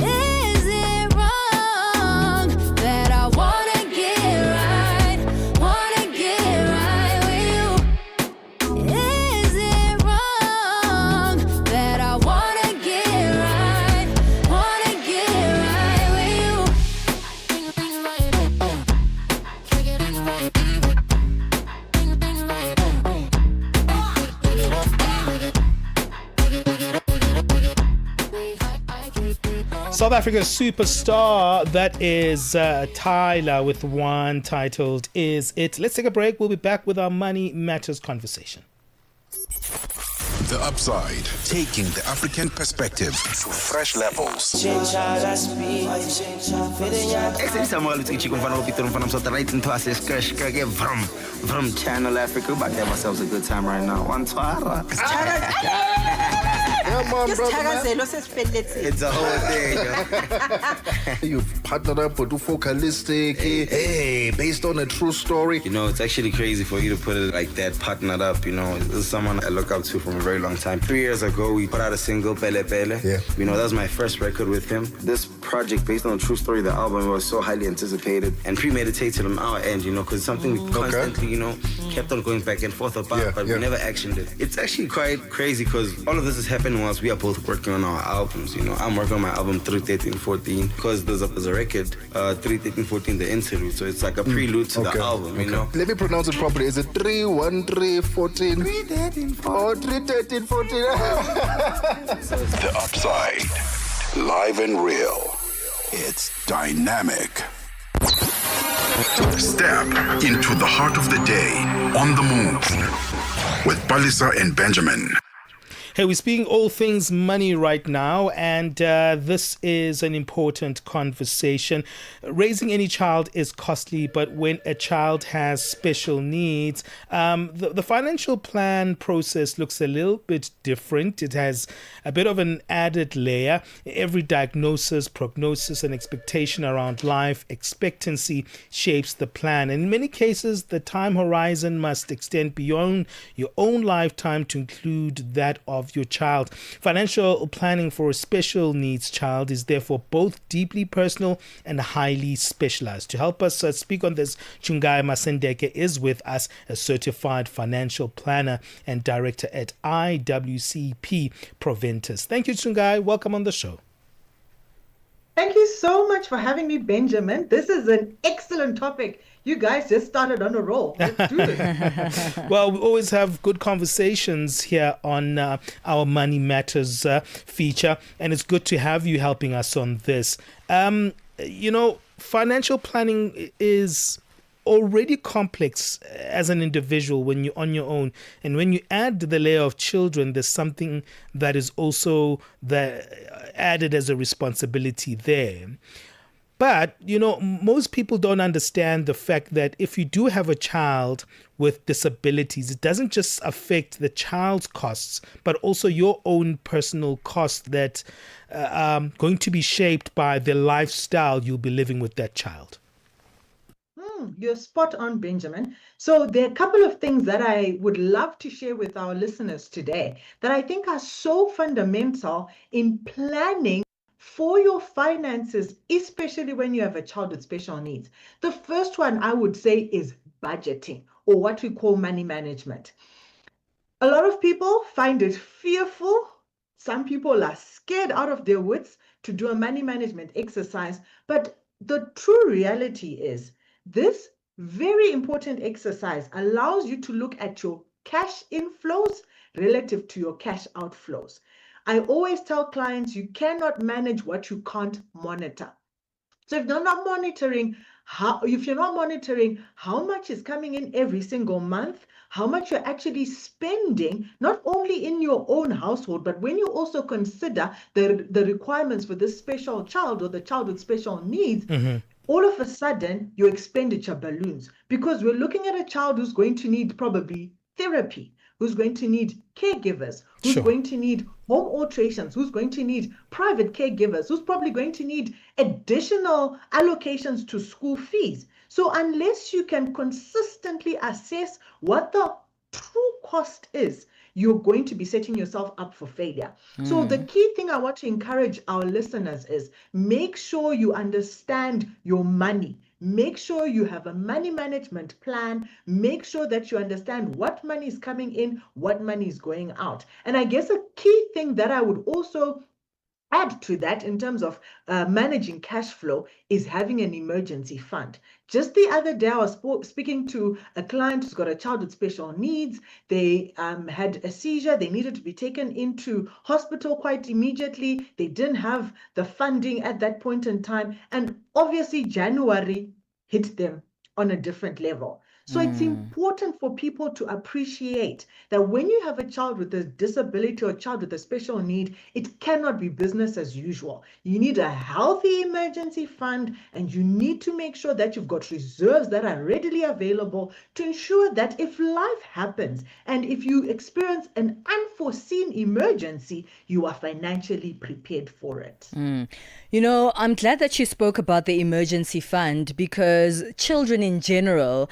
Is it wrong that I wanna get right? Wanna get right with you? Is it wrong that I wanna get right? Wanna get right with you? South Africa's superstar, that is Tyler with one titled Is It. Let's take a break. We'll be back with our Money Matters conversation. The Upside, taking the African perspective to fresh levels. From Channel Africa, about to have ourselves a good time right now. One twara. Come on, brother. It's a whole thing. You've partnered up with Focalistic, based on a true story. You know, it's actually crazy for you to put it like that, partnered up. You know, this is someone I look up to from a very long time. 3 years ago, we put out a single, Pele Pele. Yeah. You know, that was my first record with him. This project, based on a true story, the album was so highly anticipated and premeditated on our end, you know, because it's something we constantly, you know, kept on going back and forth about, but we never actioned it. It's actually quite crazy because all of this is happening whilst we are both working on our albums, you know. I'm working on my album 31314 because there's a record, 31314, the interlude, so it's like a prelude to the album, you know. Let me pronounce it properly. Is it 31314? 31314. The Upside, live and real. It's dynamic. Step into the heart of the day on the move with Palesa and Benjamin. Hey, we're speaking all things money right now, and this is an important conversation. Raising any child is costly, but when a child has special needs, the financial plan process looks a little bit different. It has a bit of an added layer. Every diagnosis, prognosis, and expectation around life expectancy shapes the plan. In many cases, the time horizon must extend beyond your own lifetime to include that of your child. Financial planning for a special needs child is therefore both deeply personal and highly specialized. To help us speak on this, Chungai Masendeke is with us, a certified financial planner and director at IWCP Proventus. Thank you, Chungai. Welcome on the show. Thank you so much for having me, Benjamin. This is an excellent topic. You guys just started on a roll. Let's do this. Well, we always have good conversations here on our Money Matters feature, and it's good to have you helping us on this. Financial planning is already complex as an individual when you're on your own, and when you add the layer of children, there's something that is also added as a responsibility there. But, most people don't understand the fact that if you do have a child with disabilities, it doesn't just affect the child's costs, but also your own personal costs that are going to be shaped by the lifestyle you'll be living with that child. You're spot on, Benjamin. So there are a couple of things that I would love to share with our listeners today that I think are so fundamental in planning for your finances, especially when you have a child with special needs. The first one I would say is budgeting, or what we call money management. A lot of people find it fearful. Some people are scared out of their wits to do a money management exercise. But the true reality is this very important exercise allows you to look at your cash inflows relative to your cash outflows. I always tell clients you cannot manage what you can't monitor. So if you're not monitoring how much is coming in every single month, how much you're actually spending, not only in your own household, but when you also consider the requirements for this special child or the child with special needs, all of a sudden your expenditure balloons, because we're looking at a child who's going to need probably therapy, who's going to need caregivers, who's going to need home alterations, who's going to need private caregivers, who's probably going to need additional allocations to school fees. So unless you can consistently assess what the true cost is, you're going to be setting yourself up for failure. So the key thing I want to encourage our listeners is make sure you understand your money. Make sure you have a money management plan. Make sure that you understand what money is coming in, what money is going out. And I guess a key thing that I would also add to that in terms of managing cash flow is having an emergency fund. Just the other day, I was speaking to a client who's got a child with special needs. They had a seizure. They needed to be taken into hospital quite immediately. They didn't have the funding at that point in time. And obviously, January hit them on a different level. So it's important for people to appreciate that when you have a child with a disability or a child with a special need, it cannot be business as usual. You need a healthy emergency fund, and you need to make sure that you've got reserves that are readily available to ensure that if life happens and if you experience an unforeseen emergency, you are financially prepared for it. I'm glad that you spoke about the emergency fund, because children in general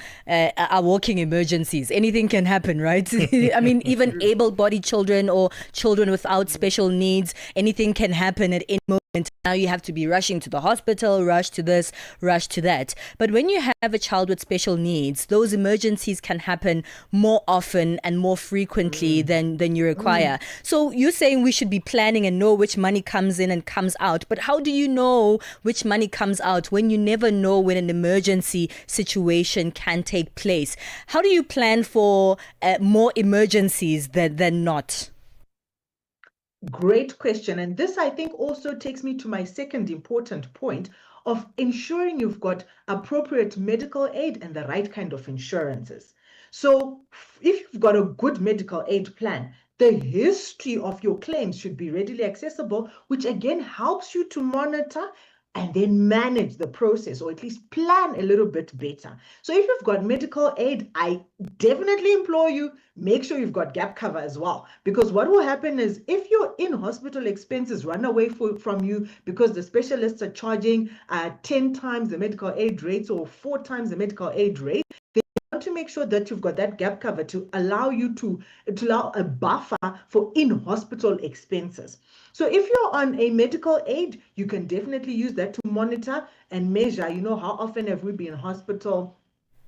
are walking emergencies. Anything can happen, right? I mean, even able-bodied children or children without special needs, anything can happen at any moment. Now you have to be rushing to the hospital, rush to this, rush to that. But when you have a child with special needs, those emergencies can happen more often and more frequently than you require. So you're saying we should be planning and know which money comes in and comes out. But how do you know which money comes out when you never know when an emergency situation can take place? How do you plan for more emergencies than not? Great question. And this, I think, also takes me to my second important point of ensuring you've got appropriate medical aid and the right kind of insurances. So if you've got a good medical aid plan, the history of your claims should be readily accessible, which again helps you to monitor and then manage the process, or at least plan a little bit better. So if you've got medical aid, I definitely implore you, make sure you've got gap cover as well. Because what will happen is if your in-hospital expenses run away from you because the specialists are charging 10 times the medical aid rates or 4 times the medical aid rate, to make sure that you've got that gap cover to allow you to allow a buffer for in-hospital expenses. So if you're on a medical aid, you can definitely use that to monitor and measure, how often have we been in hospital?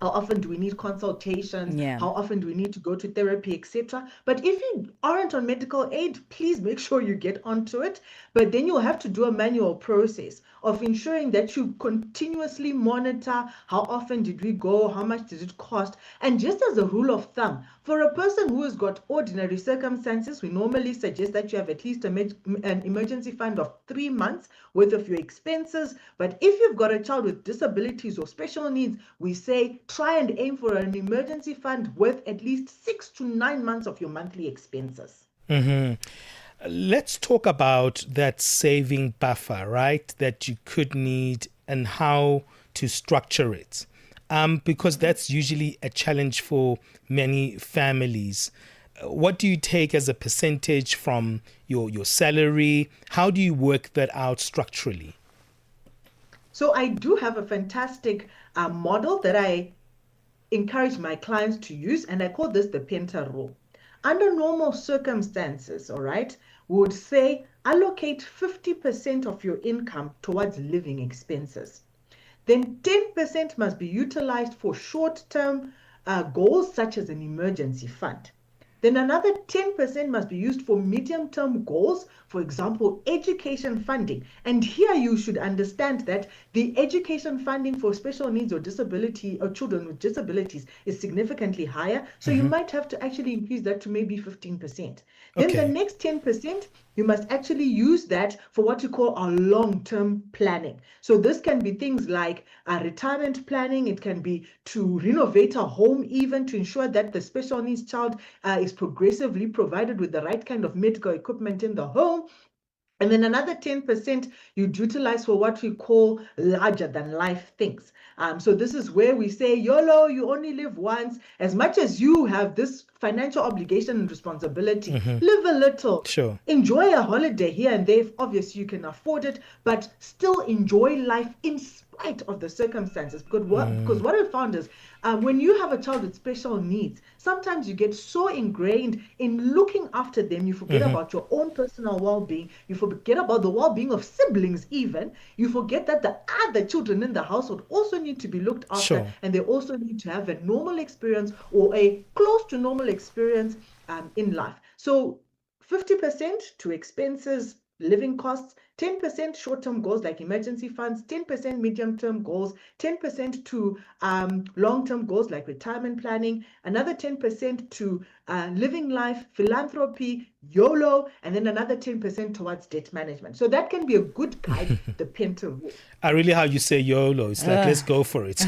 How often do we need consultations? Yeah. How often do we need to go to therapy, etc.? But if you aren't on medical aid, please make sure you get onto it. But then you'll have to do a manual process of ensuring that you continuously monitor how often did we go, how much did it cost. And just as a rule of thumb, for a person who has got ordinary circumstances, we normally suggest that you have at least an emergency fund of 3 months worth of your expenses. But if you've got a child with disabilities or special needs, we say try and aim for an emergency fund worth at least 6 to 9 months of your monthly expenses. Mm-hmm. Let's talk about that saving buffer, right, that you could need and how to structure it. Because that's usually a challenge for many families. What do you take as a percentage from your salary? How do you work that out structurally? So I do have a fantastic model that I encourage my clients to use, and I call this the Penta rule. Under normal circumstances, all right, we would say allocate 50% of your income towards living expenses. Then 10% must be utilized for short-term goals such as an emergency fund. Then another 10% must be used for medium-term goals, for example, education funding. And here you should understand that the education funding for special needs or disability or children with disabilities is significantly higher. So you might have to actually increase that to maybe 15%. Then the next 10%, you must actually use that for what you call our long-term planning. So this can be things like retirement planning. It can be to renovate a home, even to ensure that the special needs child is progressively provided with the right kind of medical equipment in the home. And then another 10% you'd utilize for what we call larger than life things. So this is where we say, YOLO, you only live once. As much as you have this financial obligation and responsibility, live a little. Sure. Enjoy a holiday here and there if obviously you can afford it, but still enjoy life in spite of the circumstances. Because what I found is when you have a child with special needs, sometimes you get so ingrained in looking after them, you forget about your own personal well-being, you forget about the well-being of siblings even, you forget that the other children in the household also need to be looked after, and they also need to have a normal experience or a close to normal experience in life. So 50% to expenses, living costs, 10% short-term goals like emergency funds, 10% medium-term goals, 10% to long-term goals like retirement planning, another 10% to living life, philanthropy, YOLO, and then another 10% towards debt management. So that can be a good guide, the Penta rule. I really how you say YOLO. It's like, let's go for it.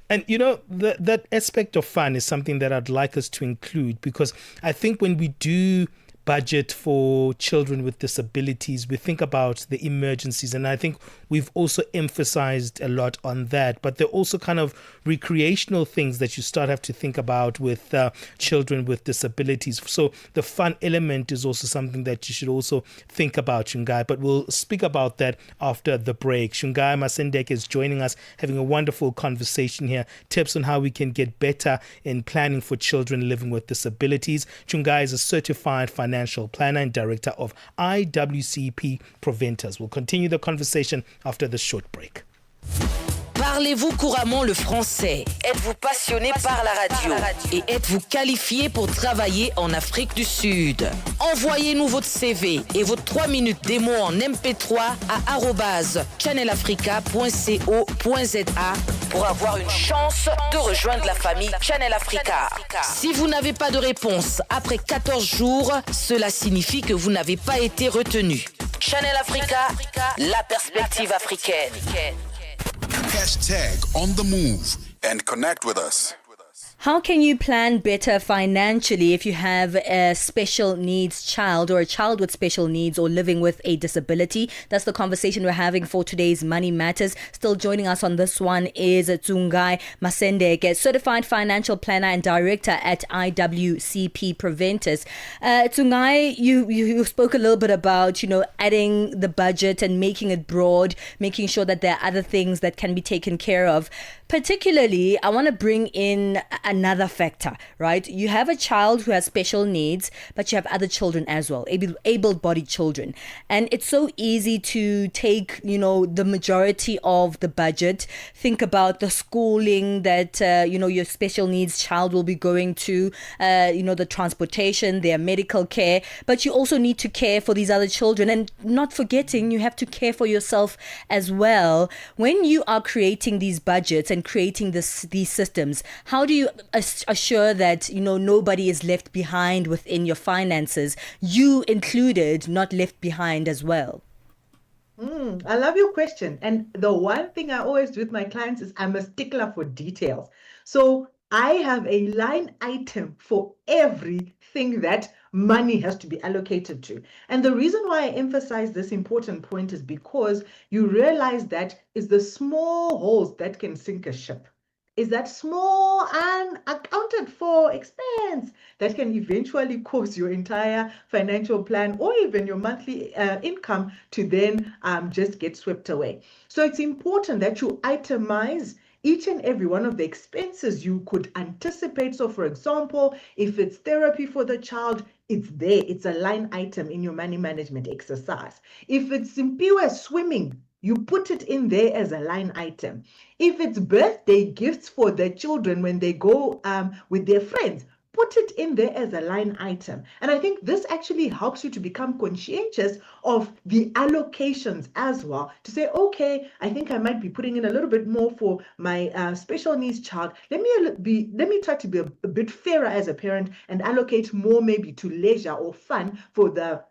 And, that aspect of fun is something that I'd like us to include, because I think when we do budget for children with disabilities, we think about the emergencies, and I think we've also emphasized a lot on that, but there are also kind of recreational things that you have to think about with children with disabilities. So the fun element is also something that you should also think about, Shungai, but we'll speak about that after the break. Shungai Masendek is joining us, having a wonderful conversation here, tips on how we can get better in planning for children living with disabilities. Shungai is a certified financial planner and director of IWCP Preventers. We'll continue the conversation after this short break. Parlez-vous couramment le français? Êtes-vous passionné par la radio? Et êtes-vous qualifié pour travailler en Afrique du Sud? Envoyez-nous votre CV et votre 3 minutes démo en MP3 à @channelafrica.co.za pour avoir une chance de rejoindre la famille Channel Africa. Si vous n'avez pas de réponse après 14 jours, cela signifie que vous n'avez pas été retenu. Channel Africa, la perspective africaine. Hashtag on the move and connect with us. How can you plan better financially if you have a special needs child or a child with special needs or living with a disability? That's the conversation we're having for today's Money Matters. Still joining us on this one is Tsungai Masendeke, Certified Financial Planner and Director at IWCP Preventus. Tsungai, you spoke a little bit about, adding the budget and making it broad, making sure that there are other things that can be taken care of. Particularly, I want to bring in another factor, right? You have a child who has special needs, but you have other children as well, able-bodied children. And it's so easy to take, the majority of the budget, think about the schooling that, your special needs child will be going to, the transportation, their medical care, but you also need to care for these other children. And not forgetting, you have to care for yourself as well. When you are creating these budgets and creating these systems, how do you assure that nobody is left behind within your finances, you included, not left behind as well? I love your question. And the one thing I always do with my clients is I'm a stickler for details. So I have a line item for everything that money has to be allocated to. And the reason why I emphasize this important point is because you realize that it's the small holes that can sink a ship. Is that small unaccounted for expense that can eventually cause your entire financial plan or even your monthly income to then just get swept away. So it's important that you itemize each and every one of the expenses you could anticipate. So for example, if it's therapy for the child, it's there. It's a line item in your money management exercise. If it's pure swimming, you put it in there as a line item. If it's birthday gifts for the children when they go with their friends, put it in there as a line item. And I think this actually helps you to become conscientious of the allocations as well, to say, okay, I think I might be putting in a little bit more for my special needs child. Let me try to be a bit fairer as a parent and allocate more maybe to leisure or fun for the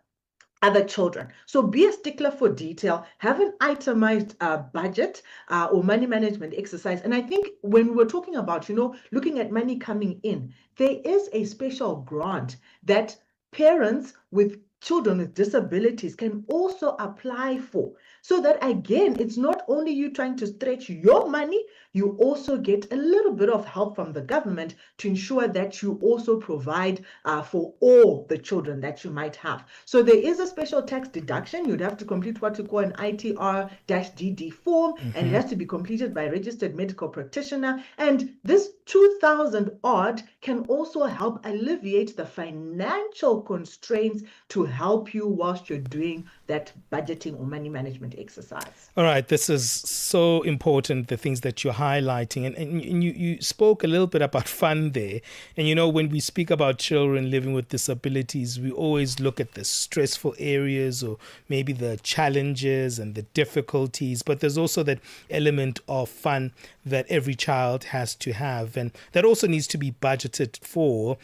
other children. So be a stickler for detail, have an itemized budget or money management exercise. And I think when we're talking about, looking at money coming in, there is a special grant that parents with children with disabilities can also apply for. So that again, it's not only you trying to stretch your money, you also get a little bit of help from the government to ensure that you also provide for all the children that you might have. So there is a special tax deduction. You'd have to complete what you call an ITR-DD form, and it has to be completed by a registered medical practitioner. And this 2,000 odd can also help alleviate the financial constraints to help you whilst you're doing that budgeting or money management exercise. All right, this is so important, the things that you're highlighting. And you spoke a little bit about fun there. And when we speak about children living with disabilities, we always look at the stressful areas or maybe the challenges and the difficulties. But there's also that element of fun that every child has to have. And that also needs to be budgeted for.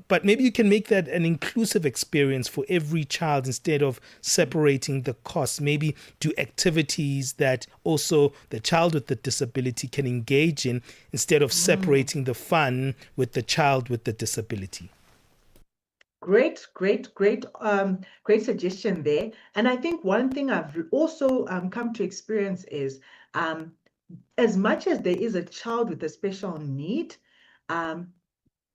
But maybe you can make that an inclusive experience for every child instead of separating the costs. Maybe do activities that also the child with the disability can engage in instead of separating the fun with the child with the disability. Great suggestion there. And I think one thing I've also come to experience is as much as there is a child with a special need,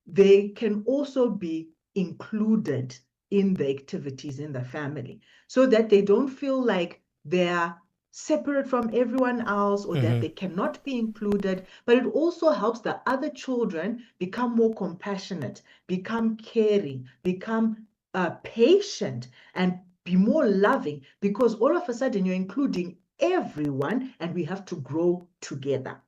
they can also be included in the activities in the family so that they don't feel like they're separate from everyone else or that they cannot be included. But it also helps the other children become more compassionate, become caring, become patient, and be more loving, because all of a sudden you're including everyone and we have to grow together.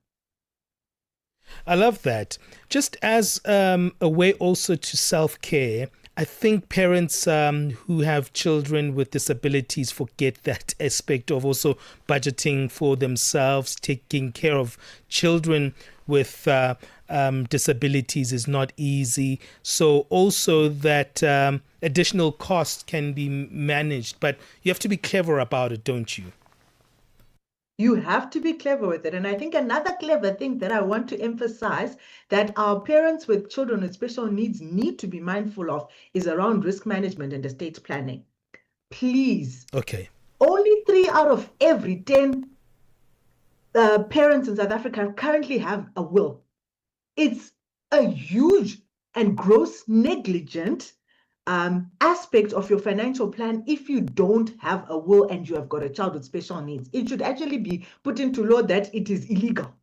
I love that. Just as a way also to self-care, I think parents who have children with disabilities forget that aspect of also budgeting for themselves. Taking care of children with disabilities is not easy. So also that additional costs can be managed, but you have to be clever about it, don't you? You have to be clever with it. And I think another clever thing that I want to emphasize that our parents with children with special needs need to be mindful of is around risk management and estate planning. Please. Okay. Only 3 out of every 10 parents in South Africa currently have a will. It's a huge and gross negligent aspect of your financial plan if you don't have a will and you have got a child with special needs. It should actually be put into law that it is illegal.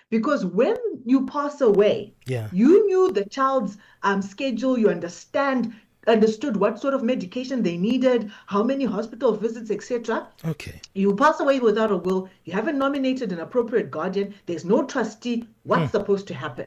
Because when you pass away, you knew the child's schedule, you understood what sort of medication they needed, how many hospital visits, etc. Okay. You pass away without a will, you haven't nominated an appropriate guardian, there's no trustee, what's supposed to happen?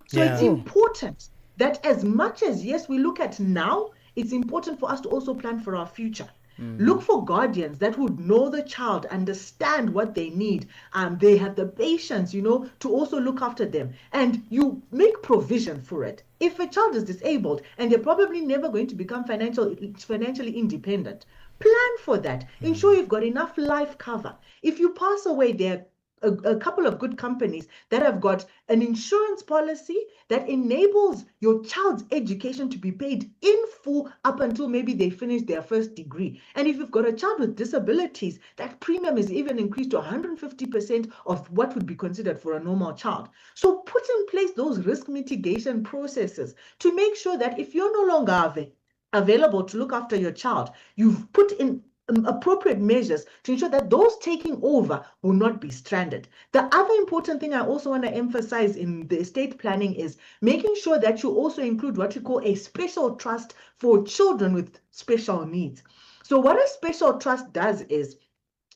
So it's important that as much as, yes, we look at now, it's important for us to also plan for our future. Look for guardians that would know the child, understand what they need, they have the patience, to also look after them. And you make provision for it. If a child is disabled and they're probably never going to become financially independent, plan for that. Ensure you've got enough life cover. If you pass away, there a couple of good companies that have got an insurance policy that enables your child's education to be paid in full up until maybe they finish their first degree. And if you've got a child with disabilities, that premium is even increased to 150% of what would be considered for a normal child. So put in place those risk mitigation processes to make sure that if you're no longer available to look after your child, you've put in appropriate measures to ensure that those taking over will not be stranded. The other important thing I also want to emphasize in the estate planning is making sure that you also include what we call a special trust for children with special needs. So what a special trust does is,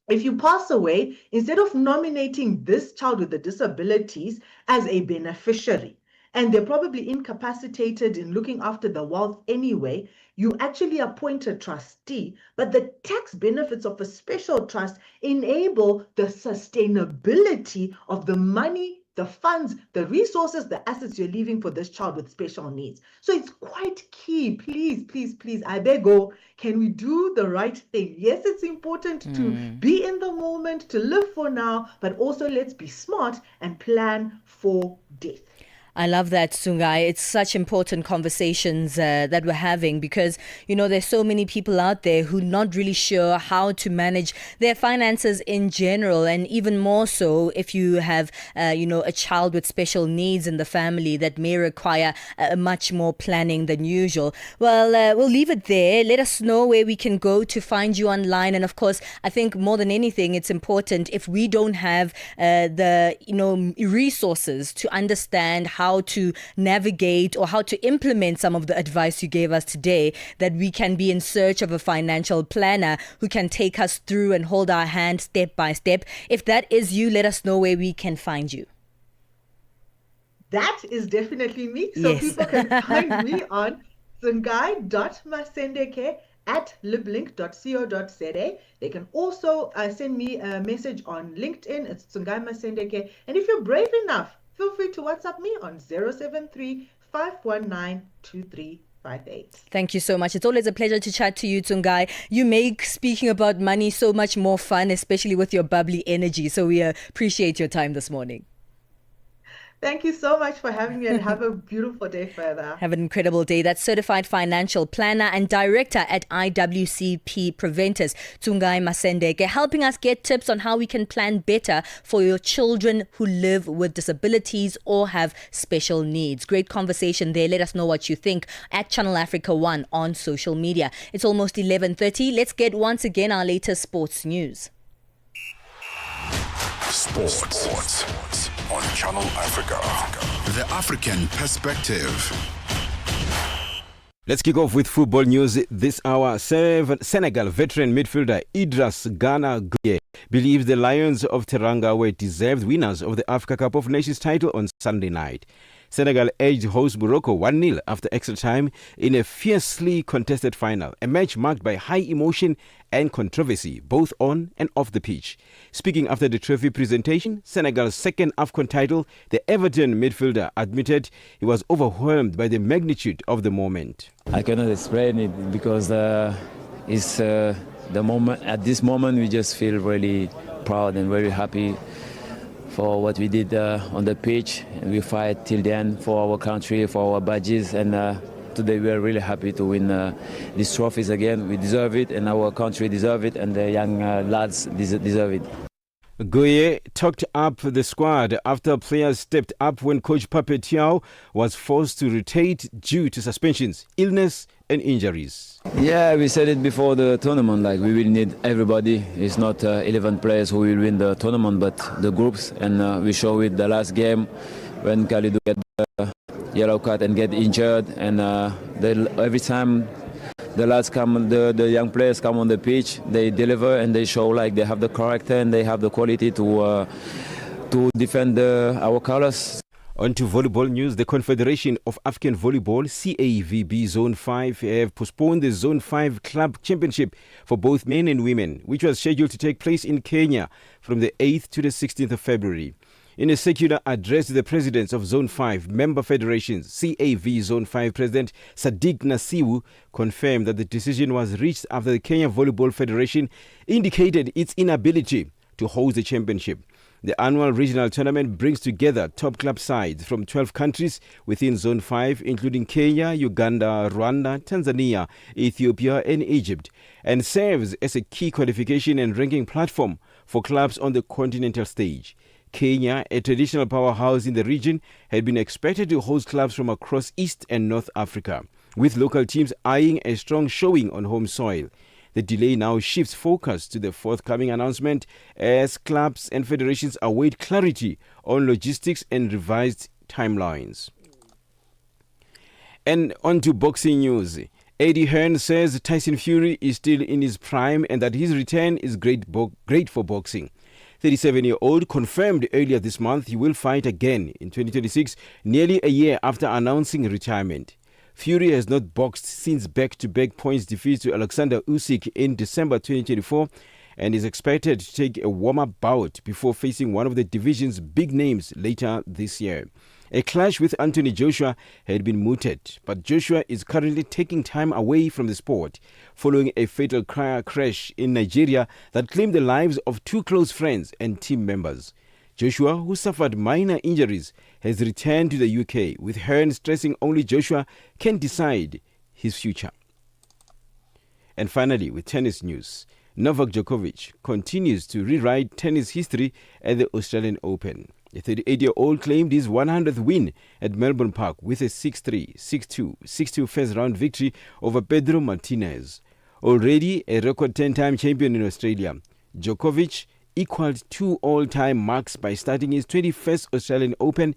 if you pass away, instead of nominating this child with the disabilities as a beneficiary, and they're probably incapacitated in looking after the wealth anyway, you actually appoint a trustee, but the tax benefits of a special trust enable the sustainability of the money, the funds, the resources, the assets you're leaving for this child with special needs. So it's quite key. Please, please, please, I beg you, can we do the right thing? Yes, it's important to be in the moment, to live for now, but also let's be smart and plan for death. I love that, Sungai. It's such important conversations that we're having because, there's so many people out there who are not really sure how to manage their finances in general. And even more so if you have, a child with special needs in the family that may require much more planning than usual. Well, we'll leave it there. Let us know where we can go to find you online. And of course, I think more than anything, it's important if we don't have the, resources to understand how to navigate or how to implement some of the advice you gave us today, that we can be in search of a financial planner who can take us through and hold our hand step by step. If that is you, let us know where we can find you. That is definitely me. So people can find me on sungai.masendeke@liblink.co.za. They can also send me a message on LinkedIn. It's Sungai Masendeke. And if you're brave enough, feel free to WhatsApp me on 073-519-2358. Thank you so much. It's always a pleasure to chat to you, Tsungai. You make speaking about money so much more fun, especially with your bubbly energy. So we appreciate your time this morning. Thank you so much for having me and have a beautiful day further. Have an incredible day. That's Certified Financial Planner and Director at IWCP Preventers, Tsungai Masendeke, helping us get tips on how we can plan better for your children who live with disabilities or have special needs. Great conversation there. Let us know what you think at Channel Africa 1 on social media. It's almost 11:30. Let's get once again our latest sports news. Sports on Channel Africa. The African perspective. Let's kick off with football news this hour. Senegal veteran midfielder Idris Gana Gueye believes the Lions of Teranga were deserved winners of the Africa Cup of Nations title on Sunday night. Senegal edged host Morocco 1-0 after extra time in a fiercely contested final, a match marked by high emotion and controversy, both on and off the pitch. Speaking after the trophy presentation, Senegal's second AFCON title, the Everton midfielder admitted he was overwhelmed by the magnitude of the moment. I cannot explain it because it's the moment. At this moment, we just feel really proud and very happy for what we did on the pitch. And we fight till the end for our country, for our badges, and today we are really happy to win these trophies again. We deserve it, and our country deserve it, and the young lads deserve it. Goye talked up the squad after players stepped up when coach Pape Thiaw was forced to rotate due to suspensions, illness and injuries. Yeah, we said it before the tournament, like we will need everybody. It's not 11 players who will win the tournament, but the groups, and we show it the last game when Khalidou get the yellow card and get injured, and every time the lads come, the young players come on the pitch, they deliver and they show like they have the character and they have the quality to defend our colors. On to volleyball news. The Confederation of African Volleyball, CAVB Zone 5, have postponed the Zone 5 Club Championship for both men and women, which was scheduled to take place in Kenya from the 8th to the 16th of February. In a circular address to the presidents of Zone 5 member federations, CAV Zone 5 President Sadiq Nasibu confirmed that the decision was reached after the Kenya Volleyball Federation indicated its inability to host the championship. The annual regional tournament brings together top club sides from 12 countries within Zone 5, including Kenya, Uganda, Rwanda, Tanzania, Ethiopia, and Egypt, and serves as a key qualification and ranking platform for clubs on the continental stage. Kenya, a traditional powerhouse in the region, had been expected to host clubs from across East and North Africa, with local teams eyeing a strong showing on home soil. The delay now shifts focus to the forthcoming announcement as clubs and federations await clarity on logistics and revised timelines. And on to boxing news. Eddie Hearn says Tyson Fury is still in his prime and that his return is great for boxing. 37-year-old confirmed earlier this month he will fight again in 2026, nearly a year after announcing retirement. Fury has not boxed since back-to-back points defeats to Alexander Usyk in December 2024 and is expected to take a warm-up bout before facing one of the division's big names later this year. A clash with Anthony Joshua had been mooted, but Joshua is currently taking time away from the sport following a fatal car crash in Nigeria that claimed the lives of two close friends and team members. Joshua, who suffered minor injuries, has returned to the UK, with Hearn stressing only Joshua can decide his future. And finally, with tennis news, Novak Djokovic continues to rewrite tennis history at the Australian Open. The 38-year-old claimed his 100th win at Melbourne Park with a 6-3, 6-2, 6-2 first-round victory over Pedro Martinez. Already a record 10-time champion in Australia, Djokovic equaled two all-time marks by starting his 21st Australian Open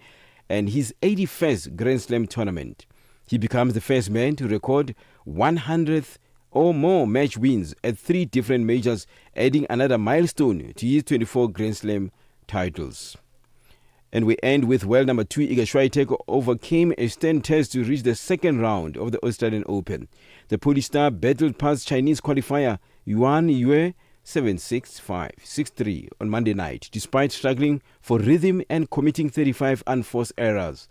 and his 81st Grand Slam tournament. He becomes the first man to record 100th or more match wins at three different majors, adding another milestone to his 24 Grand Slam titles. And we end with world number 2 Iga Swiatek overcame a stern test to reach the second round of the Australian Open. The Polish star battled past Chinese qualifier Yuan Yue 7-6, 5, 6-3 on Monday night, despite struggling for rhythm and committing 35 unforced errors.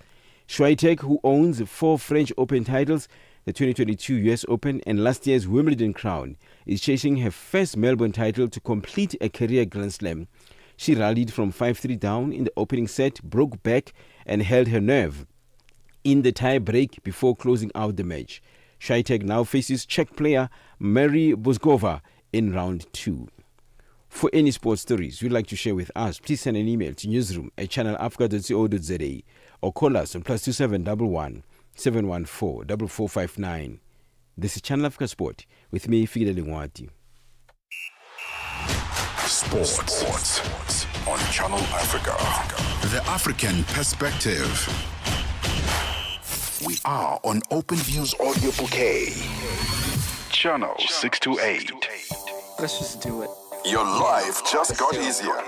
Swiatek, who owns 4 French Open titles, the 2022 US Open and last year's Wimbledon crown, is chasing her first Melbourne title to complete a career Grand Slam. She rallied from 5-3 down in the opening set, broke back and held her nerve in the tie break before closing out the match. Swiatek now faces Czech player Mary Boskova in round 2. For any sports stories you'd like to share with us, please send an email to newsroom@channelafrica.co.za or call us on +2711 714 4459. This is Channel Africa Sport with me, Fidel Ngwati. Sports on Channel Africa. The African perspective. We are on Open Views Audio Bouquet. Channel 628. Let's just do it. Your life just got easier.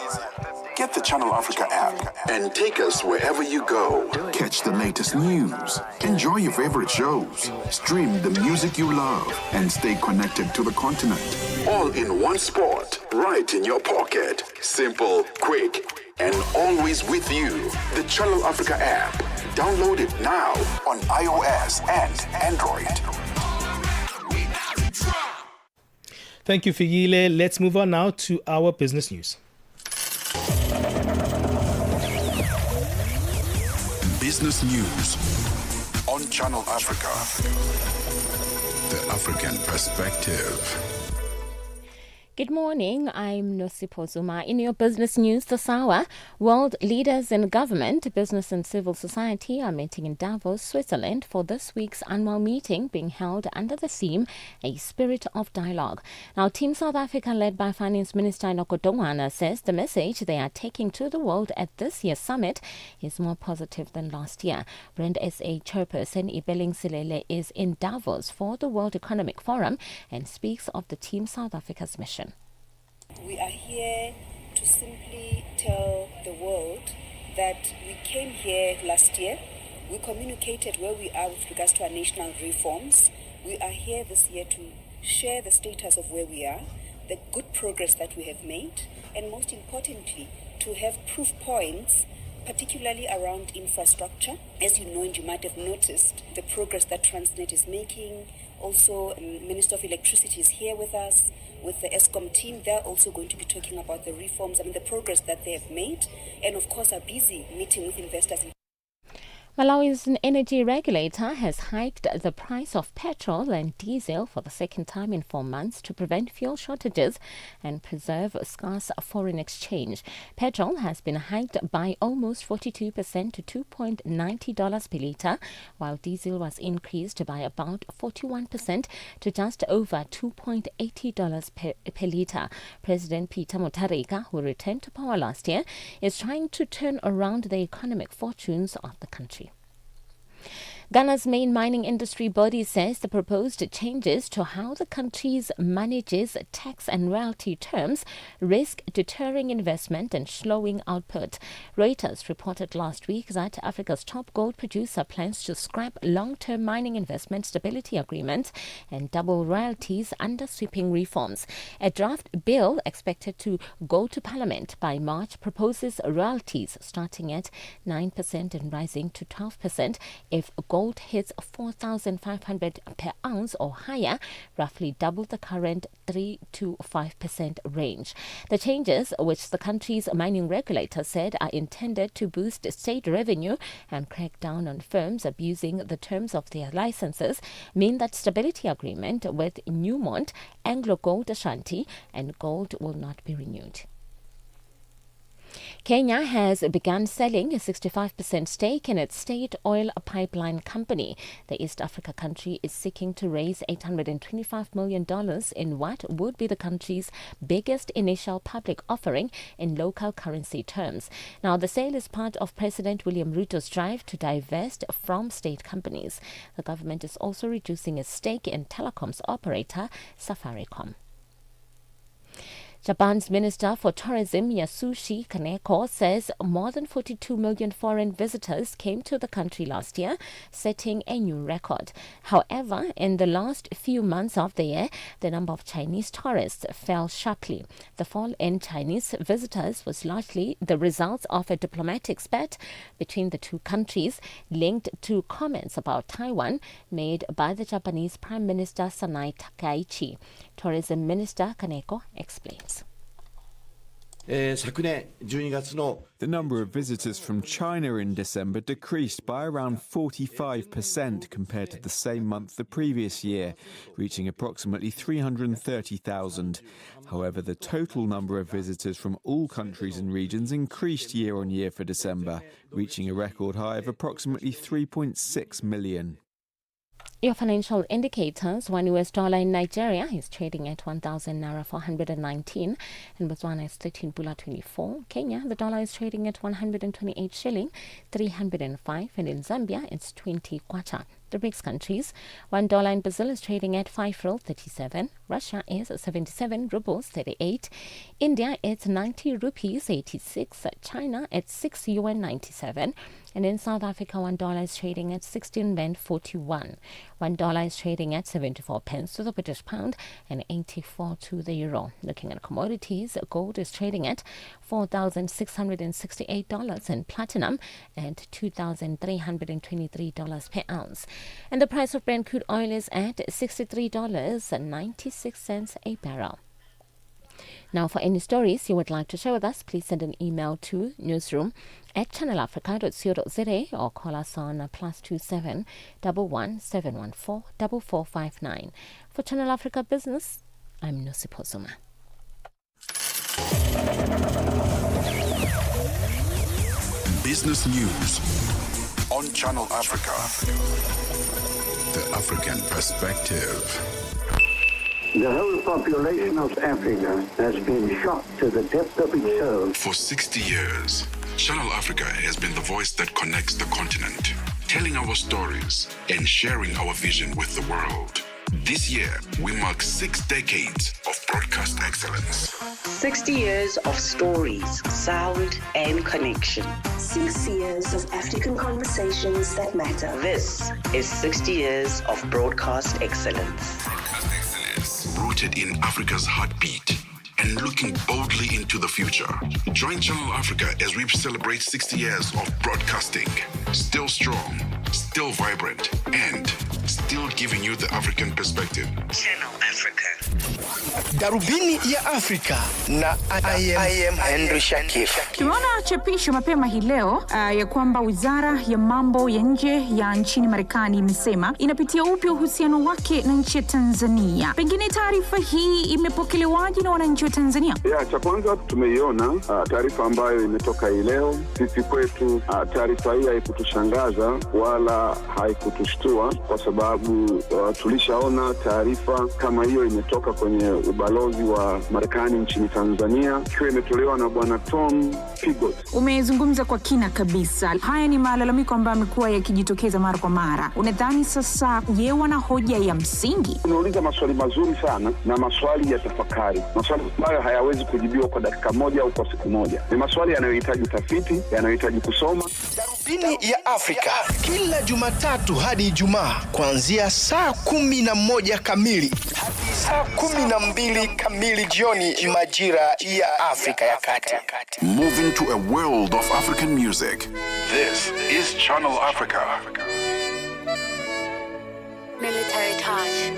Get the Channel Africa app and take us wherever you go. Catch the latest news, enjoy your favorite shows, stream the music you love, and stay connected to the continent. All in one spot, right in your pocket. Simple, quick, and always with you. The Channel Africa app. Download it now on iOS and Android. Thank you, Figile. Let's move on now to our business news. Business news on Channel Africa. The African perspective. Good morning, I'm Nosipho Zuma. In your business news this hour, world leaders in government, business and civil society are meeting in Davos, Switzerland for this week's annual meeting being held under the theme, A Spirit of Dialogue. Now, Team South Africa, led by Finance Minister Noko Dongwana, says the message they are taking to the world at this year's summit is more positive than last year. Brand SA chairperson Ibeling Silele is in Davos for the World Economic Forum and speaks of the Team South Africa's mission. We are here to simply tell the world that we came here last year. We communicated where we are with regards to our national reforms. We are here this year to share the status of where we are, the good progress that we have made, and most importantly, to have proof points, particularly around infrastructure. As you know, and you might have noticed, the progress that Transnet is making. Also, Minister of Electricity is here with us. With the ESCOM team, they're also going to be talking about the reforms, the progress that they have made, and of course are busy meeting with investors. Malawi's energy regulator has hiked the price of petrol and diesel for the second time in 4 months to prevent fuel shortages and preserve scarce foreign exchange. Petrol has been hiked by almost 42% to $2.90 per litre, while diesel was increased by about 41% to just over $2.80 per litre. President Peter Mutharika, who returned to power last year, is trying to turn around the economic fortunes of the country. Ghana's main mining industry body says the proposed changes to how the country manages tax and royalty terms risk deterring investment and slowing output. Reuters reported last week that Africa's top gold producer plans to scrap long-term mining investment stability agreements and double royalties under sweeping reforms. A draft bill expected to go to Parliament by March proposes royalties starting at 9% and rising to 12% if gold hits 4,500 per ounce or higher, roughly double the current 3 to 5% range. The changes, which the country's mining regulator said are intended to boost state revenue and crack down on firms abusing the terms of their licenses, mean that stability agreement with Newmont, Anglo Gold Ashanti and Gold will not be renewed. Kenya has begun selling a 65% stake in its state oil pipeline company. The East Africa country is seeking to raise $825 million in what would be the country's biggest initial public offering in local currency terms. Now, the sale is part of President William Ruto's drive to divest from state companies. The government is also reducing its stake in telecoms operator Safaricom. Japan's Minister for Tourism Yasushi Kaneko says more than 42 million foreign visitors came to the country last year, setting a new record. However, in the last few months of the year, the number of Chinese tourists fell sharply. The fall in Chinese visitors was largely the result of a diplomatic spat between the two countries, linked to comments about Taiwan made by the Japanese Prime Minister Sanai Takaichi. Tourism Minister Kaneko explains. The number of visitors from China in December decreased by around 45% compared to the same month the previous year, reaching approximately 330,000. However, the total number of visitors from all countries and regions increased year on year for December, reaching a record high of approximately 3.6 million. Your financial indicators: $1 US in Nigeria is trading at 1,000 naira 419, and Botswana is 13 pula 24. Kenya, the dollar is trading at 128 shilling 305, and in Zambia it's 20 kwacha The BRICS countries, $1 in Brazil is trading at 5 Rel 37. Russia is 77 rubles 38. India it's 90 rupees 86. China at 6 yuan 97. And in South Africa, $1 is trading at 16 rand 41. $1 is trading at 74 pence to the British pound and 84 to the euro. Looking at commodities, gold is trading at $4,668 and platinum at $2,323 per ounce. And the price of Brent crude oil is at $63.96 a barrel. Now, for any stories you would like to share with us, please send an email to newsroom@channelafrica.co.za or call us on +27 11 714 4459. For Channel Africa Business, I'm Nosipho Zuma. Business news on Channel Africa. The African perspective. The whole population of Africa has been shocked to the depth of its soul. For 60 years, Channel Africa has been the voice that connects the continent, telling our stories and sharing our vision with the world. This year, we mark 6 decades of broadcast excellence. 60 years of stories, sound, and connection. 6 years of African conversations that matter. This is 60 years of broadcast excellence. Rooted in Africa's heartbeat and looking boldly into the future. Join Channel Africa as we celebrate 60 years of broadcasting. Still strong, still vibrant, and still giving you the African perspective. Channel Africa. Darubini ya Afrika na I am Henry Shakif. Tumeona chapisho mapema hii leo ya kwamba Wizara ya Mambo ya Nje ya nchini Marekani imesema inapitia upya uhusiano wake na nchi ya Tanzania. Pengine taarifa hii imepokelewaje na wananchi wa Tanzania? Cha kwanza tumeiona taarifa ambayo imetoka hii leo. Sisi kwetu taarifa hii haikutushangaza wala haikutushtua kwa sababu tulishaona taarifa kama hiyo imetoka kwenye ubalozi wa Marekani nchini Tanzania, ikiwa imetolewa na Bwana Tom Pigot. Umezungumza kwa kina kabisa. Haya ni malalamiko ambayo yamekuwa yakijitokeza mara kwa mara. Unadhani sasa je, wana hoja ya msingi? Unauliza maswali mazuri sana na maswali ya tafakari. Maswali ambayo hayawezi kujibiwa kwa dakika moja au kwa siku moja. Ni maswali yanayohitaji tafiti, yanayohitaji kusoma. Darubini ya Afrika kila Jumatatu hadi Ijumaa kuanzia saa 11 kamili hadi saa 12 kamili jioni majira ya Afrika ya Kati. Moving to a world of African music. This is Channel Africa. Military touch.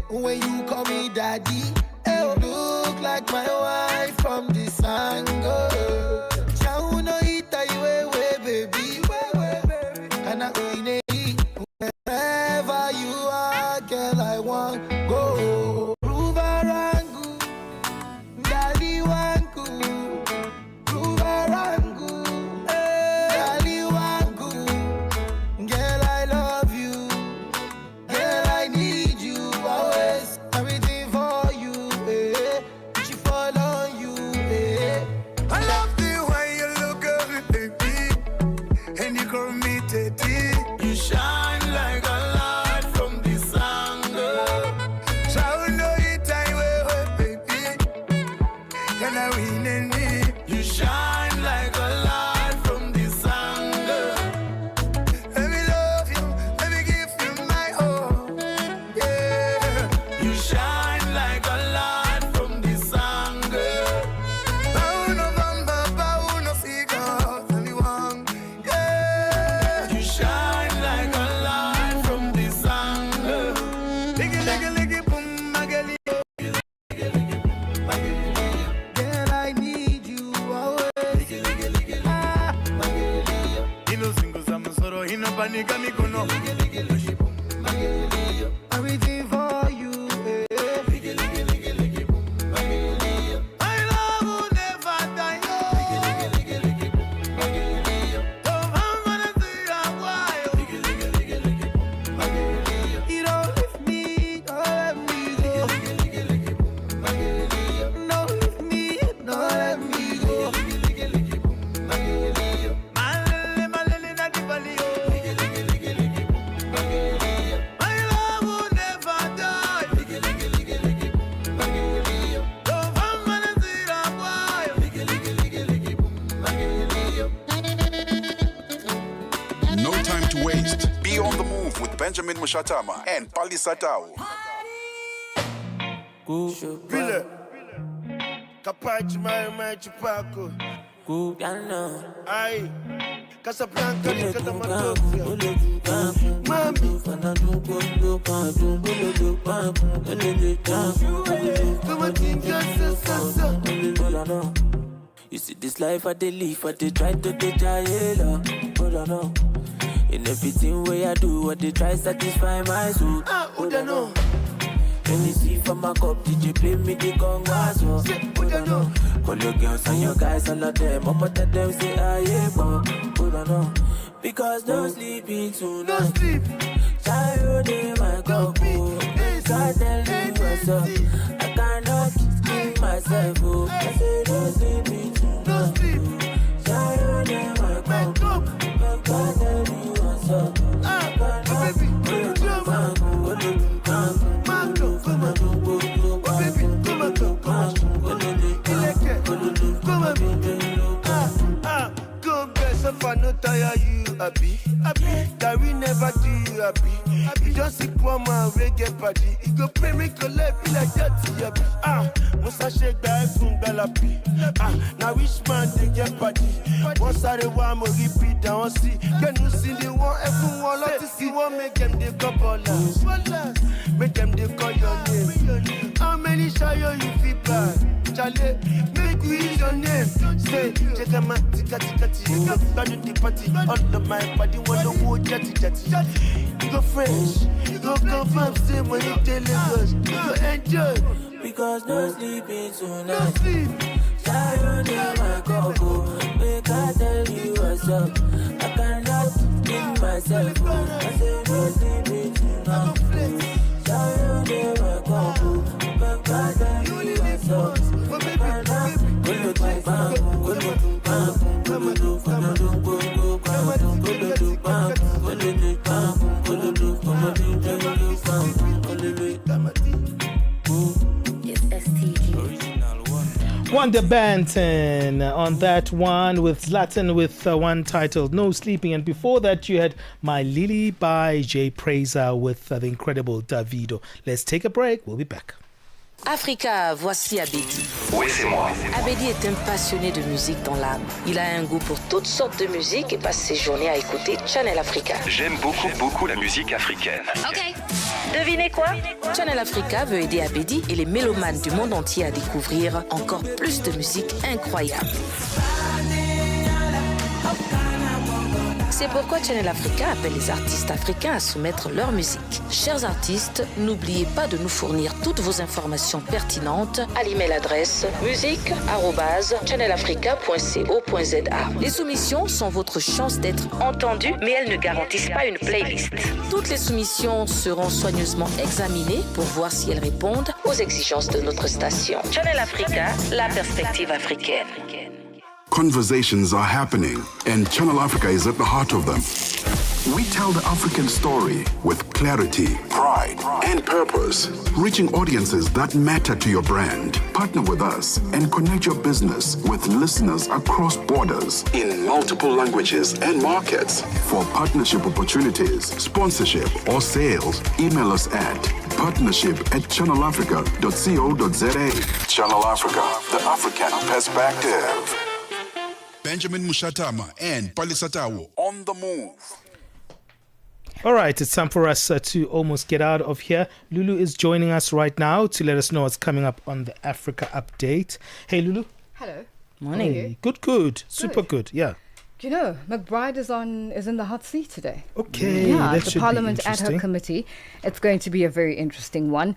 When you call me daddy, oh, my wife from this angle. Chow no eat way, baby. And I wherever you are, girl, I want go. Ruvarangu, Dali Wangu, Ruvarangu, Dali Wangu. Girl, I love you. Girl, I need you always. Everything for you, eh. She fall on you, eh. I love the way you look at me, baby. And you call me Teddy. You shine like a light from this angle. Shall know it, I will, baby. And I win and me. You shine like a light from this angle. Let me love you, let me give you my all. Yeah, you shine like a light from this angle. Pauno bamba, pauno figure, tell me one. Yeah, you shine like a light from this angle. Liggy, liggy, liggy, boom, magali. Girl, I need you always. Ah, Ino singles, I'm sorrow, ino panika mikono. Everything for you, eh. My love will never die, oh. Oh, I'm gonna see you while. You don't leave me, don't let me go. Don't leave me, don't let me go. Malele na di valley, oh. My love will never die. Oh, I'm gonna see you while. No time to waste. Be on the move with Benjamin Moshatama and Palesa. Vile Kapachi mai chupako Ai Casablanca nikata matofia Mami Kama tinja sasa You see this life I dey live, I dey try to get jayela. Hold on, no. In everything way I do, I dey try satisfy my soul. Hold on, no. When you see from my cup, did you play me the congas? Hold on, no. Call your girls and your guys, all of them. I'ma tell them say I am hold on, no. Because no sleeping tonight. No sleep. Child in my cup, oh. God tell me what's up. I cannot keep myself, oh. I say no sleeping tonight. No sleep. Child in my cup, oh. God tell me what's up. I cannot keep myself, if I no tire you happy, that we never do you happy. You just see poor man we get party. You go pray me collect be like that happy. Musa shake that from Galapi. Now which man they get party? Once I the one more repeat and one see. Can you see the one everyone lot to see one make them they couple last. Make them they call your name. How many shayo you feel bad? Charlie, make we use your name. Say, check a man, tika tika tika. Got the party, all of my body want to go jetty jetty. You go fresh, you go confirm, say when you tell us, you go enjoy. Because no sleeping tonight. No sleep. Child in my cup, make I tell you what's up. I cannot keep myself, I say no sleeping tonight. Child in my cup, make I tell you what's up. Wonder Banton on that one with Zlatan with one titled No Sleeping. And before that, you had My Lily by Jay Praiser with the incredible Davido. Let's take a break. We'll be back. Africa, voici Abedi. Oui, c'est moi. Abedi est un passionné de musique dans l'âme. Il a un goût pour toutes sortes de musique et passe ses journées à écouter Channel Africa. J'aime beaucoup la musique africaine. Ok. Devinez quoi? Channel Africa veut aider Abedi et les mélomanes du monde entier à découvrir encore plus de musique incroyable. C'est pourquoi Channel Africa appelle les artistes africains à soumettre leur musique. Chers artistes, n'oubliez pas de nous fournir toutes vos informations pertinentes à l'email adresse musique@channelafrica.co.za. Les soumissions sont votre chance d'être entendues, mais elles ne garantissent pas une playlist. Toutes les soumissions seront soigneusement examinées pour voir si elles répondent aux exigences de notre station. Channel Africa, la perspective africaine. Conversations are happening, and Channel Africa is at the heart of them. We tell the African story with clarity, pride, and purpose, reaching audiences that matter to your brand. Partner with us and connect your business with listeners across borders in multiple languages and markets. For partnership opportunities, sponsorship, or sales, email us at partnership@channelafrica.co.za. Channel Africa, the African perspective. Benjamin Moshatama and Palesa on the move. All right, it's time for us to almost get out of here. Lulu is joining us right now to let us know what's coming up on the Africa Update. Hey, Lulu. Hello. Morning. Hey, good. Super good. Yeah. Do you know, McBride is in the hot seat today. Okay. Yeah, the Parliament Ad Hoc Committee. It's going to be a very interesting one.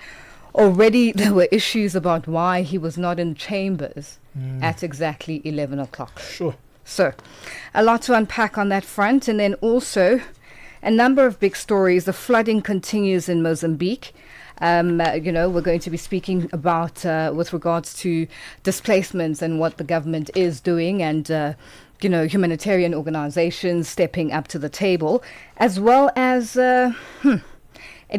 Already there were issues about why he was not in chambers at exactly 11 o'clock. Sure. So, a lot to unpack on that front. And then also a number of big stories. The flooding continues in Mozambique. We're going to be speaking about with regards to displacements and what the government is doing and humanitarian organizations stepping up to the table, as well as at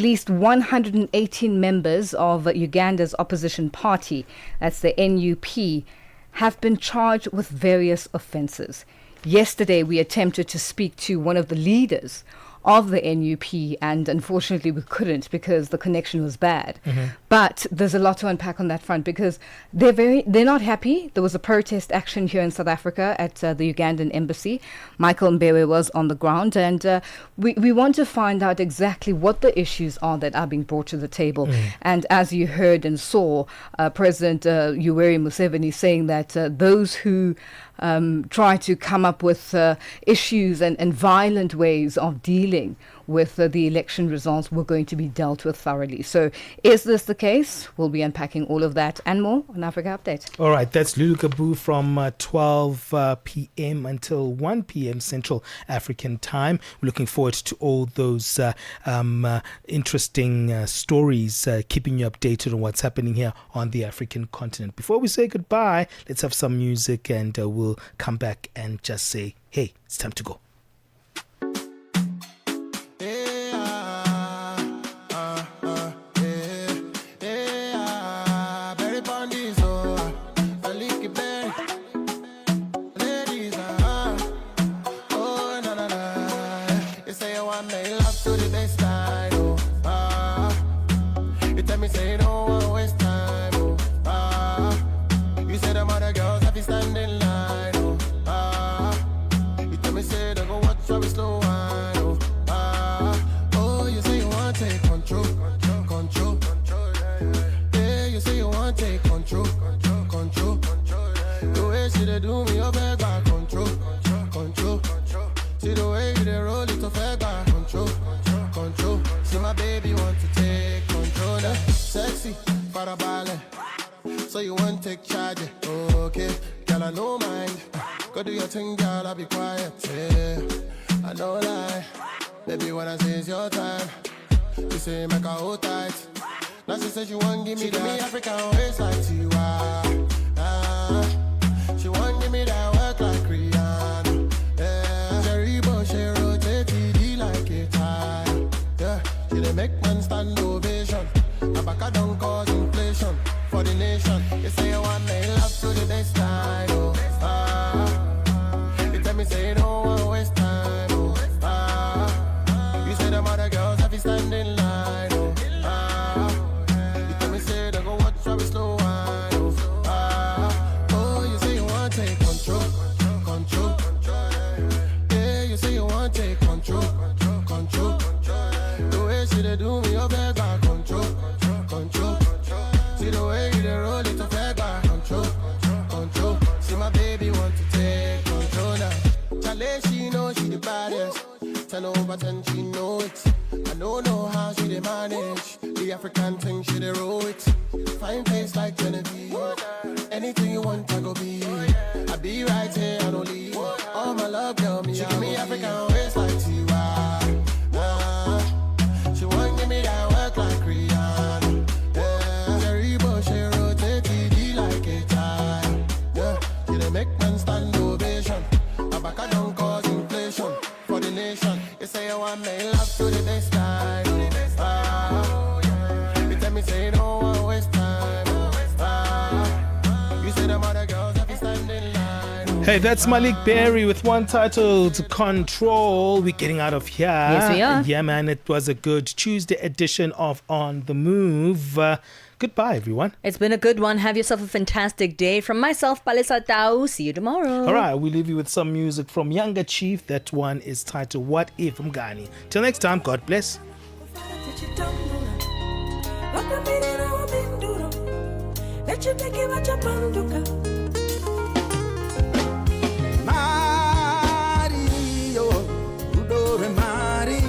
least 118 members of Uganda's opposition party, that's the NUP, have been charged with various offences. Yesterday, we attempted to speak to one of the leaders of the NUP, and unfortunately we couldn't because the connection was bad. But there's a lot to unpack on that front because they're not happy. There was a protest action here in South Africa at the Ugandan embassy. Michael Mbewe was on the ground, and we want to find out exactly what the issues are that are being brought to the table. And as you heard and saw, President Yoweri Museveni saying that those who try to come up with issues and violent ways of dealing with the election results were going to be dealt with thoroughly. So is this the case? We'll be unpacking all of that and more on Africa Update. All right, that's Lulu Kabu from 12 p.m. until 1 p.m. Central African Time. We're looking forward to all those interesting stories, keeping you updated on what's happening here on the African continent. Before we say goodbye, let's have some music and we'll come back and just say, hey, it's time to go. So you want to take charge, okay? Girl, I no mind. Go do your thing, girl, I'll be quiet, yeah. I don't lie. Baby, when I say it's your time, you say make her hold tight. Now she says she want give me that African waist like Tiwa. She want give me that work like Rihanna. Yeah, Jerry Bush, she rotate TD like a tire. Yeah, she dey make man stand ovation. Abaka don't cause inflation for the nation. You say you want me love to the best time, oh. You tell me say you don't want to waste time, oh. You say them other girls have to stand in line, oh. You tell me say they go watch 10 over 10, she know it. I don't know how she dey manage. The African thing, she dey roll it. Fine face like Genevieve. Anything you want, I go be. I be right here, I don't leave. All my love, girl, me, she give me African waist like Tiwa. She want give me that work like Rihanna. Yeah, Jerry Bush, she rotate TD like a tie. Yeah, she dey make man stand ovation. Abaka don't cause inflation for the nation. You say you want me love to the best time. You tell me say you don't want waste time. You say them other girls have to stand in line. Hey, that's Malik Berry with one titled Control. We're getting out of here. Yes, we are. Yeah, man, it was a good Tuesday edition of On the Move. Goodbye, everyone. It's been a good one. Have yourself a fantastic day. From myself, Palesa Tau. See you tomorrow. All right, we leave you with some music from Younger Chief. That one is titled What If from Ghani. Till next time, God bless. Mario, udore Mari,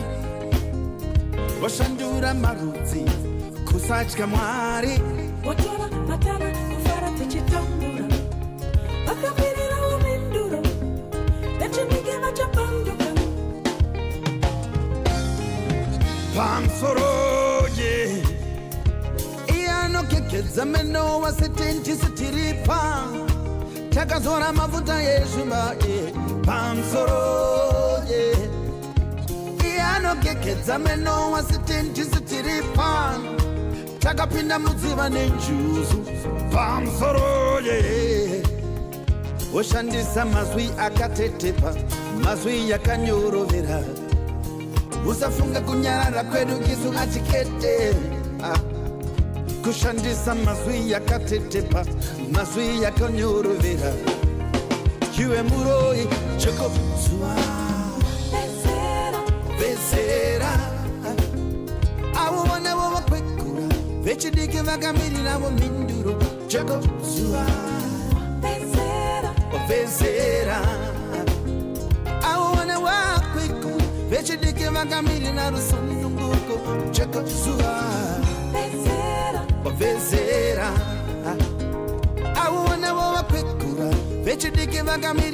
washandura marudzi, kusatya Mwari. Watora matara kufara tichitambura, akapirira uminduro, lechimike vachapanduka. Pamsoroje, iano kekedza meno wasitenti sitiripa. Takazora mafuta yeshuma pamsoro iano kekedza meno wasitenti sitiripa takapinda mudziva nenjuzu pamsoro oshandisa mazwi akatetepa mazwi yakanyorovera usafunga kunyarara kwedu kisu achikete kushandisa mazwi yakatetepa mazwi yakanyorovera kiwe muroi choko zuwa vezera avo vana vovakwekura vechidiki vakamirira vominduro choko zuwa vezera avo vana vakwekura vechidiki vakamirira rusununguko choko zuwa vezera avo vana vovakwekura vechidiki vakamiri